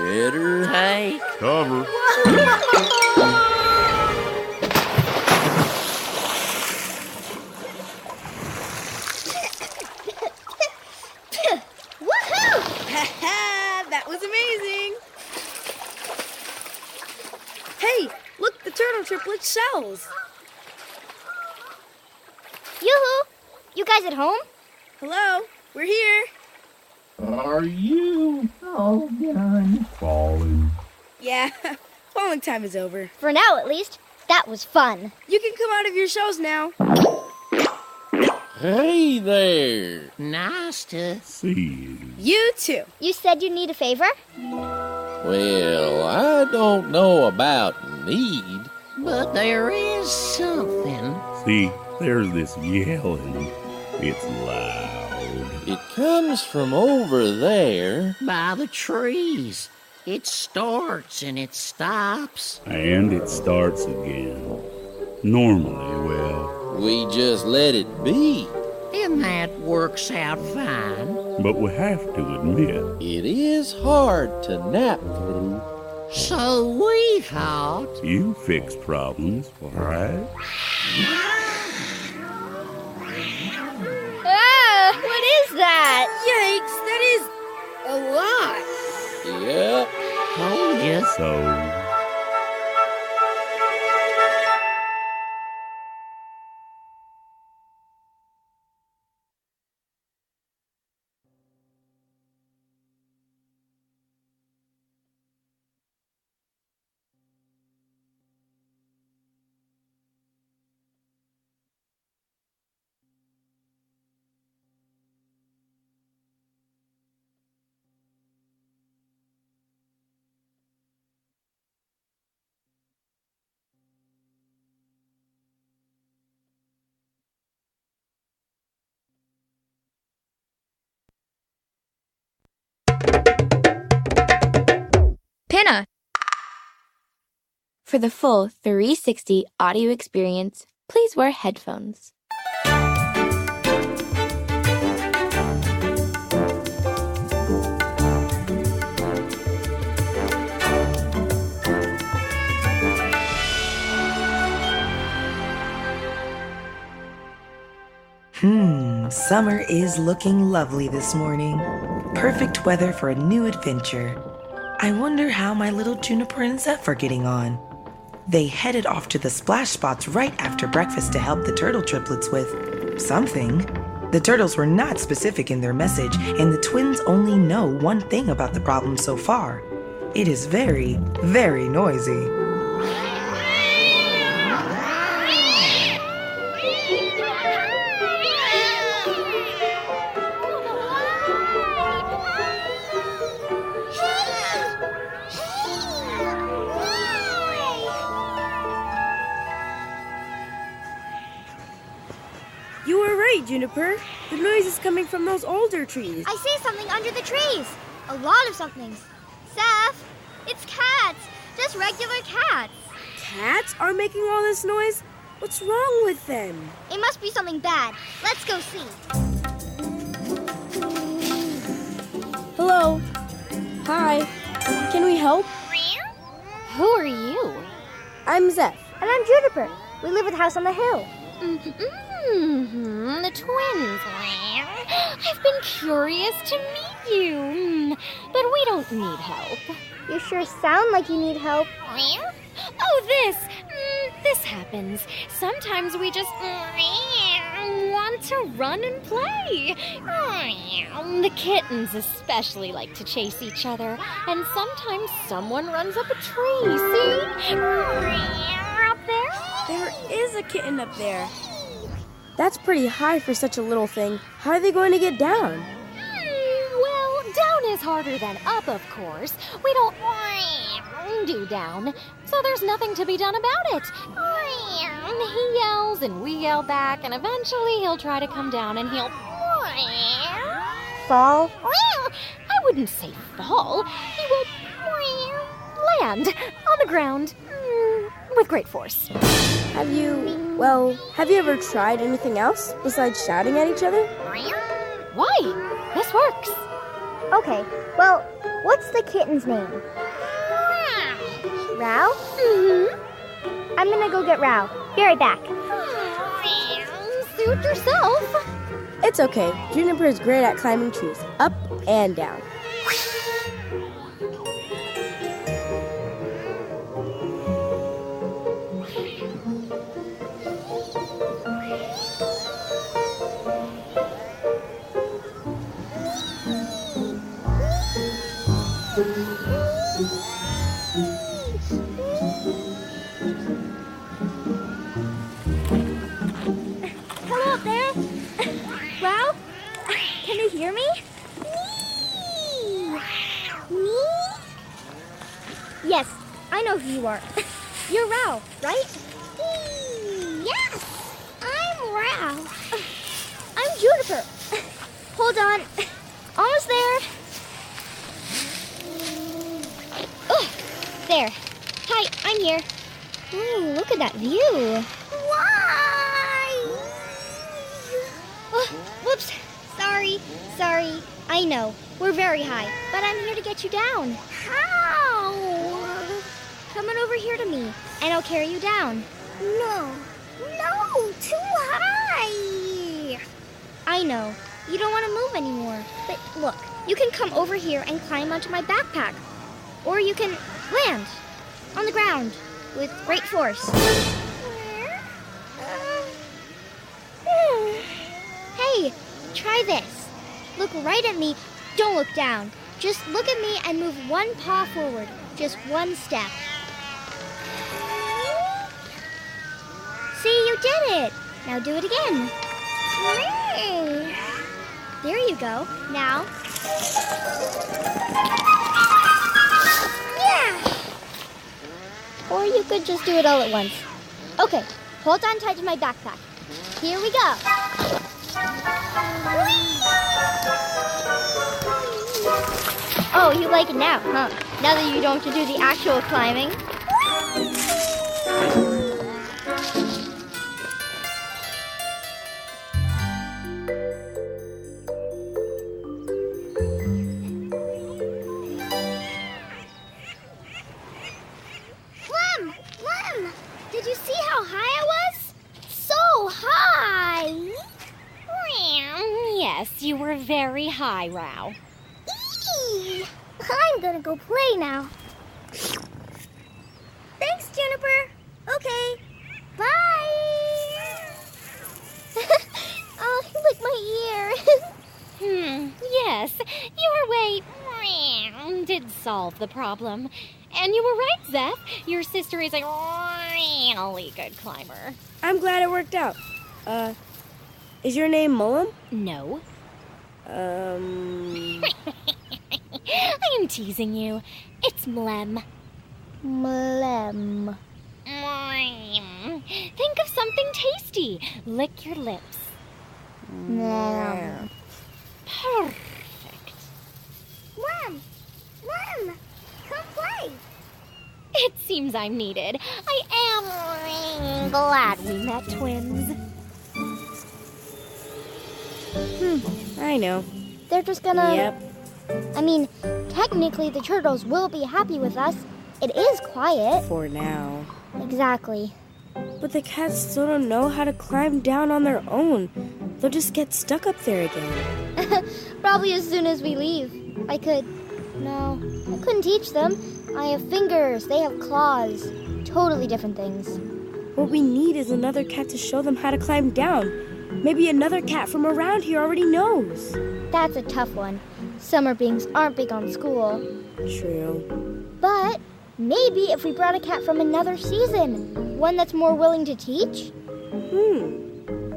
Better take cover. Woohoo! That was amazing. Hey, look, the turtle triplet shells. Yoo-hoo! You guys at home? Hello, we're here. Are you all done falling? Yeah, falling time is over. For now, at least. That was fun. You can come out of your shells now. Hey there. Nice to see you. You too. You said you need a favor? Well, I don't know about need. But there is something. See, there's this yelling. It's loud. It comes from over there. By the trees. It starts and it stops. And it starts again. Normally, well, we just let it be. And that works out fine. But we have to admit, it is hard to nap through. So we thought. You fix problems, right? Ah, what is that? Yikes, that is a lot. Yep. Told you. So... Pinna! For the full 360 audio experience, please wear headphones. Summer is looking lovely this morning. Perfect weather for a new adventure. I wonder how my little Juniper and Zeph are getting on. They headed off to the splash spots right after breakfast to help the turtle triplets with something. The turtles were not specific in their message, and the twins only know one thing about the problem so far. It is very, very noisy. You were right, Juniper. The noise is coming from those older trees. I see something under the trees. A lot of somethings. Seth, it's cats. Just regular cats. Cats are making all this noise? What's wrong with them? It must be something bad. Let's go see. Hello. Hi. Can we help? Who are you? I'm Zeph. And I'm Juniper. We live at the house on the hill. The twins. I've been curious to meet you, but we don't need help. You sure sound like you need help. Oh, this happens. Sometimes we just want to run and play. The kittens especially like to chase each other, and sometimes someone runs up a tree, see? Up there? There is a kitten up there. That's pretty high for such a little thing. How are they going to get down? Well, down is harder than up, of course. We don't do down, so there's nothing to be done about it. He yells and we yell back, and eventually he'll try to come down and he'll fall. I wouldn't say fall. He will land on the ground with great force. Have you ever tried anything else besides shouting at each other? Why? This works. Okay, well, what's the kitten's name? Rao? Mm-hmm. I'm gonna go get Rao. Be right back. Suit yourself. It's okay. Juniper is great at climbing trees, up and down. Yes, I know who you are. You're Rao, right? Yes, I'm Rao. I'm Juniper. Hold on. Almost there. Oh, there. Hi, I'm here. Ooh, look at that view. Why? Oh, whoops. Sorry. I know. We're very high, but I'm here to get you down. How? Come on over here to me, and I'll carry you down. No, too high. I know. You don't want to move anymore. But look, you can come over here and climb onto my backpack. Or you can land on the ground with great force. Hey, try this. Look right at me. Don't look down. Just look at me and move one paw forward. Just one step. See, you did it. Now do it again. There you go. Now. Yeah. Or you could just do it all at once. Okay, hold on tight to my backpack. Here we go. Oh, you like it now, huh? Now that you don't have to do the actual climbing. Lem, did you see how high I was? So high. Yes, you were very high, Rao. Eee! I'm gonna go play now. Thanks, Juniper. Okay. Bye. Oh, you licked my ear. Yes, your way did solve the problem. And you were right, Zeph. Your sister is a really good climber. I'm glad it worked out. Is your name Mullum? No. I am teasing you. It's Mlem. Mlem. Think of something tasty. Lick your lips. No. Perfect. Lem, come play. It seems I'm needed. I am glad we met, twins. I know. They're just gonna... Yep. I mean, technically the turtles will be happy with us. It is quiet. For now. Exactly. But the cats still don't know how to climb down on their own. They'll just get stuck up there again. Probably as soon as we leave. I couldn't teach them. I have fingers, they have claws. Totally different things. What we need is another cat to show them how to climb down. Maybe another cat from around here already knows. That's a tough one. Summer beings aren't big on school. True. But maybe if we brought a cat from another season, one that's more willing to teach?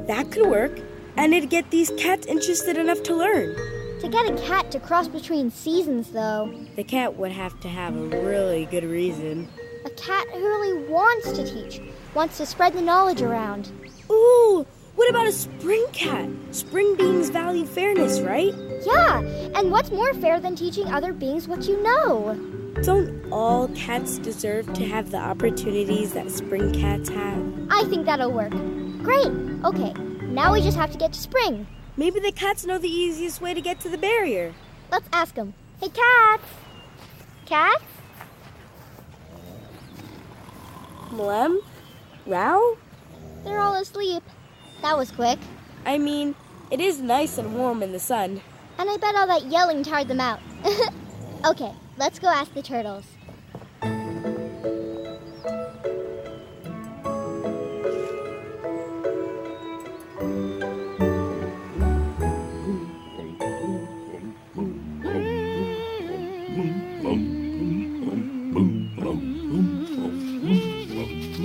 That could work. And it'd get these cats interested enough to learn. To get a cat to cross between seasons, though. The cat would have to have a really good reason. A cat who really wants to teach, wants to spread the knowledge around. Ooh! What about a spring cat? Spring beings value fairness, right? Yeah, and what's more fair than teaching other beings what you know? Don't all cats deserve to have the opportunities that spring cats have? I think that'll work. Great. Okay, now we just have to get to spring. Maybe the cats know the easiest way to get to the barrier. Let's ask them. Hey, cats! Cats? Mlem? Rao? They're all asleep. That was quick. I mean, it is nice and warm in the sun. And I bet all that yelling tired them out. Okay, let's go ask the turtles.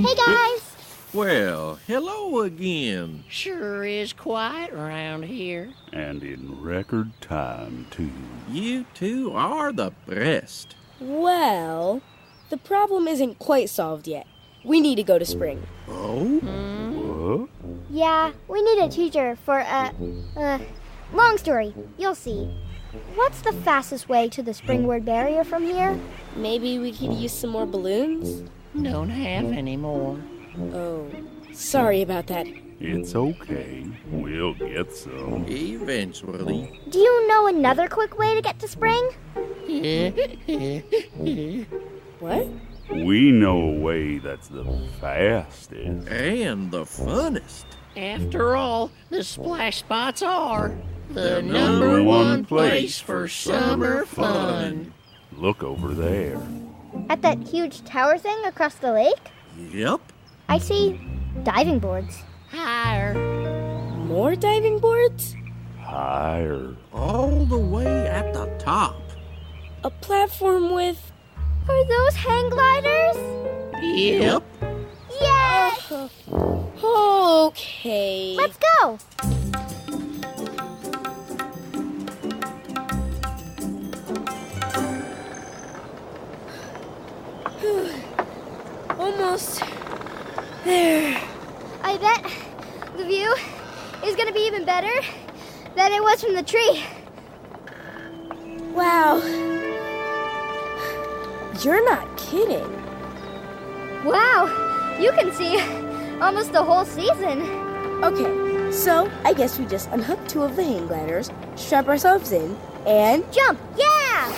Hey, guys! Well, hello again. Sure is quiet around here. And in record time, too. You two are the best. Well, the problem isn't quite solved yet. We need to go to spring. Oh? Yeah, we need a teacher for, long story. You'll see. What's the fastest way to the springward barrier from here? Maybe we could use some more balloons? Don't have any more. Oh, sorry about that. It's okay. We'll get some. Eventually. Do you know another quick way to get to spring? What? We know a way that's the fastest. And the funnest. After all, the splash spots are the number one place for summer fun. Look over there. At that huge tower thing across the lake? Yep. I see diving boards. Higher. More diving boards? Higher. All the way at the top. A platform with... Are those hang gliders? Yep. Yes! Okay. Let's go! Almost there. I bet the view is gonna be even better than it was from the tree. Wow. You're not kidding. Wow, you can see almost the whole season. Okay, so I guess we just unhook 2 of the hang gliders, strap ourselves in, and... Jump! Yeah!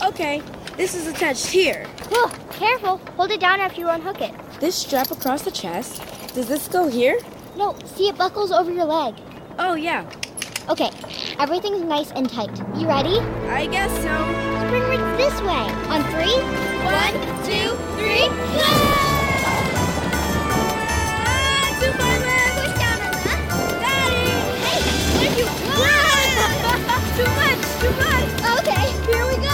Okay, this is attached here. Whoa, careful. Hold it down after you unhook it. This strap across the chest. Does this go here? No, see it buckles over your leg. Oh, yeah. Okay, everything's nice and tight. You ready? I guess so. Springward's this way. On 3? 1, 2, 3, go! To my left! Push down on that. Daddy! Hey, what did you... Too much! Okay, here we go!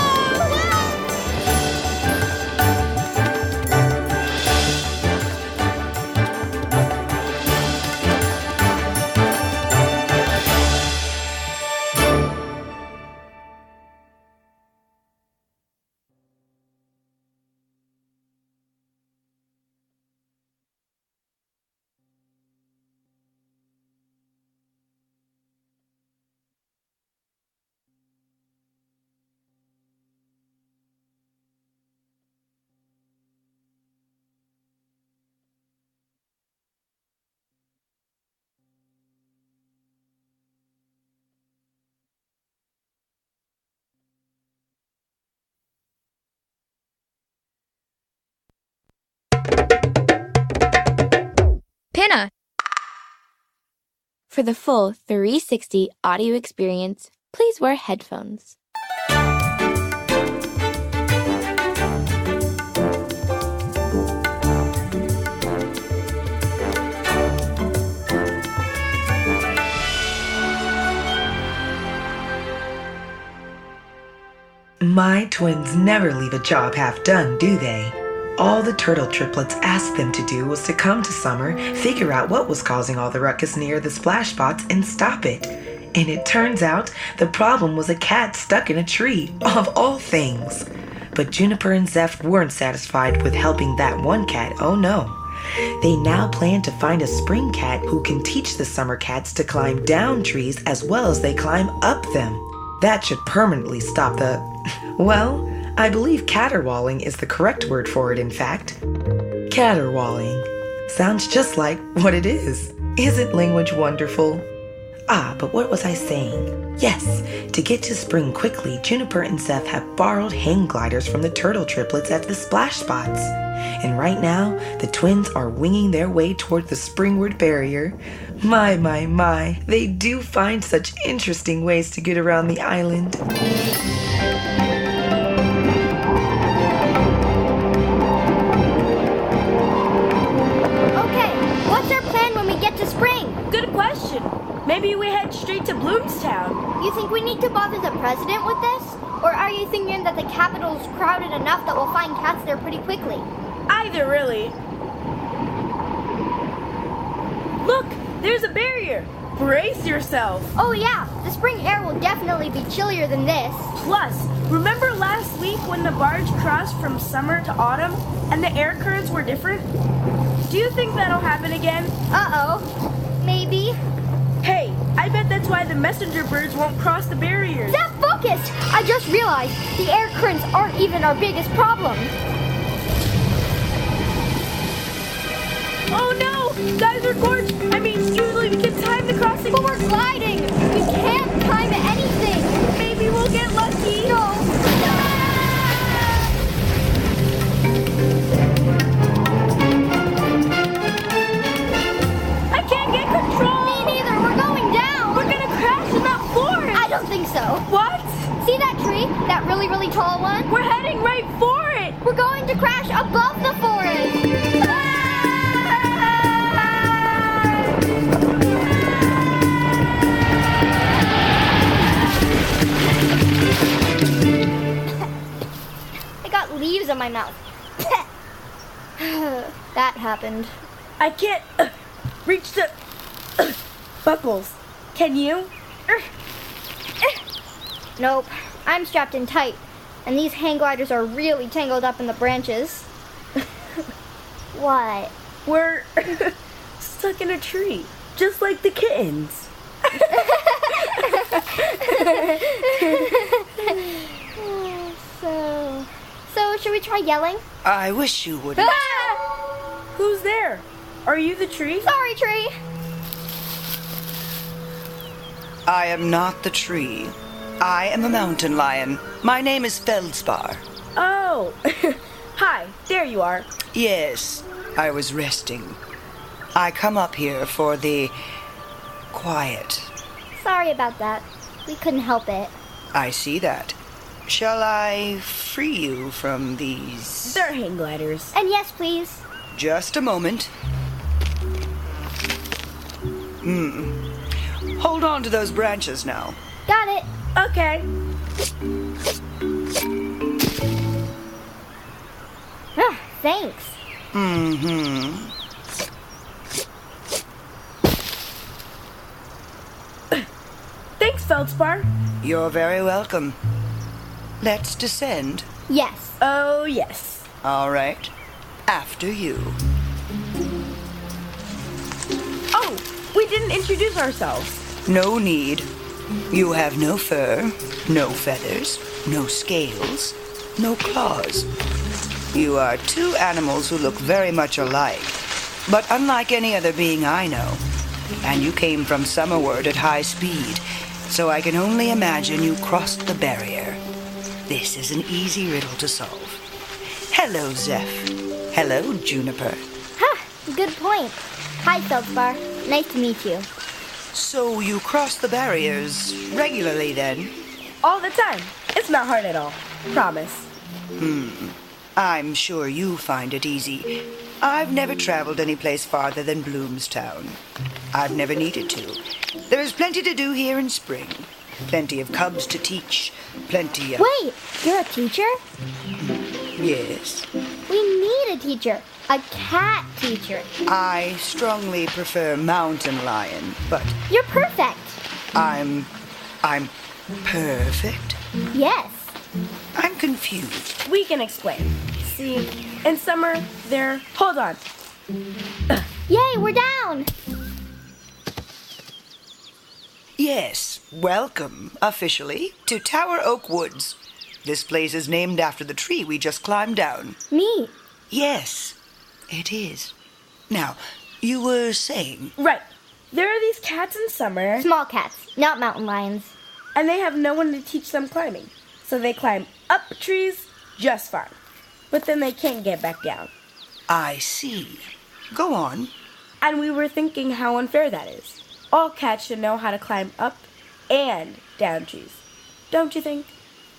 Pinna! For the full 360 audio experience, please wear headphones. My twins never leave a job half done, do they? All the turtle triplets asked them to do was to come to summer, figure out what was causing all the ruckus near the splash spots, and stop it. And it turns out the problem was a cat stuck in a tree, of all things. But Juniper and Zeph weren't satisfied with helping that one cat, oh no. They now plan to find a spring cat who can teach the summer cats to climb down trees as well as they climb up them. That should permanently stop the... well, I believe caterwauling is the correct word for it, in fact. Caterwauling. Sounds just like what it is. Isn't language wonderful? Ah, but what was I saying? Yes, to get to spring quickly, Juniper and Zeph have borrowed hang gliders from the turtle triplets at the splash spots. And right now, the twins are winging their way toward the springward barrier. My, they do find such interesting ways to get around the island. Okay, what's our plan when we get to spring? Good question. Maybe we head straight to Bloomstown. You think we need to bother the president with this? Or are you thinking that the capital's crowded enough that we'll find cats there pretty quickly? Either, really. Look, there's a barrier. Brace yourself. Oh yeah, the spring air will definitely be chillier than this. Plus, remember last week when the barge crossed from summer to autumn and the air currents were different? Do you think that'll happen again? Uh-oh. Maybe. Hey, I bet that's why the messenger birds won't cross the barriers. Zeph, focus! I just realized the air currents aren't even our biggest problem. Oh no! Guys are gorged! Usually we can time the crossing. But we're gliding! We can't time anything! Maybe we'll get lucky! No! I can't get control! Me neither! We're going down! We're gonna crash in that forest! I don't think so. What? See that tree? That really, really tall one? We're heading right for it! We're going to crash above the forest! I got leaves on my mouth. That happened. I can't reach the buckles. Can you? Nope. I'm strapped in tight. And these hang gliders are really tangled up in the branches. What? We're stuck in a tree, just like the kittens. So should we try yelling? I wish you wouldn't. Who's there? Are you the tree? Sorry, tree. I am not the tree. I am a mountain lion. My name is Feldspar. Oh, hi, there you are. Yes, I was resting. I come up here for the quiet. Sorry about that. We couldn't help it. I see that. Shall I free you from these? They're hang gliders. And yes, please. Just a moment. Hold on to those branches now. Got it. Okay. Thanks. Thanks, Feldspar. You're very welcome. Let's descend. Yes. Oh, yes. All right. After you. Oh, we didn't introduce ourselves. No need. You have no fur, no feathers, no scales, no claws. You are two animals who look very much alike, but unlike any other being I know. And you came from summerward at high speed, so I can only imagine you crossed the barrier. This is an easy riddle to solve. Hello, Zeph. Hello, Juniper. Good point. Hi, Feldspar. Nice to meet you. So you cross the barriers regularly, then? All the time. It's not hard at all. Promise. I'm sure you find it easy. I've never traveled any place farther than Bloomstown. I've never needed to. There is plenty to do here in spring. Plenty of cubs to teach. Plenty of... Wait, you're a teacher? Yes. We need a teacher. A cat teacher. I strongly prefer mountain lion, but... You're perfect. I'm perfect? Yes. I'm confused. We can explain. See, in summer, Hold on. Yay, we're down! Yes, welcome, officially, to Tower Oak Woods. This place is named after the tree we just climbed down. Me? Yes, it is. Now, you were saying... Right. There are these cats in summer. Small cats, not mountain lions. And they have no one to teach them climbing. So they climb up trees just fine. But then they can't get back down. I see. Go on. And we were thinking how unfair that is. All cats should know how to climb up and down trees. Don't you think?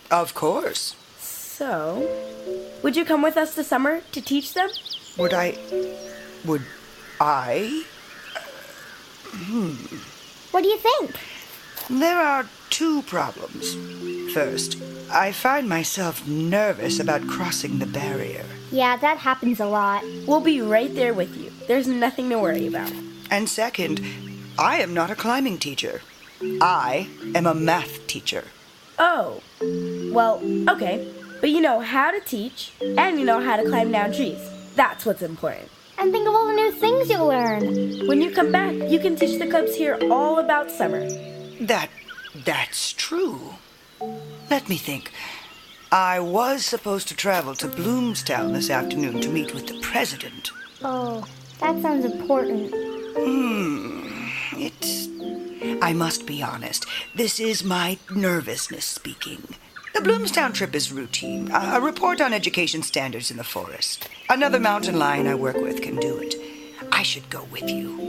Of course. So, would you come with us this summer to teach them? Would I? What do you think? There are two problems. First, I find myself nervous about crossing the barrier. Yeah, that happens a lot. We'll be right there with you. There's nothing to worry about. And second, I am not a climbing teacher. I am a math teacher. Oh, Well, okay, but you know how to teach, and you know how to climb down trees. That's what's important. And think of all the new things you'll learn. When you come back, you can teach the cubs here all about summer. That's true. Let me think. I was supposed to travel to Bloomstown this afternoon to meet with the president. Oh, that sounds important. I must be honest. This is my nervousness speaking. The Bloomstown trip is routine. A report on education standards in the forest. Another mountain lion I work with can do it. I should go with you.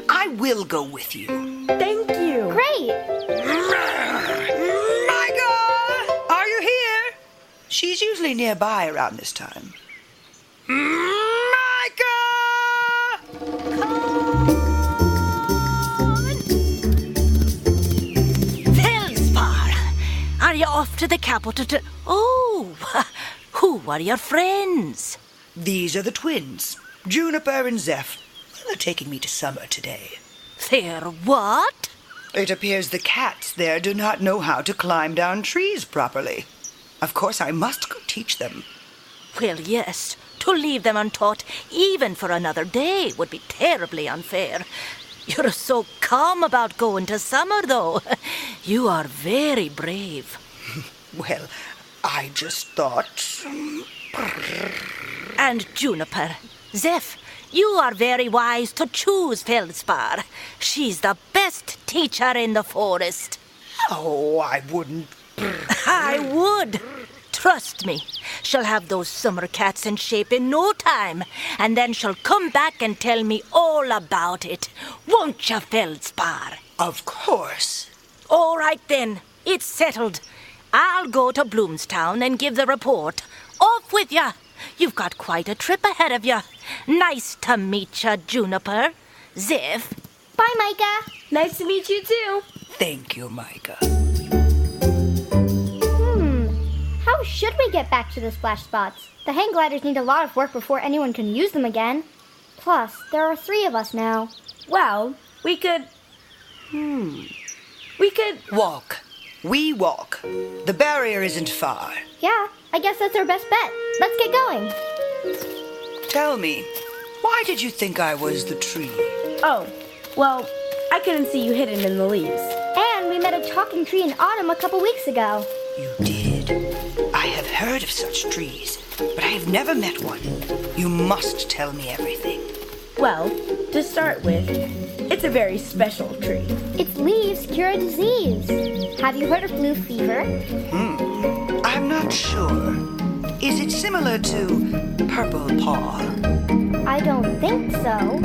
I will go with you. Thank you. Great. Micah! Are you here? She's usually nearby around this time. Are you off to the capital to... Oh, who are your friends? These are the twins, Juniper and Zeph. They're taking me to summer today. They're what? It appears the cats there do not know how to climb down trees properly. Of course, I must go teach them. Well, yes. To leave them untaught, even for another day, would be terribly unfair. You're so calm about going to summer, though. You are very brave. Well, I just thought... And Juniper, Zeph, you are very wise to choose Feldspar. She's the best teacher in the forest. Oh, I wouldn't... I would. Trust me, she'll have those summer cats in shape in no time, and then she'll come back and tell me all about it. Won't you, Feldspar? Of course. All right, then. It's settled. I'll go to Bloomstown and give the report. Off with you. You've got quite a trip ahead of you. Nice to meet you, Juniper. Zeph. Bye, Micah. Nice to meet you, too. Thank you, Micah. How should we get back to the splash spots? The hang gliders need a lot of work before anyone can use them again. Plus, there are 3 of us now. Well, we could... We could... Walk. We walk. The barrier isn't far. Yeah, I guess that's our best bet. Let's get going. Tell me, why did you think I was the tree? Oh, well, I couldn't see you hidden in the leaves. And we met a talking tree in autumn a couple weeks ago. You did? I have heard of such trees, but I have never met one. You must tell me everything. Well, to start with, it's a very special tree. Its leaves cure a disease. Have you heard of blue fever? I'm not sure. Is it similar to purple paw? I don't think so.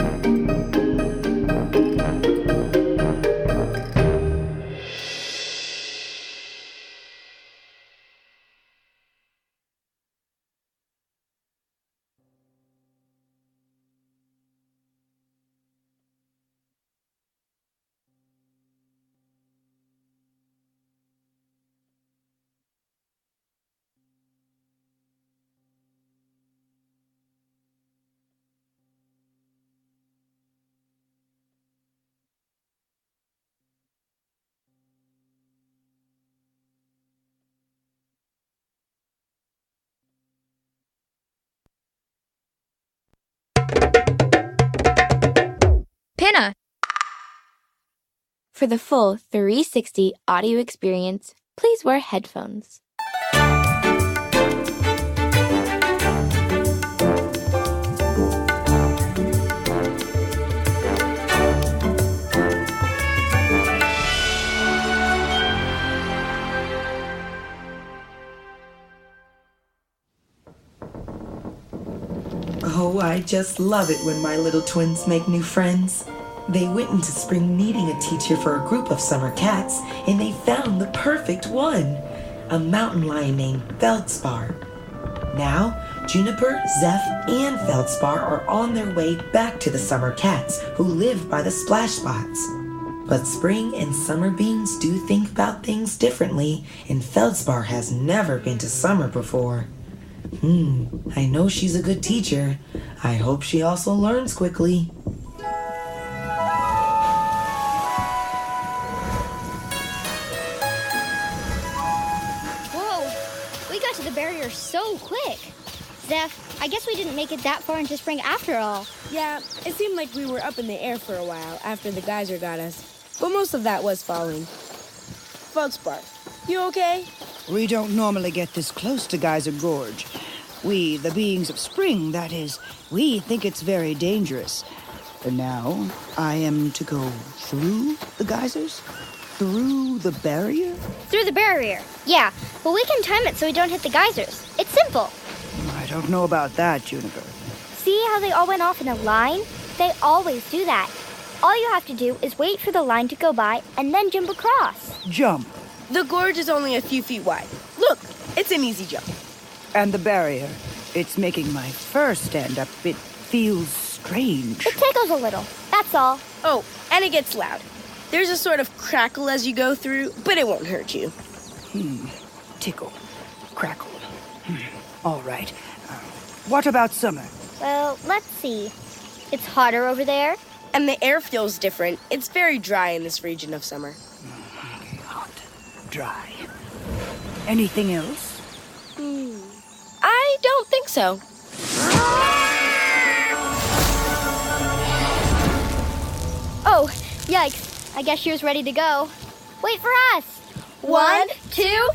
Pinna! For the full 360 audio experience, please wear headphones. Oh, I just love it when my little twins make new friends. They went into spring needing a teacher for a group of summer cats, and they found the perfect one, a mountain lion named Feldspar. Now, Juniper, Zeph, and Feldspar are on their way back to the summer cats who live by the splash spots. But spring and summer beings do think about things differently, and Feldspar has never been to summer before. I know she's a good teacher. I hope she also learns quickly. Whoa, to the barrier so quick. Zeph, I guess we didn't make it that far into spring after all. Yeah, it seemed like we were up in the air for a while after the geyser got us. But most of that was falling. Feldspar, you okay? We don't normally get this close to Geyser Gorge. We, the beings of spring, that is, we think it's very dangerous. And now, I am to go through the geysers? Through the barrier? Through the barrier, yeah. But we can time it so we don't hit the geysers. It's simple. I don't know about that, Juniper. See how they all went off in a line? They always do that. All you have to do is wait for the line to go by and then jump across. Jump. The gorge is only a few feet wide. Look, it's an easy jump. And the barrier, it's making my fur stand up. It feels strange. It tickles a little, that's all. Oh, and it gets loud. There's a sort of crackle as you go through, but it won't hurt you. Tickle. Crackle. All right. What about summer? Well, let's see. It's hotter over there. And the air feels different. It's very dry in this region of summer. Hot. Dry. Anything else? I don't think so. Oh, yikes. I guess she was ready to go. Wait for us. 1, 2,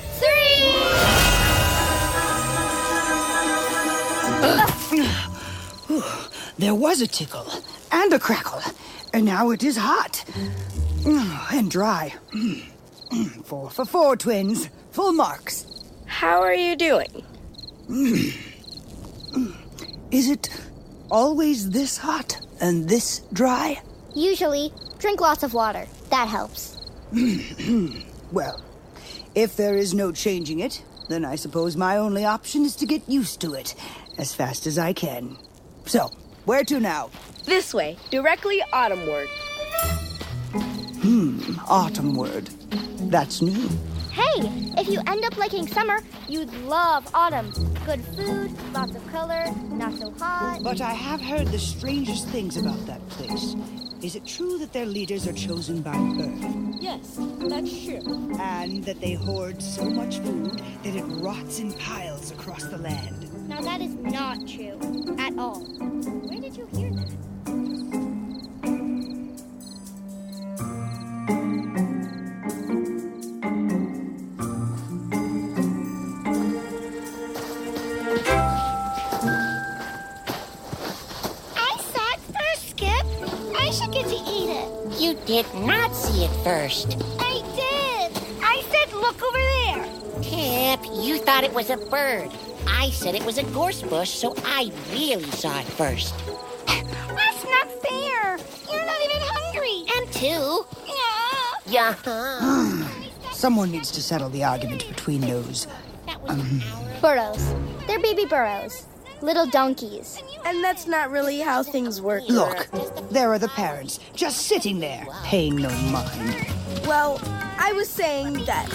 3! There was a tickle and a crackle, and now it is hot and dry. 4 for 4, twins. Full marks. How are you doing? Is it always this hot and this dry? Usually. Drink lots of water. That helps. Well, if there is no changing it, then I suppose my only option is to get used to it as fast as I can. So, where to now? This way, directly autumnward. Autumnward. That's new. Hey, if you end up liking summer, you'd love autumn. Good food, lots of color, not so hot. But I have heard the strangest things about that place. Is it true that their leaders are chosen by birth? Yes, that's true. And that they hoard so much food that it rots in piles across the land? Now that is not true, at all. Where did you hear that? You did not see it first. I did. I said, look over there. Kip, you thought it was a bird. I said it was a gorse bush, so I really saw it first. That's not fair. You're not even hungry. And 2. Yeah. Someone needs to settle the argument between those. Burros. They're baby burros. Little donkeys. And that's not really how things work. Look, there are the parents, just sitting there, paying no mind. Well, I was saying that...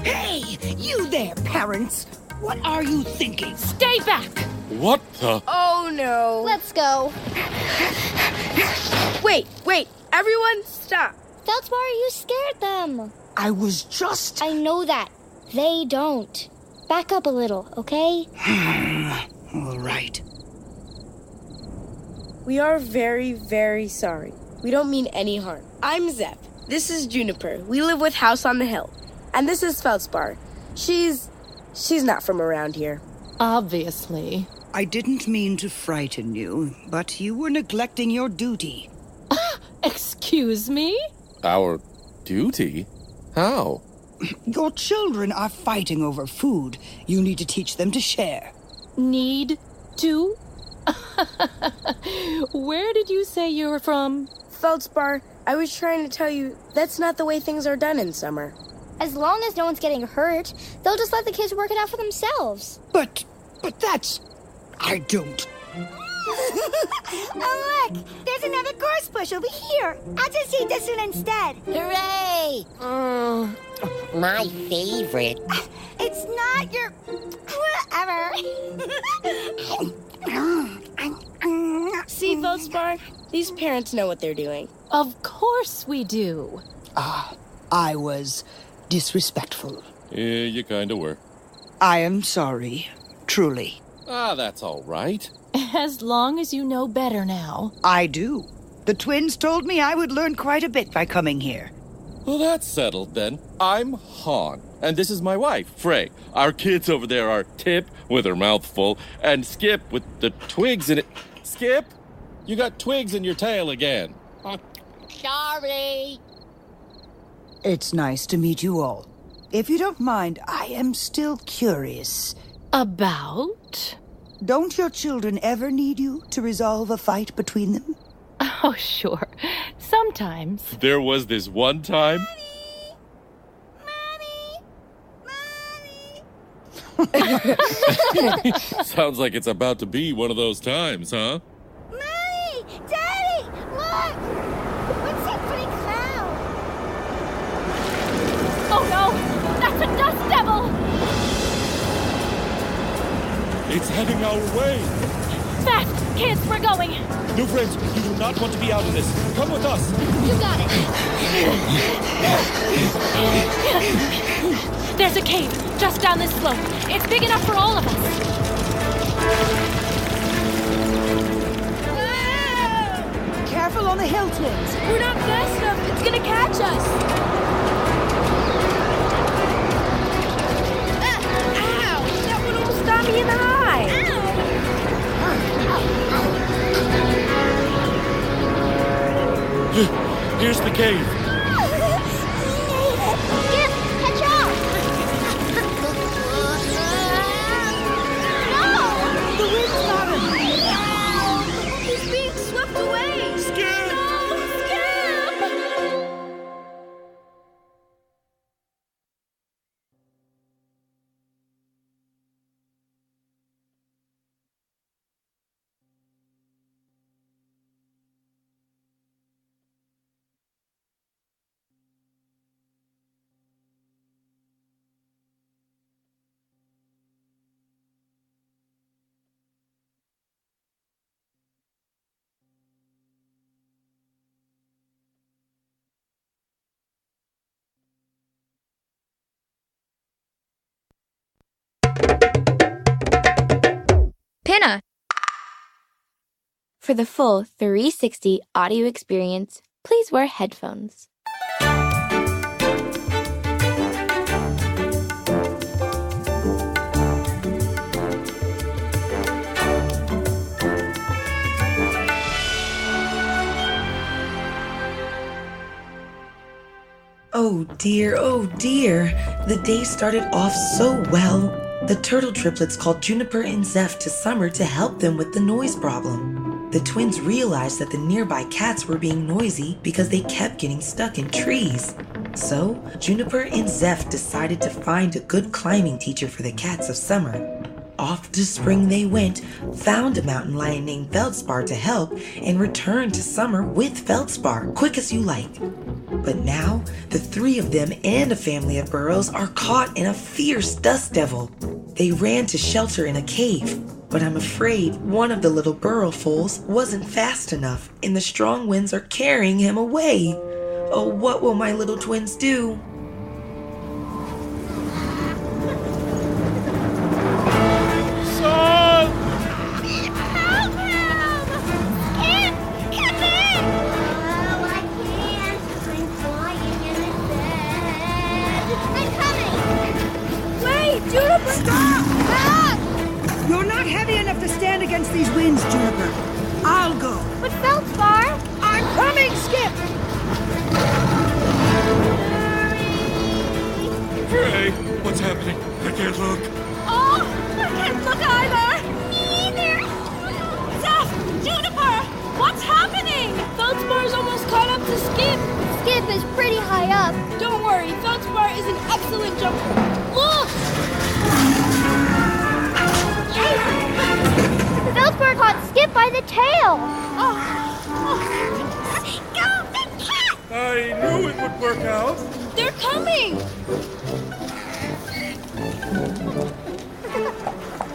Hey, you there, parents! What are you thinking? Stay back! What the? Oh, no. Let's go. Wait, everyone stop. Feldspar, you scared them. I was just... I know that. They don't. Back up a little, okay? All right. We are very, very sorry. We don't mean any harm. I'm Zep. This is Juniper. We live with House on the Hill. And this is Feldspar. She's not from around here. Obviously. I didn't mean to frighten you, but you were neglecting your duty. Excuse me? Our duty? How? Your children are fighting over food. You need to teach them to share. Need to? Where did you say you were from? Feldspar, I was trying to tell you that's not the way things are done in summer. As long as no one's getting hurt, they'll just let the kids work it out for themselves. But that's... I don't... Oh, look! There's another gorse bush over here. I'll just eat this one instead. Hooray! My favorite. It's not your... whatever. See, Feldspar? These parents know what they're doing. Of course we do. I was disrespectful. Yeah, you kinda were. I am sorry. Truly. Ah, that's all right. As long as you know better now. I do. The twins told me I would learn quite a bit by coming here. Well, that's settled then. I'm Han, and this is my wife, Frey. Our kids over there are Tip, with her mouth full, and Skip, with the twigs in it. Skip, you got twigs in your tail again. Sorry. It's nice to meet you all. If you don't mind, I am still curious. About? Don't your children ever need you to resolve a fight between them? Oh, sure. Sometimes. There was this one time... Sounds like it's about to be one of those times, huh? Mommy! Daddy! Look! What's that funny cloud? Oh no! That's a dust devil! It's heading our way! Fast! Kids, we're going! No, friends, you do not want to be out in this. Come with us! You got it! There's a cave just down this slope. It's big enough for all of us. Careful on the hill, twins. We're not fast enough. It's gonna catch us. Ow! That one almost got me in the eye. Here's the cave. Skip! Catch up! No! The wind's got him! He's being swept away. Skip! No, Skip! Pinna! For the full 360 audio experience, please wear headphones. Oh dear. The day started off so well. The turtle triplets called Juniper and Zeph to Summer to help them with the noise problem. The twins realized that the nearby cats were being noisy because they kept getting stuck in trees. So, Juniper and Zeph decided to find a good climbing teacher for the cats of Summer. Off to Spring they went, found a mountain lion named Feldspar to help, and returned to Summer with Feldspar, quick as you like. But now, the three of them and a family of burrows are caught in a fierce dust devil. They ran to shelter in a cave, but I'm afraid one of the little burrowfuls wasn't fast enough, and the strong winds are carrying him away. Oh, what will my little twins do? You're not heavy enough to stand against these winds, Juniper. I'll go. But Feldspar! I'm coming, Skip! Frey, what's happening? I can't look. Oh! I can't look either! Me either! Zeph! Juniper! What's happening? Feldspar's almost caught up to Skip. Skip is pretty high up. Don't worry, Feldspar is an excellent jumper. Look! Feldspar caught Skip by the tail. Go, big cat! I knew it would work out. They're coming!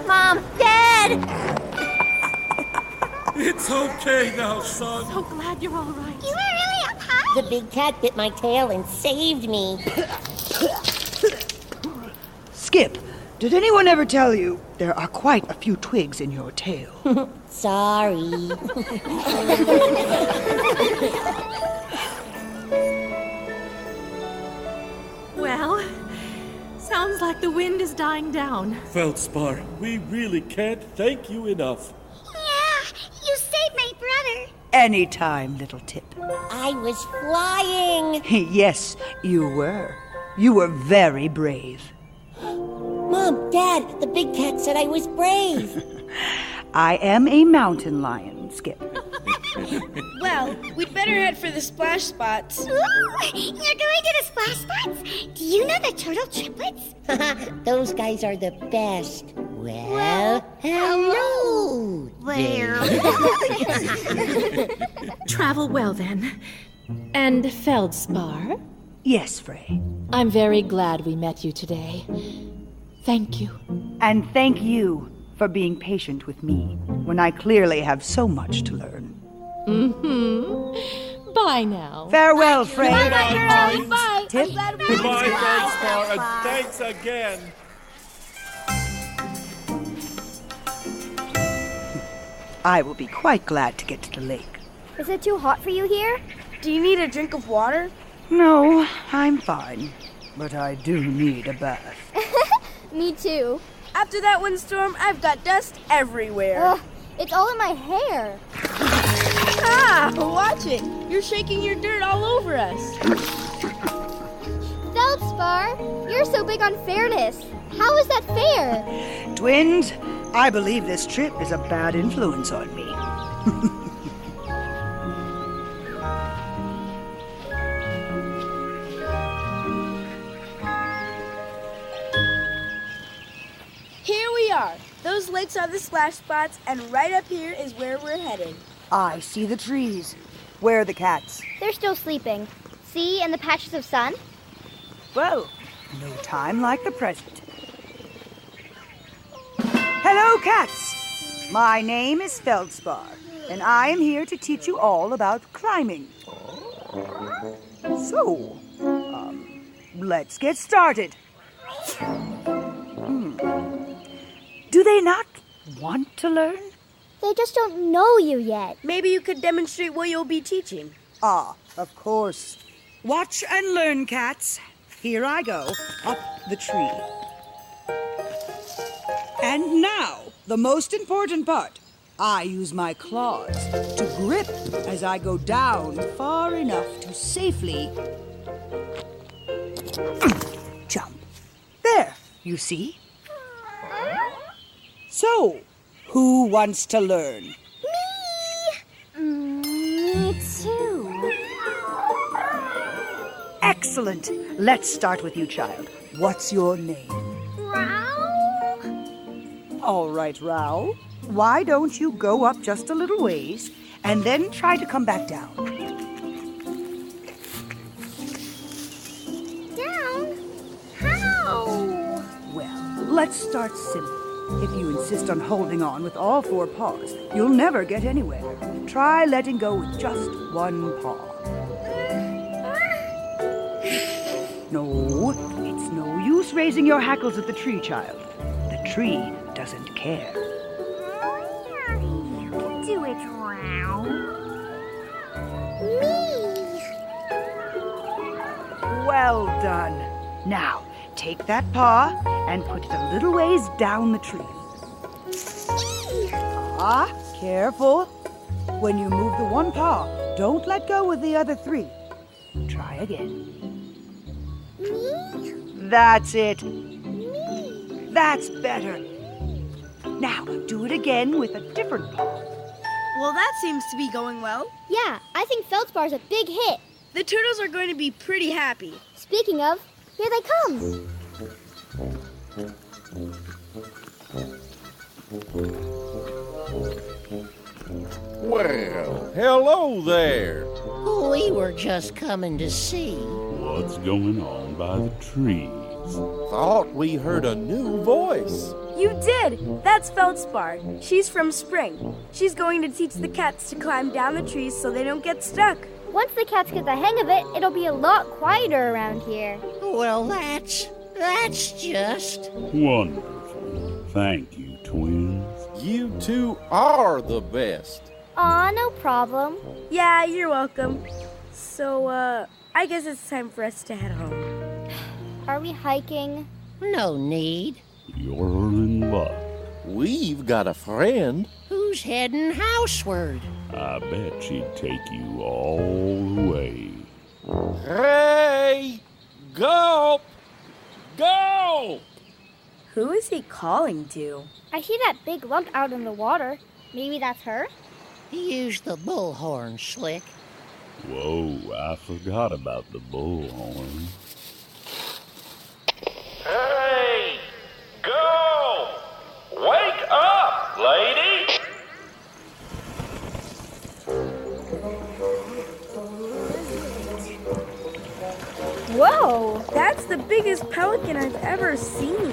Mom, Dad! It's okay now, son. So glad you're all right. You were really up high? The big cat bit my tail and saved me. Skip, did anyone ever tell you there are quite a few twigs in your tail? Sorry. Well, sounds like the wind is dying down. Feldspar, we really can't thank you enough. Yeah, you saved my brother. Anytime, little Tip. I was flying. Yes, you were. You were very brave. Mom, Dad, the big cat said I was brave. I am a mountain lion, Skip. Well, we'd better head for the splash spots. Ooh, you're going to the splash spots? Do you know the turtle triplets? Those guys are the best. Well, hello there. Travel well, then. And Feldspar? Yes, Frey. I'm very glad we met you today. Thank you. And thank you for being patient with me when I clearly have so much to learn. Mm-hmm. Bye now. Farewell, Frey. Bye, girls. Bye. Tip. Goodbye, Feldspar, and thanks again. I will be quite glad to get to the lake. Is it too hot for you here? Do you need a drink of water? No, I'm fine. But I do need a bath. Me too. After that windstorm, I've got dust everywhere. Ugh, it's all in my hair. Ah, watch it. You're shaking your dirt all over us. Feldspar, you're so big on fairness. How is that fair? Twins, I believe this trip is a bad influence on me. Here we are. Those lakes are the splash spots, and right up here is where we're headed. I see the trees. Where are the cats? They're still sleeping. See, in the patches of sun? Well, no time like the present. Hello, cats! My name is Feldspar, and I am here to teach you all about climbing. So, let's get started. Do they not want to learn? They just don't know you yet. Maybe you could demonstrate what you'll be teaching. Ah, of course. Watch and learn, cats. Here I go, up the tree. And now, the most important part. I use my claws to grip as I go down far enough to safely jump. There, you see? So, who wants to learn? Me too. Excellent. Let's start with you, child. What's your name? Rao? All right, Rao. Why don't you go up just a little ways and then try to come back down? Down? How? Well, let's start simple. If you insist on holding on with all four paws, you'll never get anywhere. Try letting go with just one paw. No, it's no use raising your hackles at the tree, child. The tree doesn't care. You can do it, Rao. Me! Well done. Now, take that paw and put it a little ways down the tree. Ah, careful. When you move the one paw, don't let go with the other three. Try again. Me? That's it. Me? That's better. Now, do it again with a different paw. Well, that seems to be going well. Yeah, I think Feldspar's a big hit. The turtles are going to be pretty happy. Speaking of, here they come. Well, hello there. We were just coming to see. What's going on by the trees? Thought we heard a new voice. You did! That's Feldspar. She's from Spring. She's going to teach the cats to climb down the trees so they don't get stuck. Once the cats get the hang of it, it'll be a lot quieter around here. Well, that's That's just Wonderful. Thank you, twins. You two are the best. Aw, no problem. Yeah, you're welcome. So, I guess it's time for us to head home. Are we hiking? no need. You're in luck. We've got a friend. Who's heading houseward? I bet she'd take you all the way. Hey! Gulp! Gulp! Who is he calling to? I see that big lump out in the water. Maybe that's her? He used the bullhorn, Slick. Whoa, I forgot about the bullhorn. Hey! Go! Wake up, lady! Whoa! That's the biggest pelican I've ever seen.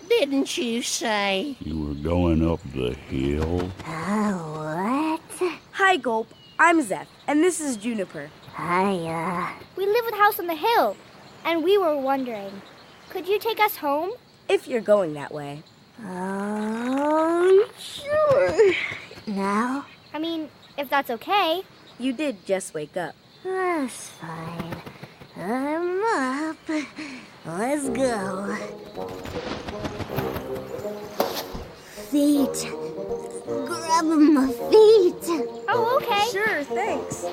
Didn't you say? You were going up the hill? Oh, what? Hi, Gulp. I'm Zeph, and this is Juniper. Hiya. We live with House on the Hill, and we were wondering, could you take us home? If you're going that way. Oh, sure. Now? I mean, if that's okay. You did just wake up. That's fine. I'm up. Let's go. Feet. Grab my feet. Oh, okay. Sure, thanks.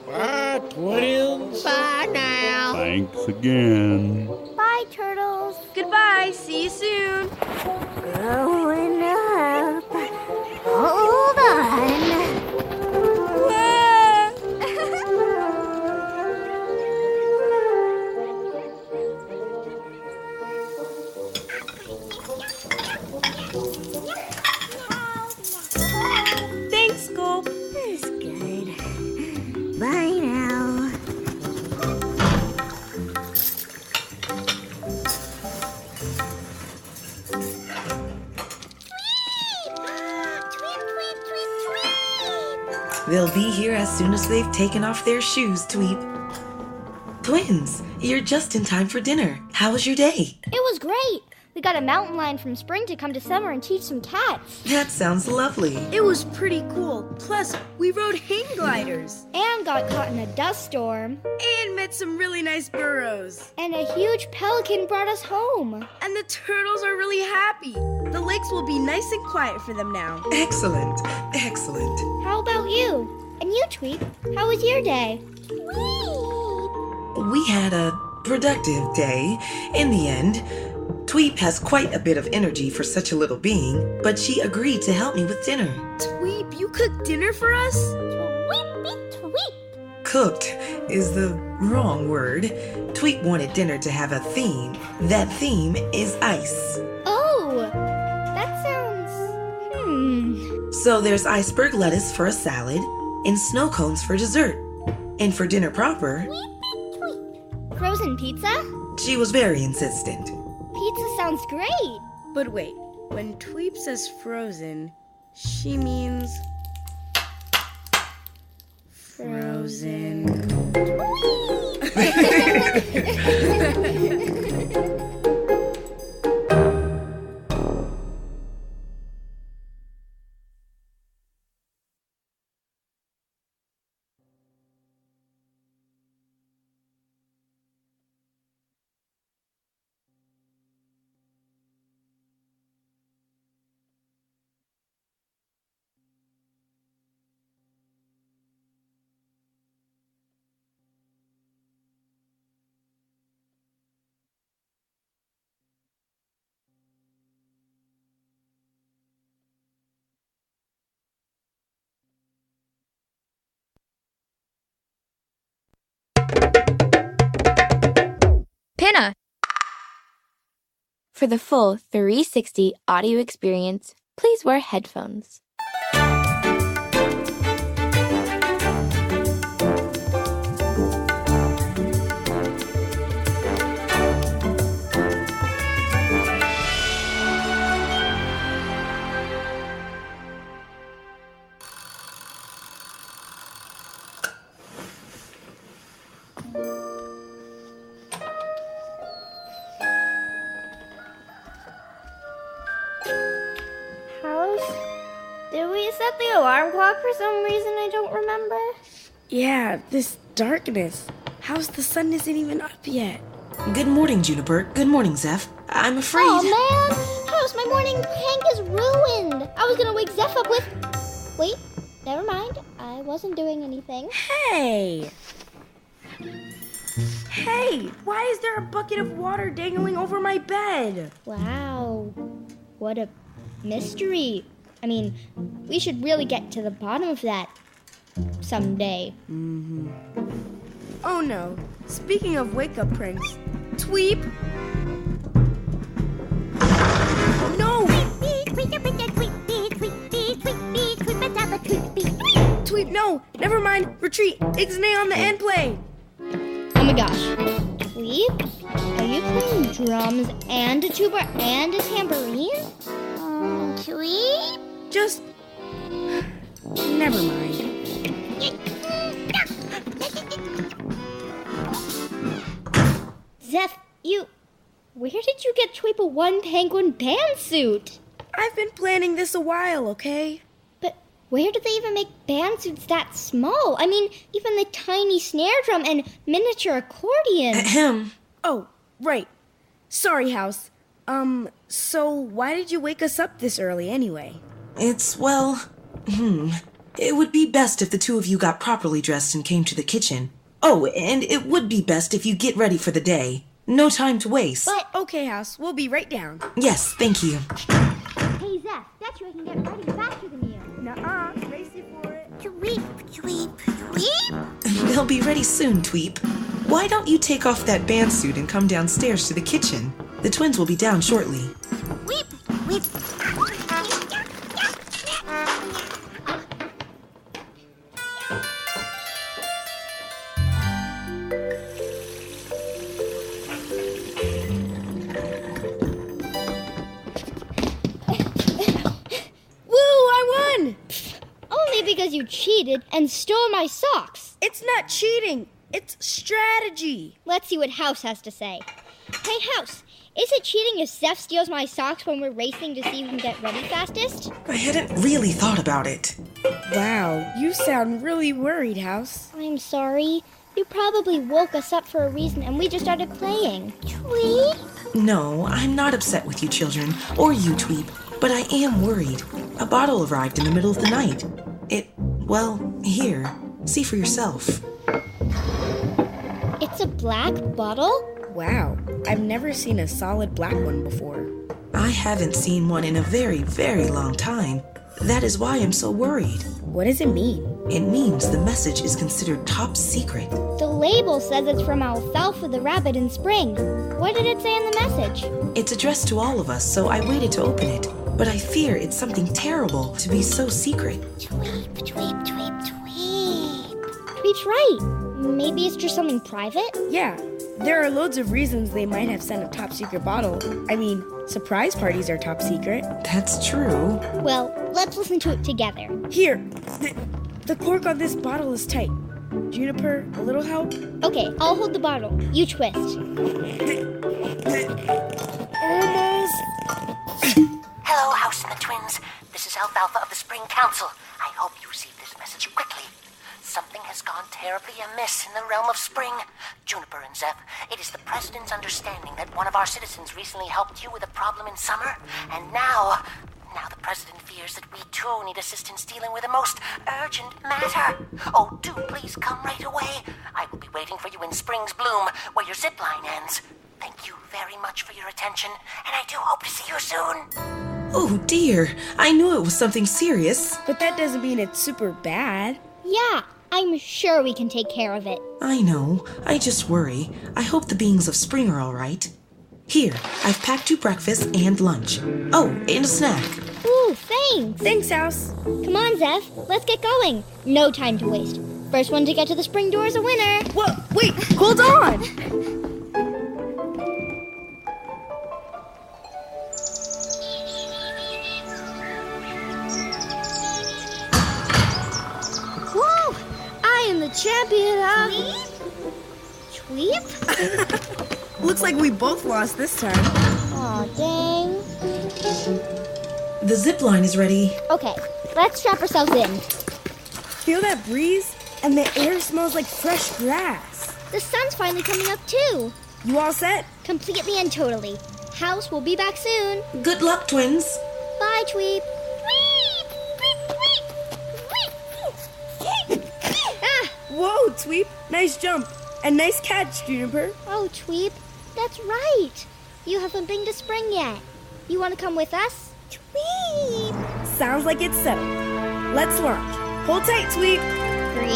Bye, twins. Bye now. Thanks again. Bye, turtles. Goodbye. See you soon. Growing up. Hold on. Thanks, Gulp. That's good. Bye now. They'll be here as soon as they've taken off their shoes, Tweep. Twins, you're just in time for dinner. How was your day? It was great. We got a mountain lion from spring to come to summer and teach some cats. That sounds lovely. It was pretty cool. Plus, we rode hang gliders. And got caught in a dust storm. And met some really nice burros. And a huge pelican brought us home. And the turtles are really happy. The lakes will be nice and quiet for them now. Excellent. Excellent. How about you? And you, Tweet, how was your day? We had a productive day. In the end, Tweep has quite a bit of energy for such a little being, but she agreed to help me with dinner. Tweep, you cooked dinner for us? Tweep. Cooked is the wrong word. Tweep wanted dinner to have a theme. That theme is ice. Oh, that sounds... So there's iceberg lettuce for a salad and snow cones for dessert. And for dinner proper... Frozen pizza? She was very insistent. Pizza sounds great. But wait, when Tweep says frozen, she means... frozen. Pinna! For the full 360 audio experience, please wear headphones. about the alarm clock for some reason I don't remember? Yeah, this darkness. How's the sun isn't even up yet? Good morning, Juniper. Good morning, Zeph. I'm afraid... Oh, man! House, my morning prank is ruined! I was gonna wake Zeph up with... Wait, never mind. I wasn't doing anything. Hey! Hey! Why is there a bucket of water dangling over my bed? Wow. What a mystery. I mean, we should really get to the bottom of that someday. Mm-hmm. Oh no. Speaking of wake-up pranks, Tweep! No! Tweep, no! Never mind! Retreat! Ixnay on the end play! Oh my gosh. Tweep? Are you playing drums and a tuba and a tambourine? Tweep? Just... never mind. Zeph, where did you get Tweep a one penguin band suit? I've been planning this a while, okay? But where did they even make band suits that small? I mean, even the tiny snare drum and miniature accordion. Ahem. Oh, right. Sorry, House. So why did you wake us up this early anyway? It's, well, it would be best if the two of you got properly dressed and came to the kitchen. Oh, and it would be best if you get ready for the day. No time to waste. But, okay, House, we'll be right down. Yes, thank you. Hey, Zeph, bet you I can get ready faster than you. Nuh-uh, race you for it. Tweep, tweep, tweep. They'll be ready soon, Tweep. Why don't you take off that band suit and come downstairs to the kitchen? The twins will be down shortly. Weep, weep. Because you cheated and stole my socks. It's not cheating. It's strategy. Let's see what House has to say. Hey, House, is it cheating if Zeph steals my socks when we're racing to see who can get ready fastest? I hadn't really thought about it. Wow, you sound really worried, House. I'm sorry. You probably woke us up for a reason and we just started playing. Tweep? No, I'm not upset with you children, or you, Tweep, but I am worried. A bottle arrived in the middle of the night. Here, see for yourself. It's a black bottle? Wow, I've never seen a solid black one before. I haven't seen one in a very, very long time. That is why I'm so worried. What does it mean? It means the message is considered top secret. The label says it's from Alfalfa the rabbit in spring. What did it say in the message? It's addressed to all of us, so I waited to open it. But I fear it's something terrible to be so secret. Tweep, tweep, tweep, tweep. Tweep's right. Maybe it's just something private? Yeah. There are loads of reasons they might have sent a top secret bottle. I mean, surprise parties are top secret. That's true. Well, let's listen to it together. Here. The cork on this bottle is tight. Juniper, a little help? Okay, I'll hold the bottle. You twist. Almost. Hello, House and the Twins. This is Alfalfa of the Spring Council. I hope you receive this message quickly. Something has gone terribly amiss in the realm of spring. Juniper and Zeph, it is the President's understanding that one of our citizens recently helped you with a problem in summer, and now the President fears that we too need assistance dealing with a most urgent matter. Oh, do please come right away. I will be waiting for you in Spring's Bloom, where your zip line ends. Thank you very much for your attention, and I do hope to see you soon. Oh dear, I knew it was something serious. But that doesn't mean it's super bad. Yeah, I'm sure we can take care of it. I know, I just worry. I hope the beings of spring are all right. Here, I've packed you breakfast and lunch. Oh, and a snack. Ooh, thanks. Thanks, House. Come on, Zeph, let's get going. No time to waste. First one to get to the spring door is a winner. Whoa, wait, hold on! Whoa! I am the champion of... Tweep? Looks like we both lost this time. Aw, dang. The zip line is ready. Okay, let's strap ourselves in. Feel that breeze? And the air smells like fresh grass. The sun's finally coming up too. You all set? Completely and totally. House will be back soon. Good luck, twins. Bye, Tweep. Whoa, Tweep. Nice jump. And nice catch, Juniper. Oh, Tweep, that's right. You haven't been to spring yet. You want to come with us? Tweep. Sounds like it's settled. Let's launch. Hold tight, Tweep. 3, 2.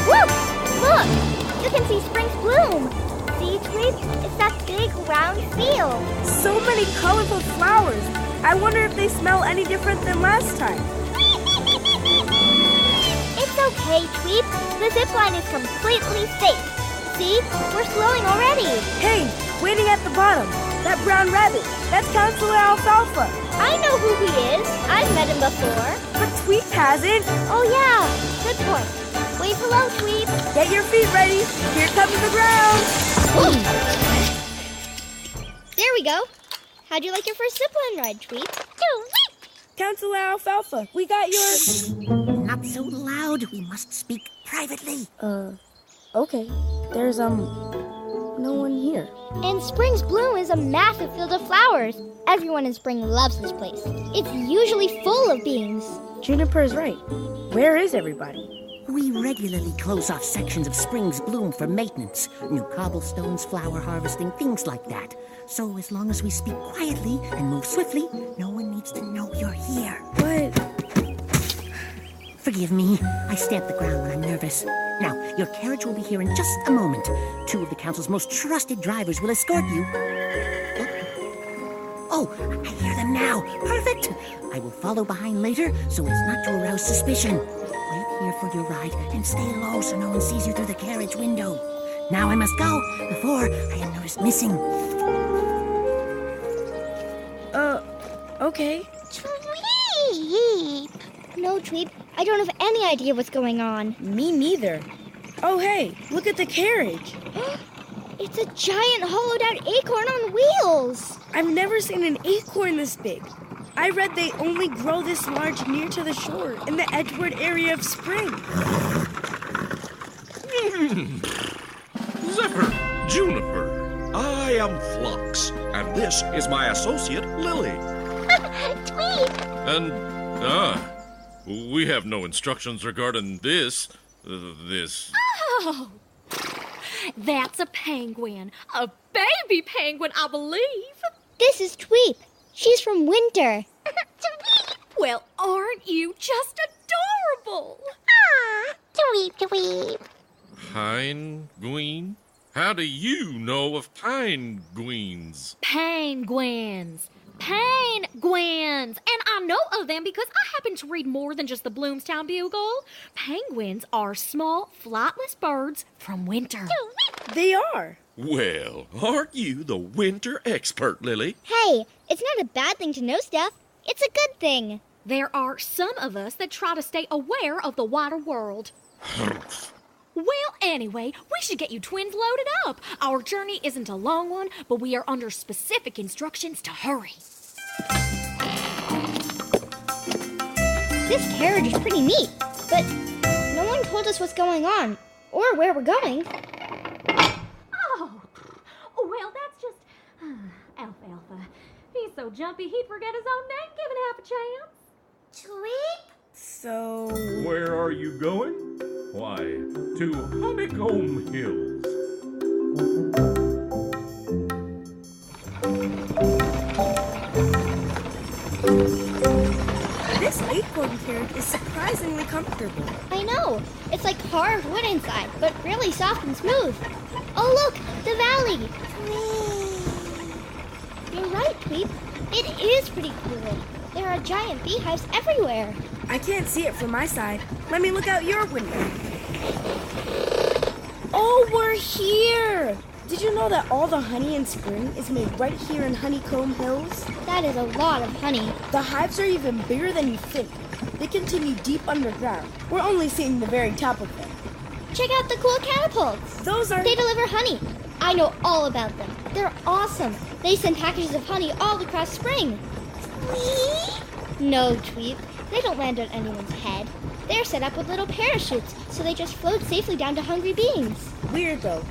Woo! Look! You can see spring's bloom. See, Tweep? It's that big, round field. So many colorful flowers. I wonder if they smell any different than last time. It's okay, Tweep. The zip line is completely safe. See? We're slowing already. Hey, waiting at the bottom. That brown rabbit. That's Counselor Alfalfa. I know who he is. I've met him before. But Tweep hasn't. Oh, yeah. Good point. Wave hello, Tweep. Get your feet ready. Here comes the ground. There we go. How'd you like your first zipline ride, Tweep? Counselor Alfalfa, we got your... Not so loud. We must speak privately. Okay. There's, no one here. And Spring's Bloom is a massive field of flowers. Everyone in spring loves this place. It's usually full of beings. Juniper is right. Where is everybody? We regularly close off sections of Spring's Bloom for maintenance. New cobblestones, flower harvesting, things like that. So as long as we speak quietly and move swiftly, no one needs to know you're here. But... Forgive me. I stamp the ground when I'm nervous. Now, your carriage will be here in just a moment. 2 of the council's most trusted drivers will escort you. Oh, I hear them now. Perfect. I will follow behind later so as not to arouse suspicion. Wait here for your ride and stay low so no one sees you through the carriage window. Now I must go before I am noticed missing. Okay. Tweep! No, Tweep. I don't have any idea what's going on. Me neither. Oh, hey, look at the carriage. It's a giant hollowed-out acorn on wheels. I've never seen an acorn this big. I read they only grow this large near to the shore in the Edgewood area of Spring. Zephyr, Juniper, I am Phlox, and this is my associate, Lily. Tweep! And, we have no instructions regarding this. Oh! That's a penguin. A baby penguin, I believe. This is Tweep. She's from Winter. Well, aren't you just adorable? Ah, Tweep, Tweep. Penguin? How do you know of penguins? Penguins. Penguins! And I know of them because I happen to read more than just the Bloomstown Bugle. Penguins are small, flightless birds from winter. They are. Well, aren't you the winter expert, Lily? Hey, it's not a bad thing to know stuff. It's a good thing. There are some of us that try to stay aware of the wider world. Well, anyway, we should get you twins loaded up. Our journey isn't a long one, but we are under specific instructions to hurry. This carriage is pretty neat, but no one told us what's going on or where we're going. Oh, well, that's just Alfalfa. He's so jumpy he'd forget his own name given half a chance. Tweep? So... Where are you going? Why, to Honeycomb Hills. This acorn carriage is surprisingly comfortable. I know. It's like carved wood inside, but really soft and smooth. Oh, look, the valley. You're right, Tweep. It is pretty cool. There are giant beehives everywhere. I can't see it from my side. Let me look out your window. Oh, we're here! Did you know that all the honey in spring is made right here in Honeycomb Hills? That is a lot of honey. The hives are even bigger than you think. They continue deep underground. We're only seeing the very top of them. Check out the cool catapults. Those are... They deliver honey. I know all about them. They're awesome. They send packages of honey all across spring. No, Tweep. They don't land on anyone's head. They're set up with little parachutes, so they just float safely down to hungry beings. Weird, though.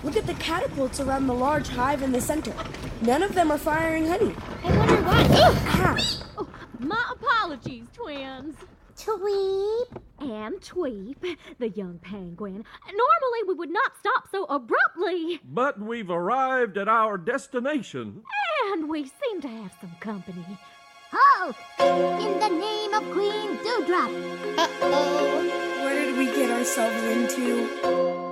Look at the catapults around the large hive in the center. None of them are firing honey. I wonder why. Oh, my apologies, twins. Tweep. And Tweep, the young penguin. Normally we would not stop so abruptly. But we've arrived at our destination. And we seem to have some company. Halt! In the name of Queen Dewdrop. Uh-oh. What did we get ourselves into?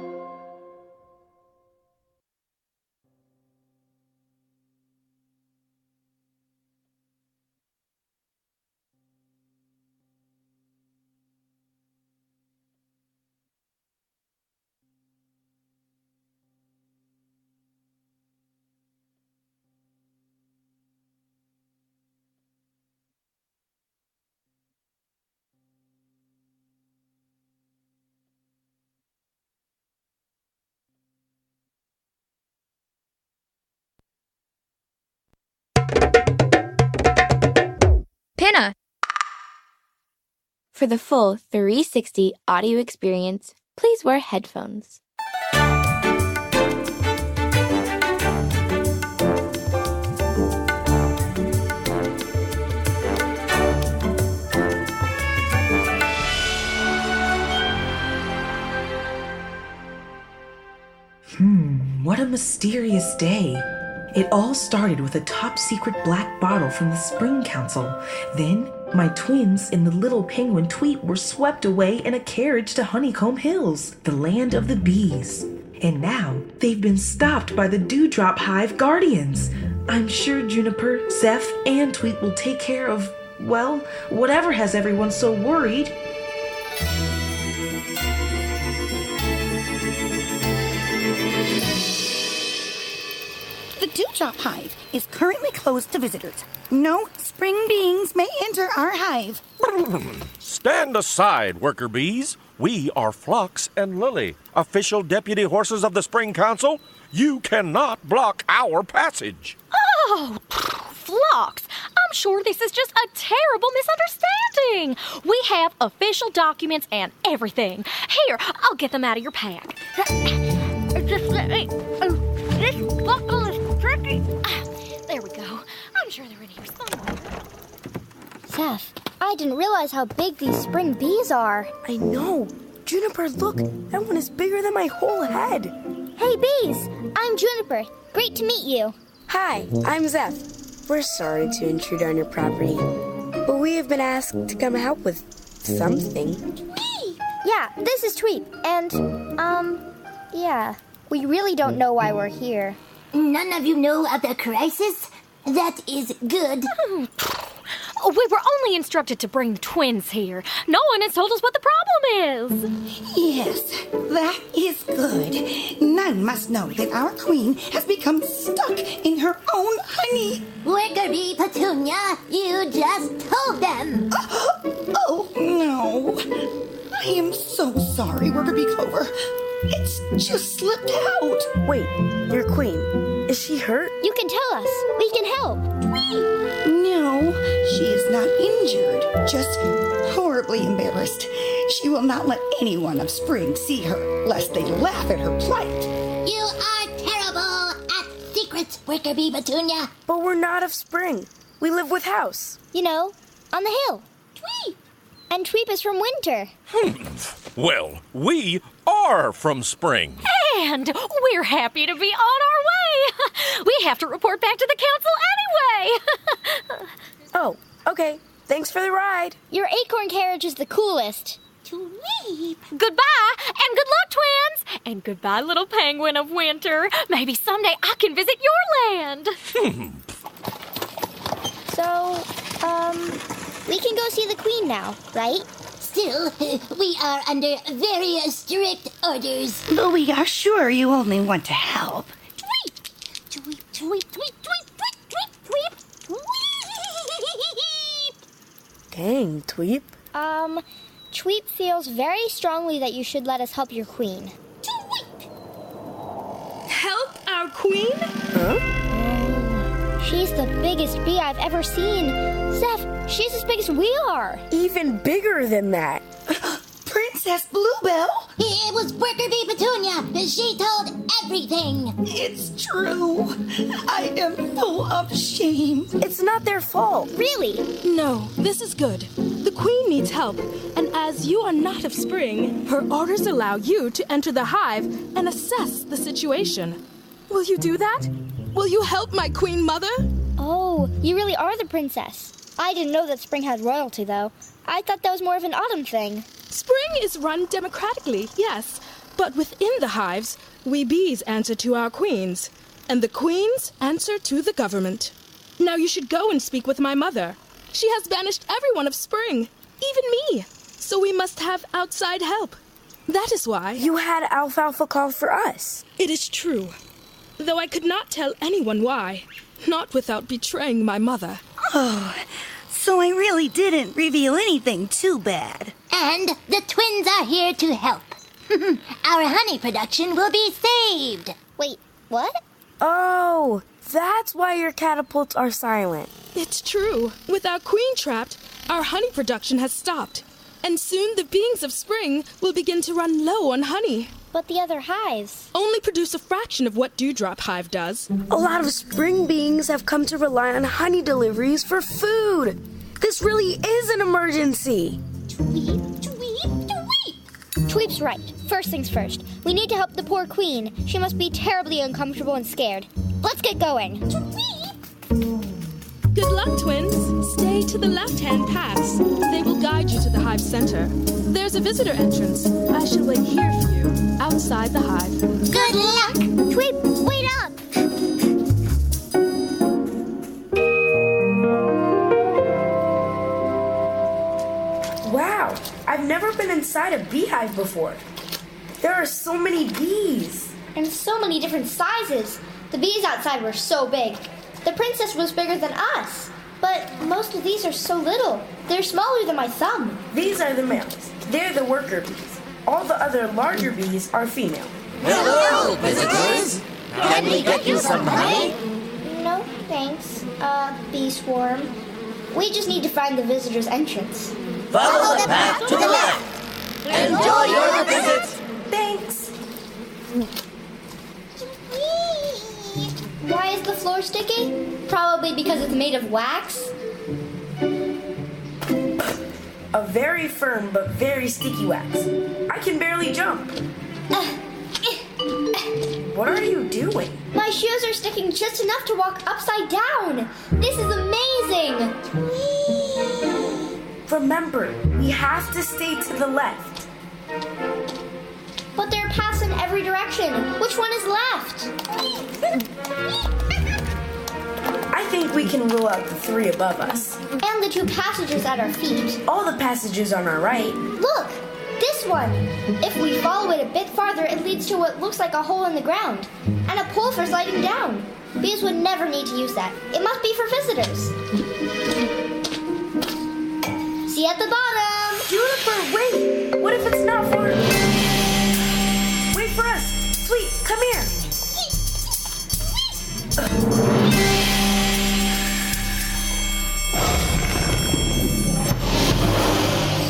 Pinna! For the full 360 audio experience, please wear headphones. What a mysterious day. It all started with a top-secret black bottle from the Spring Council. Then, my twins and the little penguin Tweet were swept away in a carriage to Honeycomb Hills, the land of the bees. And now, they've been stopped by the Dewdrop Hive Guardians. I'm sure Juniper, Zeph, and Tweet will take care of, well, whatever has everyone so worried. The Dewdrop Hive is currently closed to visitors. No spring beings may enter our hive. Stand aside, worker bees. We are Phlox and Lily, official deputy horses of the Spring Council. You cannot block our passage. Oh, Phlox, I'm sure this is just a terrible misunderstanding. We have official documents and everything. Here, I'll get them out of your pack. Just let me... this buckle is tricky. There we go. I'm sure they're in here somewhere. Zeph, I didn't realize how big these spring bees are. I know. Juniper, look. That one is bigger than my whole head. Hey, bees. I'm Juniper. Great to meet you. Hi, I'm Zeph. We're sorry to intrude on your property, but we have been asked to come help with something. Yeah, this is Tweep. And, yeah. We really don't know why we're here. None of you know of the crisis? That is good. We were only instructed to bring the twins here. No one has told us what the problem is. Yes, that is good. None must know that our queen has become stuck in her own honey. Worker bee Petunia, you just told them. Oh, no. I am so sorry, Worker bee Clover. It's just slipped out. Wait, your queen, is she hurt? You can tell us. We can help. No, she is not injured, just horribly embarrassed. She will not let anyone of spring see her, lest they laugh at her plight. You are terrible at secrets, Worker bee Petunia. But we're not of spring. We live with House. You know, on the hill. Tweep. And Tweep is from winter. Well, we are from spring. And we're happy to be on our way. We have to report back to the council anyway. Oh, okay. Thanks for the ride. Your acorn carriage is the coolest. Tweep. Goodbye, and good luck, twins. And goodbye, little penguin of winter. Maybe someday I can visit your land. So, we can go see the queen now, right? Still, we are under very strict orders. But we are sure you only want to help. Tweep, tweep, tweep, tweep, tweep, tweep, tweep, tweep. Dang, Tweep. Tweep feels very strongly that you should let us help your queen. Help our queen? She's the biggest bee I've ever seen. Zeph, she's as big as we are. Even bigger than that. Princess Bluebell? It was Worker Bee Petunia. She told everything. It's true. I am full of shame. It's not their fault. Really? No, this is good. The queen needs help, and as you are not of spring, her orders allow you to enter the hive and assess the situation. Will you do that? Will you help my queen mother? Oh, you really are the princess. I didn't know that spring had royalty, though. I thought that was more of an autumn thing. Spring is run democratically, yes, but within the hives, we bees answer to our queens, and the queens answer to the government. Now you should go and speak with my mother. She has banished everyone of spring, even me, so we must have outside help. That is why... You had Alfalfa call for us. It is true, though I could not tell anyone why, not without betraying my mother. Oh, so I really didn't reveal anything too bad. And the twins are here to help. Our honey production will be saved. Wait, what? Oh, that's why your catapults are silent. It's true. With our queen trapped, our honey production has stopped. And soon the beings of spring will begin to run low on honey. But the other hives only produce a fraction of what Dewdrop Hive does. A lot of spring beings have come to rely on honey deliveries for food. This really is an emergency. Tweep's right. First things first. We need to help the poor queen. She must be terribly uncomfortable and scared. Let's get going. Good luck, twins. Stay to the left-hand paths. They will guide you to the hive center. There's a visitor entrance. I shall wait here for you, outside the hive. Good luck! Tweep, wait up! Wow, I've never been inside a beehive before. There are so many bees. And so many different sizes. The bees outside were so big. The princess was bigger than us. But most of these are so little. They're smaller than my thumb. These are the males. They're the worker bees. All the other larger bees are female. Hello, visitors. Can we get you some honey? No, thanks. Bee swarm. We just need to find the visitor's entrance. Follow the path to the left. Enjoy your visit. Thanks. Why is the floor sticky? Probably because it's made of wax. A very firm but very sticky wax. I can barely jump. What are you doing? My shoes are sticking just enough to walk upside down. This is amazing. Remember, we have to stay to the left. But there are paths in every direction. Which one is left? I think we can rule out the three above us. And the two passages at our feet. All the passages on our right. Look! This one! If we follow it a bit farther, it leads to what looks like a hole in the ground. And a pole for sliding down. Bees would never need to use that. It must be for visitors. See you at the bottom! Juniper, wait! What if it's not for... Wait for us! Sweet, come here!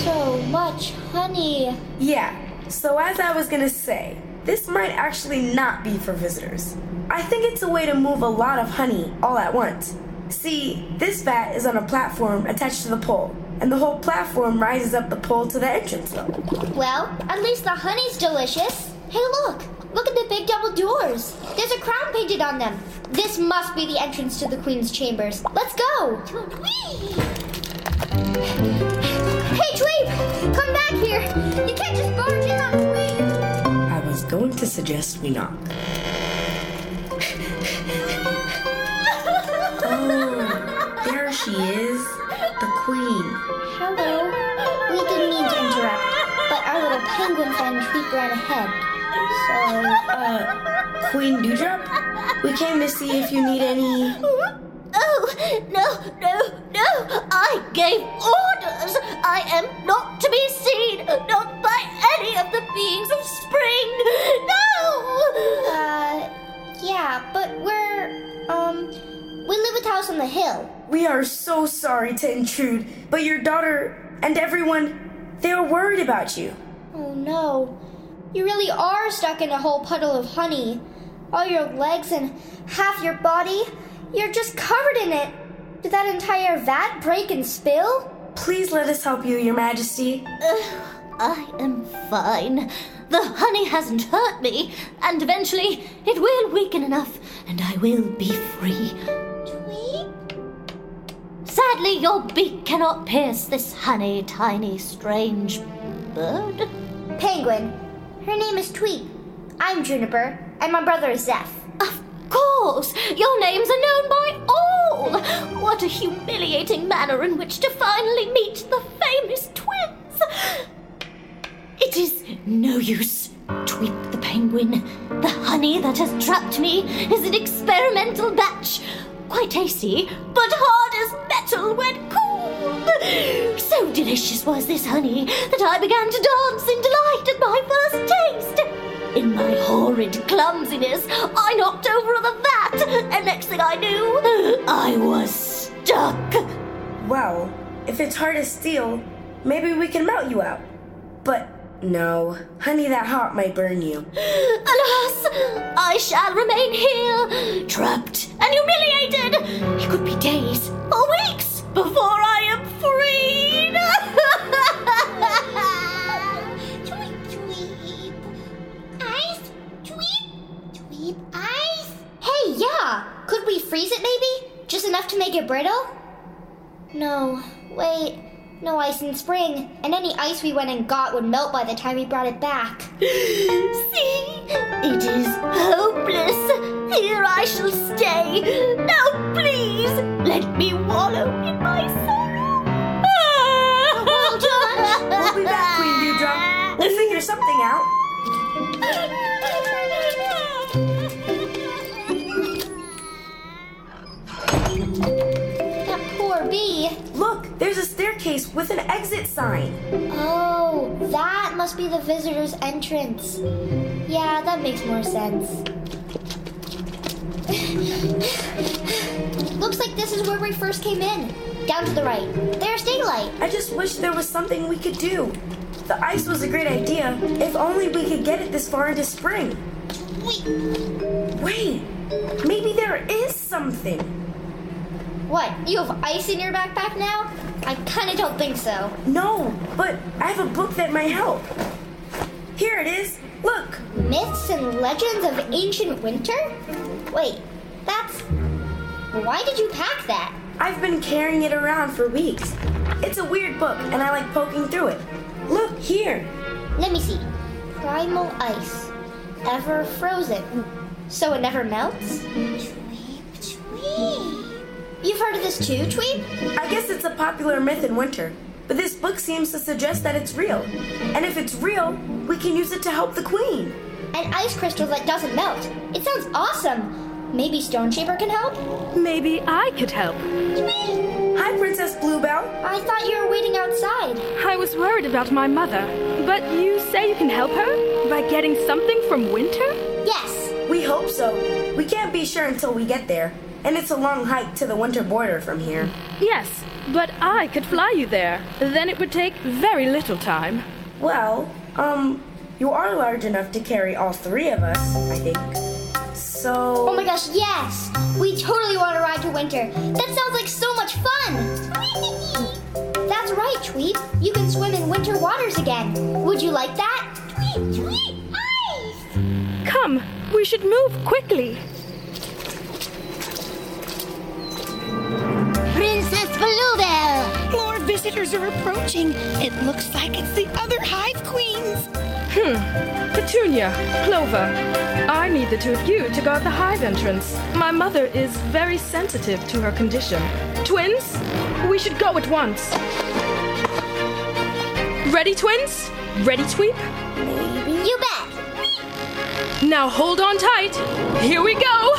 So much honey. Yeah, so as I was gonna say, this might actually not be for visitors. I think it's a way to move a lot of honey all at once. See, this vat is on a platform attached to the pole, and the whole platform rises up the pole to the entrance level. Well, at least the honey's delicious. Hey, look! Look at the big double doors. There's a crown painted on them. This must be the entrance to the queen's chambers. Let's go! Hey, Tweep! Come back here! You can't just barge in on Tweep! I was going to suggest we knock. Oh, there she is, the queen. Hello. We didn't mean to interrupt, but our little penguin friend Tweep ran ahead. So, Queen Dewdrop? We came to see if you need any... Oh, no. I gave orders. I am not to be seen We live at the house on the hill. We are so sorry to intrude, but your daughter and everyone, they are worried about you. Oh no. You really are stuck in a whole puddle of honey. All your legs and half your body, you're just covered in it. Did that entire vat break and spill? Please let us help you, Your Majesty. I am fine. The honey hasn't hurt me, and eventually it will weaken enough, and I will be free. Sadly, your beak cannot pierce this honey, tiny, strange bird. Penguin. Her name is Tweet. I'm Juniper, and my brother is Zeph. Of course! Your names are known by all! What a humiliating manner in which to finally meet the famous twins! It is no use, Tweet the penguin. The honey that has trapped me is an experimental batch. Quite tasty, but hard as metal when cooled. So delicious was this honey that I began to dance in delight at my first taste. In my horrid clumsiness, I knocked over the vat, and next thing I knew, I was stuck. Well, if it's hard as steel, maybe we can melt you out. But no, honey that hot might burn you. Alas, I shall remain here, trapped and humiliated. It could be days or weeks before I am freed. Tweep. Ice? Tweep. Ice? Hey, yeah. Could we freeze it maybe? Just enough to make it brittle? No, wait. No ice in spring, and any ice we went and got would melt by the time we brought it back. See? It is hopeless. Here I shall stay. Now, please, let me wallow in my sorrow. Well done. We'll be back, Queen Dewdrop. We'll figure something out. That poor bee. Look, there's a staircase with an exit sign. Oh, that must be the visitor's entrance. Yeah, that makes more sense. Looks like this is where we first came in. Down to the right. There's daylight. I just wish there was something we could do. The ice was a great idea, if only we could get it this far into spring. Wait, maybe there is something. What, you have ice in your backpack now? I kinda don't think so. No, but I have a book that might help. Here it is. Look. Myths and Legends of Ancient Winter? Wait, that's... Why did you pack that? I've been carrying it around for weeks. It's a weird book, and I like poking through it. Look, here. Let me see. Primal ice. Ever frozen. So it never melts? Tweep. You've heard of this too, Tweep? I guess it's a popular myth in winter, but this book seems to suggest that it's real. And if it's real, we can use it to help the queen. An ice crystal that doesn't melt. It sounds awesome. Maybe Stone Shaper can help? Maybe I could help. Hi, Princess Bluebell. I thought you were waiting outside. I was worried about my mother, but you say you can help her by getting something from winter? Yes. We hope so. We can't be sure until we get there. And it's a long hike to the winter border from here. Yes, but I could fly you there. Then it would take very little time. Well, you are large enough to carry all three of us, I think. So... Oh my gosh, yes! We totally want to ride to winter. That sounds like so much fun! That's right, Tweep. You can swim in winter waters again. Would you like that? Tweep, ice! Come, we should move quickly. Princess Bluebell! More visitors are approaching. It looks like it's the other hive queens. Petunia, Clover, I need the two of you to guard the hive entrance. My mother is very sensitive to her condition. Twins, we should go at once. Ready, twins? Ready, Tweep? Maybe. You bet. Now hold on tight. Here we go.